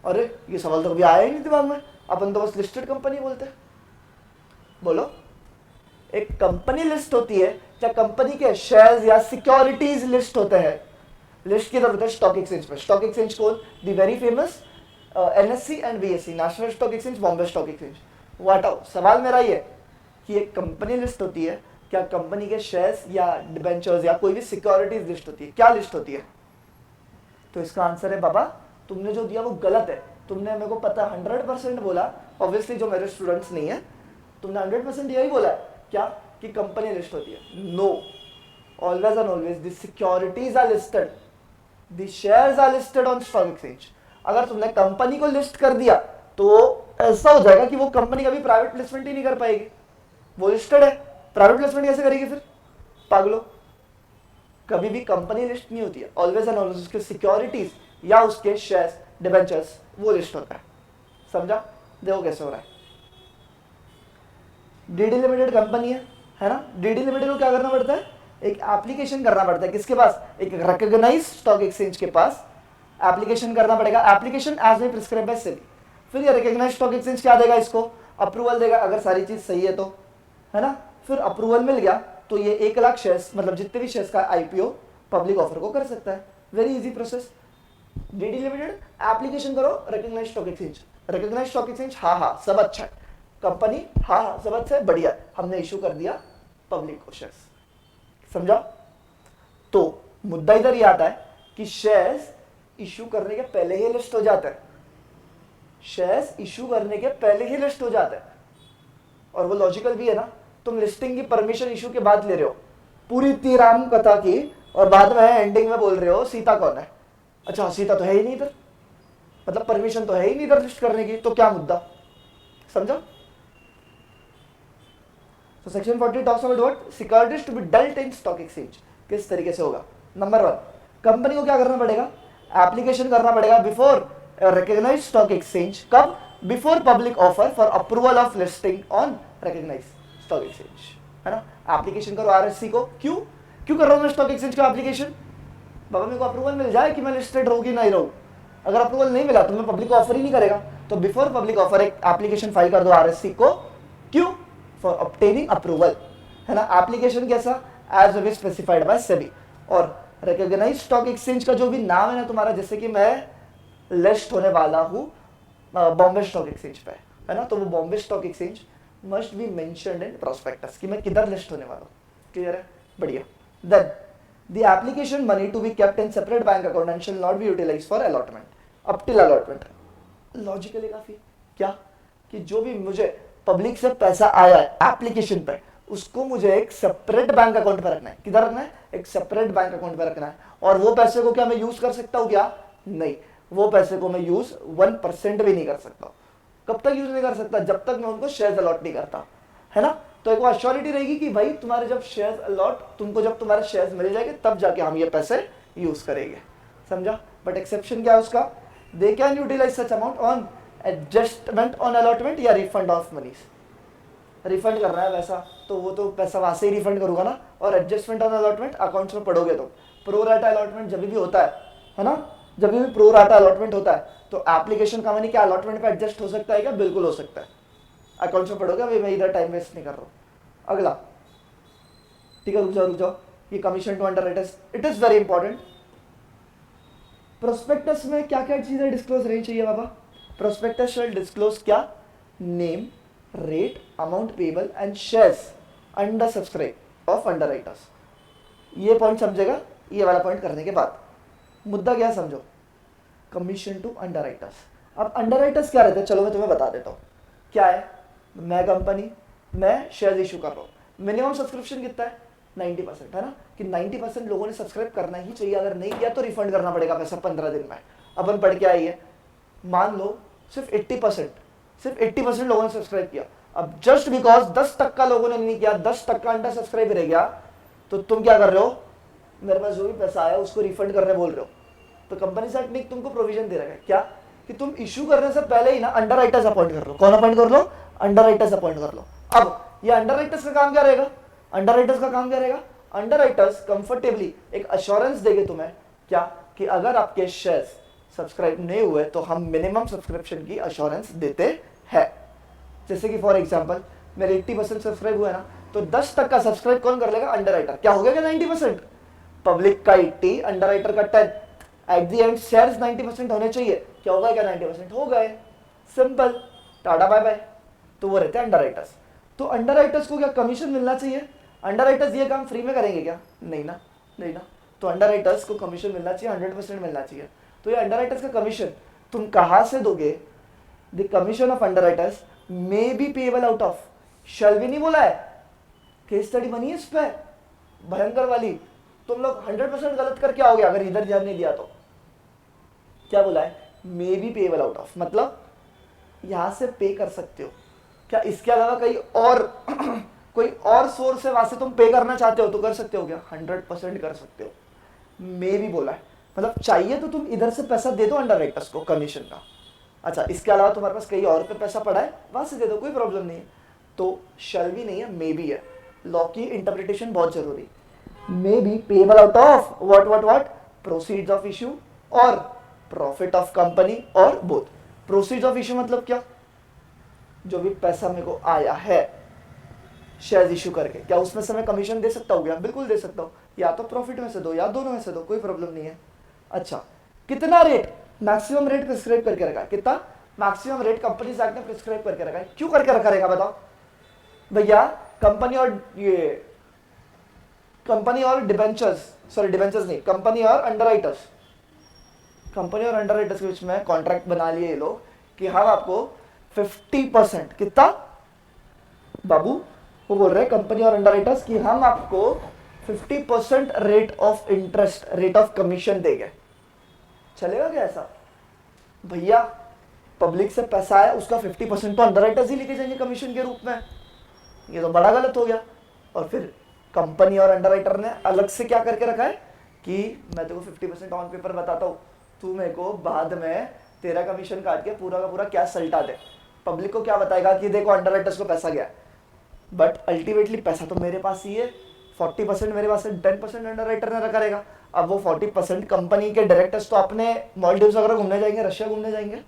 अरे ये सवाल तो कभी आया ही नहीं दिमाग में, अपन तो बस लिस्टेड कंपनी बोलते हैं। बोलो, एक कंपनी लिस्ट होती है क्या कंपनी के शेयर्स या सिक्योरिटीज लिस्ट होते हैं? लिस्ट किधर होता है? स्टॉक एक्सचेंज पे। स्टॉक एक्सचेंज कौन? दी very famous NSC and BSc, national stock exchange, Bombay stock exchange. वो हटाओ, सवाल मेरा ये कि एक कंपनी लिस्ट होती है क्या कंपनी के शेयर्स या डिबेंचर्स या कोई भी सिक्योरिटीज लिस्ट होती है? क्या लिस्ट होती है? तो इसका आंसर है बाबा, तुमने जो दिया वो गलत है। तुमने मेरे को पता 100% बोला, ऑब्वियसली जो मेरे स्टूडेंट्स नहीं है, तुमने 100% यही बोला है क्या कि कंपनी लिस्ट होती है। No, always and always the securities are listed, the shares are listed on stock exchange. अगर तुमने कंपनी को लिस्ट कर दिया तो ऐसा हो जाएगा कि वो कंपनी कभी प्राइवेट प्लेसमेंट ही नहीं कर पाएगी, वो लिस्टेड है, प्राइवेट प्लेसमेंट कैसे करेगी फिर? पागलो, कभी भी कंपनी लिस्ट नहीं होती है, ऑलवेज एंड ऑलवेज उसके सिक्योरिटीज या उसके शेयर्स डिबेंचर्स वो लिस्ट होता है। समझा? देखो कैसे हो रहा है। डीडी लिमिटेड कंपनी है ना, डीडी लिमिटेड को क्या करना पड़ता है? एक एप्लीकेशन करना पड़ता है। किसके पास? एक रिकॉग्नाइज्ड स्टॉक एक्सचेंज के पास एप्लीकेशन करना पड़ेगा, application as a prescribe by SEBI. फिर ये रिकॉग्नाइज्ड स्टॉक एक्सचेंज क्या देगा? इसको अप्रूवल देगा, अगर सारी चीज सही है तो, है ना। फिर अप्रूवल मिल गया तो ये 1 लाख शेयर्स, मतलब जितने भी शेयर्स का आईपीओ पब्लिक ऑफर को कर सकता है। Very easy process. DD limited application करो recognised stock exchange, recognised stock exchange, हाँ सब अच्छा है, कंपनी हाँ सब अच्छा है, बढ़िया, हमने इशू कर दिया पब्लिक को शेयर्स। समझा? तो मुद्दा इधर ये आता है कि शेयर्स इशू करने के पहले ही लिस्ट हो जाता है, शेयर्स इशू करने के पहले ही लिस्ट हो जाता है, और वो लॉजिकल भी है ना। तुम लिस्टिंग की परमिशन इशू के बाद ले रहे हो, पूरी इतनी राम कथा की, और बाद में एंडिंग में बोल रहे हो सीता कौन है? अच्छा सीता तो है ही नहीं इधर, मतलब परमिशन तो है ही नहीं इधर लिस्ट करने की, तो क्या मुद्दा? समझो? तो section 40 talks about what? Securities to be dealt in stock exchange. किस तरीके से होगा? नंबर 1, कंपनी को क्या करना पड़ेगा? एप्लीकेशन करना पड़ेगा बिफोर रिकॉग्नाइज्ड स्टॉक एक्सचेंज। कब? Before public offer for approval of listing on recognised stock exchange, है ना। एप्लीकेशन करो आरएससी को। क्यों कर रहा हूं मैं स्टॉक एक्सचेंज का एप्लीकेशन? बाबा मेरे को अप्रूवल मिल जाए कि मैं लिस्टेड रहूं कि नहीं रहूं। अगर अप्रूवल नहीं मिला तो मैं पब्लिक ऑफर ही नहीं करेगा, तो बिफोर पब्लिक ऑफर एक एप्लीकेशन फाइल कर दो आरएससी को। क्यों? फॉर ऑब्टेनिंग अप्रूवल, है ना। एप्लीकेशन कैसा? As will be specified by SEBI. और रिकॉग्नाइज्ड स्टॉक एक्सचेंज का जो भी नाम है ना तुम्हारा, जैसे कि मैं लिस्ट होने वाला हूं बॉम्बे स्टॉक एक्सचेंज पे, है ना, तो वो Bombay stock exchange must be mentioned in prospectus कि मैं किधर लिस्ट होने वाला हूं। क्लियर है? बढ़िया। Then the application money to be kept in separate bank account and shall not be utilized for allotment up till allotment। Logically काफी क्या कि जो भी मुझे पब्लिक से पैसा आया है एप्लीकेशन पे, उसको मुझे एक सेपरेट बैंक अकाउंट पे रखना है। किधर रखना है? एक सेपरेट बैंक अकाउंट पे रखना है। और वो पैसे को क्या मैं यूज कर सकता हूँ क्या? नहीं, वो पैसे को मैं यूज 1% भी नहीं कर सकता। कब तक यूज नहीं कर सकता? जब तक मैं उनको शेयर्स अलॉट नहीं करता, है ना। तो एक अश्योरिटी रहेगी कि भाई तुम्हारे जब शेयर्स अलॉट, तुमको जब तुम्हारे शेयर्स मिल जाएंगे तब जाके हम ये पैसे यूज करेंगे। समझा? बट एक्सेप्शन क्या है उसका? They can utilise such amount on adjustment on allotment या रिफंड ऑफ मनीज। रिफंड करना है वैसा तो वो तो पैसा वहां से ही रिफंड करूंगा ना। और एडजस्टमेंट ऑन अलॉटमेंट अकाउंट्स में पढ़ोगे तो प्रो राटा अलॉटमेंट जब भी होता है ना, जब भी प्रो राटा अलॉटमेंट होता है तो एप्लीकेशन का मनी क्या अलॉटमेंट पे एडजस्ट हो सकता है क्या? बिल्कुल हो सकता है। अकाउंट्स में पढ़ोगे, अभी मैं इधर टाइम वेस्ट नहीं कर रहा हूँ। अगला, ठीक है, रुक जाओ, ये commission to underwriters, it is very important. Prospectus में क्या क्या चीजें डिस्क्लोज रहनी चाहिए बाबा? प्रोस्पेक्टस शैल डिस्क्लोज क्या? Name, rate, amount payable and shares under subscribe of underwriters. ये पॉइंट समझेगा ये वाला पॉइंट करने के बाद। मुद्दा क्या समझो, कमीशन टू अंडरराइटर्स। अब अंडरराइटर्स क्या रहते हैं, चलो मैं तुम्हें बता देता हूँ क्या है। मैं कंपनी, मैं शेयर इशू कर रहा हूँ, मिनिमम सब्सक्रिप्शन कितना है? 90%, है ना, कि 90% लोगों ने सब्सक्राइब करना ही चाहिए, अगर नहीं किया तो रिफंड करना पड़ेगा पैसा 15 दिन में। अपन पढ़ के आई है, मान लो सिर्फ 80% लोगों ने सब्सक्राइब किया। अब जस्ट बिकॉज 10% लोगों ने नहीं किया, 10% अंडर सब्सक्राइब रह गया, तो तुम क्या कर रहे हो? मेरे पास जो भी पैसा आया उसको रिफंड करने बोल रहे हो। तो कंपनी एक्ट ने तुमको प्रोविजन दे रखा है क्या, कि तुम इशू करने से पहले ही ना अंडरराइटर्स अपॉइंट कर लो। कौन अपॉइंट कर लो? अंडरराइटर्स अपॉइंट कर लो। अब ये अंडरराइटर्स का काम क्या रहेगा? अंडरराइटर्स कंफर्टेबली एक अश्योरेंस देंगे तुम्हें क्या, कि अगर आपके शेयर्स सब्सक्राइब नहीं हुए तो हम मिनिमम सब्सक्रिप्शन की अश्योरेंस देते हैं। जैसे कि फॉर एग्जांपल मेरे 80% सब्सक्राइब हुआ है ना, तो 10% सब्सक्राइब कौन कर लेगा? अंडरराइटर। क्या हो गया क्या? 90%। पब्लिक का 80, अंडरराइटर का 10, एट द एंड शेयर्स 90% होने चाहिए। क्या होगा क्या? 90% हो गए, सिंपल, टाटा बाय बाय। तो वो रहते हैं अंडरराइटर्स। तो अंडरराइटर्स को क्या कमीशन मिलना चाहिए? अंडरराइटर्स ये काम फ्री में करेंगे क्या? नहीं ना। तो अंडरराइटर्स को कमीशन मिलना चाहिए, 100% मिलना चाहिए। तो ये अंडरराइटर्स का कमीशन तुम कहां से दोगे? The commission of underwriters may be payable out of, shall भी नहीं बोला है, केस स्टडी बनी है इस पे भयंकर वाली। तुम लोग 100% गलत करके आओगे अगर इधर ध्यान नहीं दिया तो। क्या बोला है? मे बी पेएबल आउट ऑफ, मतलब यहां से पे कर सकते हो क्या? इसके अलावा कहीं और कोई और सोर्स है वहां से तुम पे करना चाहते हो तो कर सकते हो क्या? 100% कर सकते हो। मे भी बोला है, मतलब चाहिए तो तुम इधर से पैसा दे दो अंडरराइटर्स को कमीशन का। अच्छा, इसके अलावा तुम्हारे पास कहीं और पे पैसा पड़ा है, वहां से दे दो, कोई प्रॉब्लम नहीं है। तो शैल भी नहीं है, मे बी है। लॉ की इंटरप्रिटेशन बहुत जरूरी। मे be payable out of what proceeds of issue और प्रॉफिट ऑफ कंपनी और बोथ। प्रोसीड्स ऑफ इशू मतलब क्या? जो भी पैसा मेरे को आया है शेयर इशू करके, क्या उसमें से मैं कमीशन दे सकता हूँ क्या? बिल्कुल दे सकता हूँ। या तो प्रॉफिट में से दो या दोनों में से दो, कोई प्रॉब्लम नहीं है। अच्छा, कितना रेट? मैक्सिमम रेट प्रिस्क्राइब करके रखा है। कितना? मैक्सिमम रेट कंपनीज एक्ट ने प्रिस्क्राइब करके रखा है। क्यों करके रखा रहेगा बताओ भैया? कंपनी और डिबेंचर्स, सॉरी डिबेंचर्स नहीं, कंपनी और अंडरराइटर्स के बीच में कॉन्ट्रैक्ट बना लिए ये लोग कि हम आपको 50%, कितना बाबू? वो बोल रहे हैं कंपनी और अंडरराइटर्स कि हम आपको 50% rate of interest, rate of commission देंगे। चलेगा क्या ऐसा? भैया पब्लिक से पैसा आया, उसका 50% तो अंडरराइटर्स ही लेके जाएंगे कमीशन के रूप में। ये तो बड़ा गलत हो गया। और फिर कंपनी और अंडरराइटर ने अलग से क्या करके रखा है कि मैं तेरे को 50% ऑन पेपर बताता हूँ, तू मेरे को बाद में तेरा कमीशन काट के पूरा का पूरा कैश सल्टा दे। पब्लिक को क्या बताएगा कि देखो अंडरराइटर्स को पैसा गया, बट अल्टीमेटली पैसा तो मेरे पास ही है। 40% मेरे पास है, 10% अंडरराइटर ने रखा रहेगा। अब वो 40% कंपनी के डायरेक्टर्स तो अपने मॉलडीव्स वगैरह घूमने जाएंगे, रशिया घूमने जाएंगे,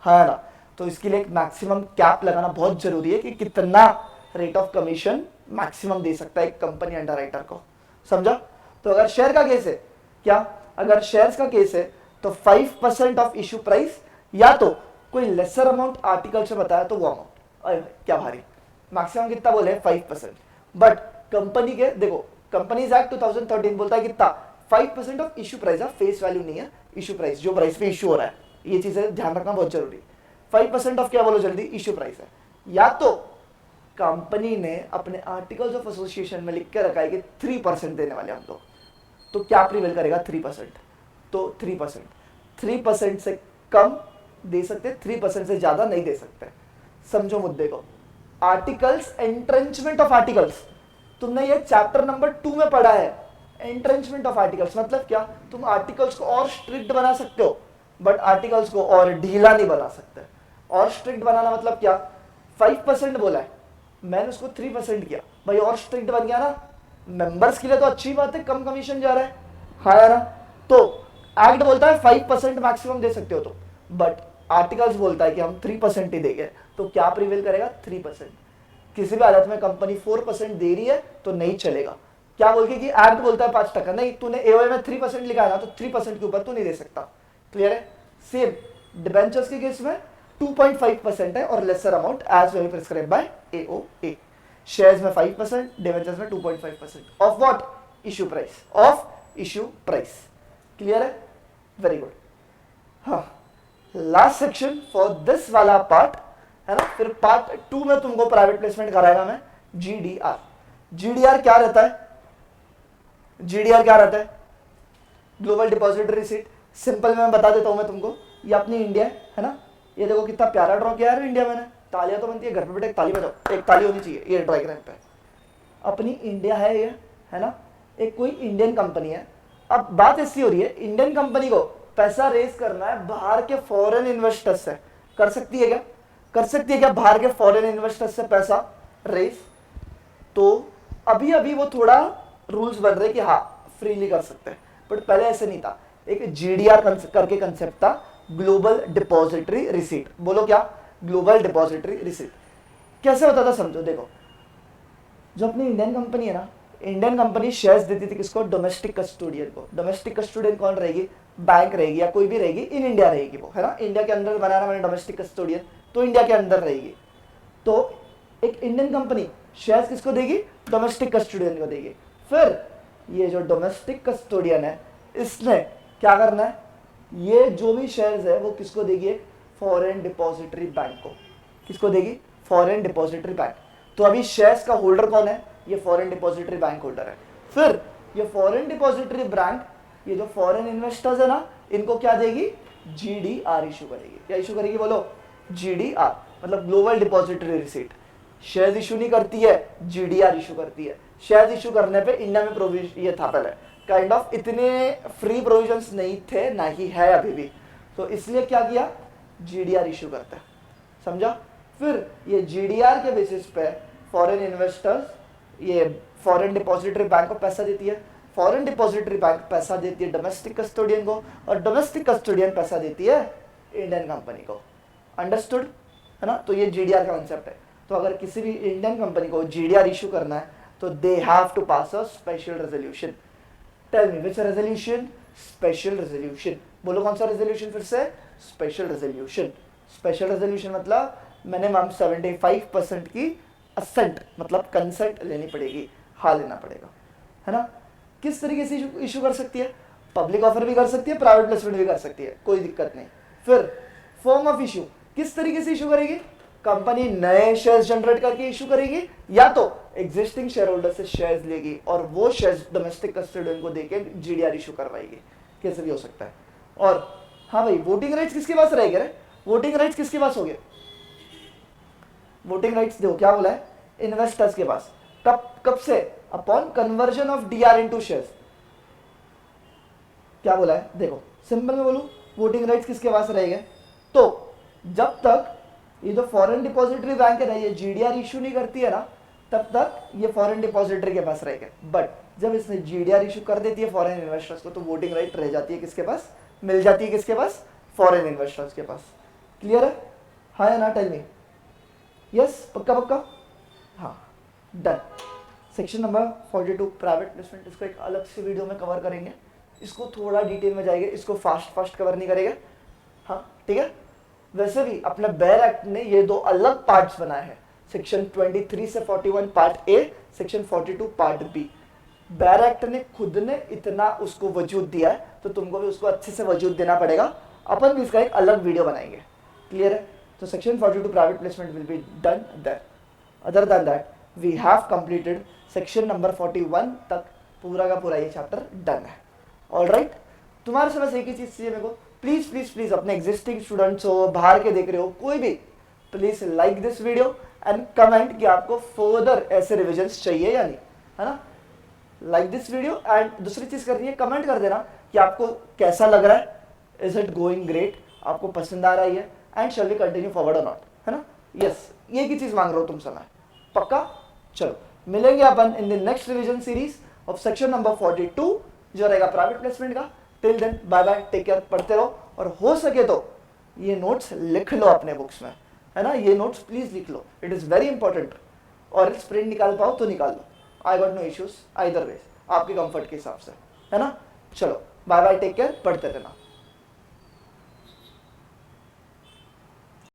हाँ ना। तो इसके लिए एक मैक्सिमम कैप लगाना बहुत जरूरी है कि कितना रेट ऑफ कमीशन मैक्सिमम दे सकता है एक कंपनी अंडरराइटर को। समझा? तो अगर शेयर का केस है, क्या अगर शेयर्स का केस है तो 5% ऑफ इशू प्राइस, या तो कोई लेसर अमाउंट आर्टिकल से बताया तो वो अमाउंट। अरे क्या भारी, मैक्सिमम कितना बोले? 5%। बट कंपनी के देखो, कंपनीज एक्ट 2013 बोलता है कितना? 5% ऑफ इशू प्राइस है, फेस वैल्यू नहीं है, इशू प्राइस, जो प्राइस पे इशू हो रहा है। ये चीजें ध्यान रखना बहुत जरूरी। 5% ऑफ क्या बोलो जल्दी? इशू प्राइस है। या तो कंपनी ने अपने आर्टिकल्स ऑफ एसोसिएशन में लिख के रखा है कि 3% देने वाले हम लोग, तो क्या प्रिवेल करेगा? 3%। तो 3% से कम दे सकते, 3% से ज्यादा नहीं दे सकते। समझो मुद्दे को। आर्टिकल्स, एंट्रेंचमेंट ऑफ आर्टिकल्स, तुमने ये चैप्टर नंबर 2 में पढ़ा है। एंट्रेंचमेंट ऑफ आर्टिकल्स मतलब क्या? तुम आर्टिकल्स को और स्ट्रिक्ट बना सकते हो, बट आर्टिकल्स को और ढीला नहीं बना सकते। और स्ट्रिक्ट बनाना मतलब क्या? 5% बोला है, मैंने उसको 3% किया, भाई और स्ट्रिक्ट बन गया ना। मेंबर्स के लिए तो अच्छी बात है, कम कमीशन जा रहा है, हाँ यार। तो एक्ट बोलता है 5% मैक्सिमम दे सकते हो तो, बट आर्टिकल्स बोलता है कि हम 3% ही देंगे। तो क्या प्रिवेल करेगा? 3%। किसी भी हालत में कंपनी 4% दे रही है तो नहीं चलेगा। क्या बोल के कि एक्ट बोलता है 5%, नहीं, तूने एओए में 3% लिखा है ना, तो 3% के ऊपर तू नहीं दे सकता। क्लियर है? सेम डिबेंचर्स के केस में 2.5% है और lesser amount as well prescribe by AOA. Shares में 5%, डिबेंचर्स में 2.5% of what? Issue price, of issue price. Clear है? Very good. हाँ, लास्ट सेक्शन फॉर दिस वाला पार्ट है ना। फिर पार्ट 2 में तुमको प्राइवेट प्लेसमेंट कराएगा मैं जीडीआर। जीडीआर क्या रहता है? जीडीआर क्या रहता है? Global depository receipt. सिंपल में बता देता हूं मैं तुमको। ये अपनी इंडिया है ना, ये देखो कितना प्यारा ड्रॉ किया है इंडिया। मैंने तालियां तो बनती है, घर पे बेटे एक ताली बजाओ, एक ताली होनी चाहिए ये डायग्राम पे। अपनी इंडिया है ये, है ना, एक कोई इंडियन कंपनी है। अब बात ऐसी हो रही है, इंडियन कंपनी को पैसा रेज करना है बाहर के फॉरेन इन्वेस्टर्स से। कर सकती है क्या? कर सकती है क्या बाहर के फॉरेन इन्वेस्टर्स से पैसा रेज? तो अभी अभी वो थोड़ा रूल्स बन रहे कि हाँ फ्रीली कर सकते हैं, बट पहले ऐसे नहीं था। एक जीडीआर करके कंसेप्ट था, ग्लोबल डिपॉजिटरी रिसीट। बोलो क्या? Global depository receipt. कैसे होता था समझो। देखो, जो अपनी इंडियन कंपनी है ना, इंडियन कंपनी शेयर्स देती थी किसको? डोमेस्टिक कस्टोडियन को। डोमेस्टिक कस्टोडियन कौन रहेगी? बैंक रहेगी या कोई भी रहेगी, इन इंडिया रहेगी वो, है ना। इंडिया के अंदर बनाना मैंने डोमेस्टिक कस्टोडियन, तो इंडिया के अंदर रहेगी। तो एक इंडियन कंपनी शेयर्स किसको देगी? डोमेस्टिक कस्टोडियन को देगी। फिर ये जो डोमेस्टिक कस्टोडियन है, इसने क्या करना है? ये जो भी शेयर्स है वो किसको देगी? फॉरेन डिपॉजिटरी बैंक को। किसको देगी? Foreign depository bank. तो अभी शेयर्स का होल्डर कौन है? ये फॉरेन डिपॉजिटरी बैंक होल्डर है। फिर ये फॉरेन डिपॉजिटरी बैंक, ये जो फॉरेन इन्वेस्टर्स है ना, इनको क्या देगी? जीडीआर इशू करेगी। क्या इशू करेगी? बोलो, जीडीआर, मतलब global depository receipt. Shares issue नहीं करती है, जीडीआर इशू करती है। शेयर्स इशू करने पे इंडिया में प्रोविजन ये था पहले, काइंड ऑफ इतने फ्री प्रोविजंस नहीं थे, ना ही है अभी भी, तो इसलिए क्या किया? जीडीआर इशू करता है। समझा? फिर ये जीडीआर के बेसिस पे फॉरेन इन्वेस्टर्स ये फॉरेन डिपॉजिटरी बैंक को पैसा देती है, फॉरेन डिपॉजिटरी बैंक पैसा देती है डोमेस्टिक कस्टोडियन को, और डोमेस्टिक कस्टोडियन पैसा देती है इंडियन कंपनी को। अंडरस्टूड है ना? तो ये जीडीआर का कंसेप्ट है। तो अगर किसी भी इंडियन कंपनी को जीडीआर इशू करना है तो they have to pass a special resolution. Tell me which resolution? Special resolution. बोलो कौन सा रेजोल्यूशन? फिर से स्पेशल रेजोल्यूशन। स्पेशल रेजोल्यूशन मतलब मिनिमम 75% की असेंट, मतलब कंसेंट लेनी पड़ेगी, हाँ लेना पड़ेगा, है ना। किस तरीके से इशू कर सकती है? पब्लिक ऑफर भी कर सकती है, प्राइवेट प्लेसमेंट भी कर सकती है, कोई दिक्कत नहीं। फिर फॉर्म ऑफ इशू किस तरीके से इशू करेगी? कंपनी नए शेयर्स जनरेट करके इशू करेगी, या तो एग्जिस्टिंग शेयर होल्डर से शेयर्स लेगी और वो शेयर्स डोमेस्टिक कस्टोडियन को देके जीडीआर इशू करवाएगी। कैसे भी हो सकता है। और हाँ भाई, वोटिंग राइट्स किसके पास रहेगा रे? वोटिंग राइट्स किसके पास हो गए? वोटिंग राइट्स देखो क्या बोला है? इन्वेस्टर्स के पास। कब से? Upon conversion of DR into shares. क्या बोला है? देखो सिंपल में बोलूं, वोटिंग राइट्स किसके पास रहेंगे? तो जब तक ये जो फॉरेन डिपॉजिटरी बैंक है ना, ये जीडीआर इशू नहीं करती है ना, तब तक ये फॉरेन डिपॉजिटरी के पास रहेगा। बट जब इसने जीडीआर इशू कर देती है फॉरेन इन्वेस्टर्स को, तो वोटिंग राइट रह जाती है किसके पास? मिल जाती है किसके पास? फॉरेन इन्वेस्टर्स के पास। क्लियर है? हाँ या ना? Tell me. यस, पक्का पक्का? हाँ, done. Section number 42 private placement, इसको एक अलग से वीडियो में कवर करेंगे, इसको थोड़ा डिटेल में जाएंगे, इसको फास्ट कवर नहीं करेंगे। हाँ ठीक है। वैसे भी अपने बेयर एक्ट ने ये दो अलग पार्ट्स बनाए हैं, सेक्शन 23 से 41 part A, section 42 part B. Bare act ने खुद ने इतना उसको वजूद दिया है, तो तुमको भी उसको अच्छे से वजूद देना पड़ेगा। अपन भी इसका एक अलग वीडियो बनाएंगे। क्लियर है? तो section 42 private placement will be done there. Other than that we have completed section number 41 तक, पूरा का पूरा ये चैप्टर डन है। ऑलराइट, तुम्हारे से बस एक ही चीज चाहिए मेरे को, प्लीज प्लीज प्लीज अपने एग्जिस्टिंग स्टूडेंट्स हो, बाहर के देख रहे हो, कोई भी, please like this video and comment कि आपको फर्दर ऐसे रिविजन्स चाहिए या नहीं, है ना। लाइक दिस वीडियो एंड दूसरी चीज करनी है, कमेंट कर देना कि आपको कैसा लग रहा है, इज इट गोइंग ग्रेट, आपको पसंद आ रही है, and shall we continue forward और नॉट, है ना। यस, ये की चीज मांग रहा हूं तुमसे मैं, पक्का। चलो मिलेंगे अपन in the next revision series of section number 42 जो रहेगा प्राइवेट प्लेसमेंट का। Till then bye bye, take care, पढ़ते रहो और हो सके तो ये नोट्स लिख लो अपने बुक्स में, है ना, ये नोट्स प्लीज लिख लो, इट इज वेरी इंपॉर्टेंट। और प्रिंट निकाल पाओ तो निकाल लो, I got no issues either ways, आपके कंफर्ट के हिसाब से, है ना। चलो बाय बाय, टेक केयर, पढ़ते रहना।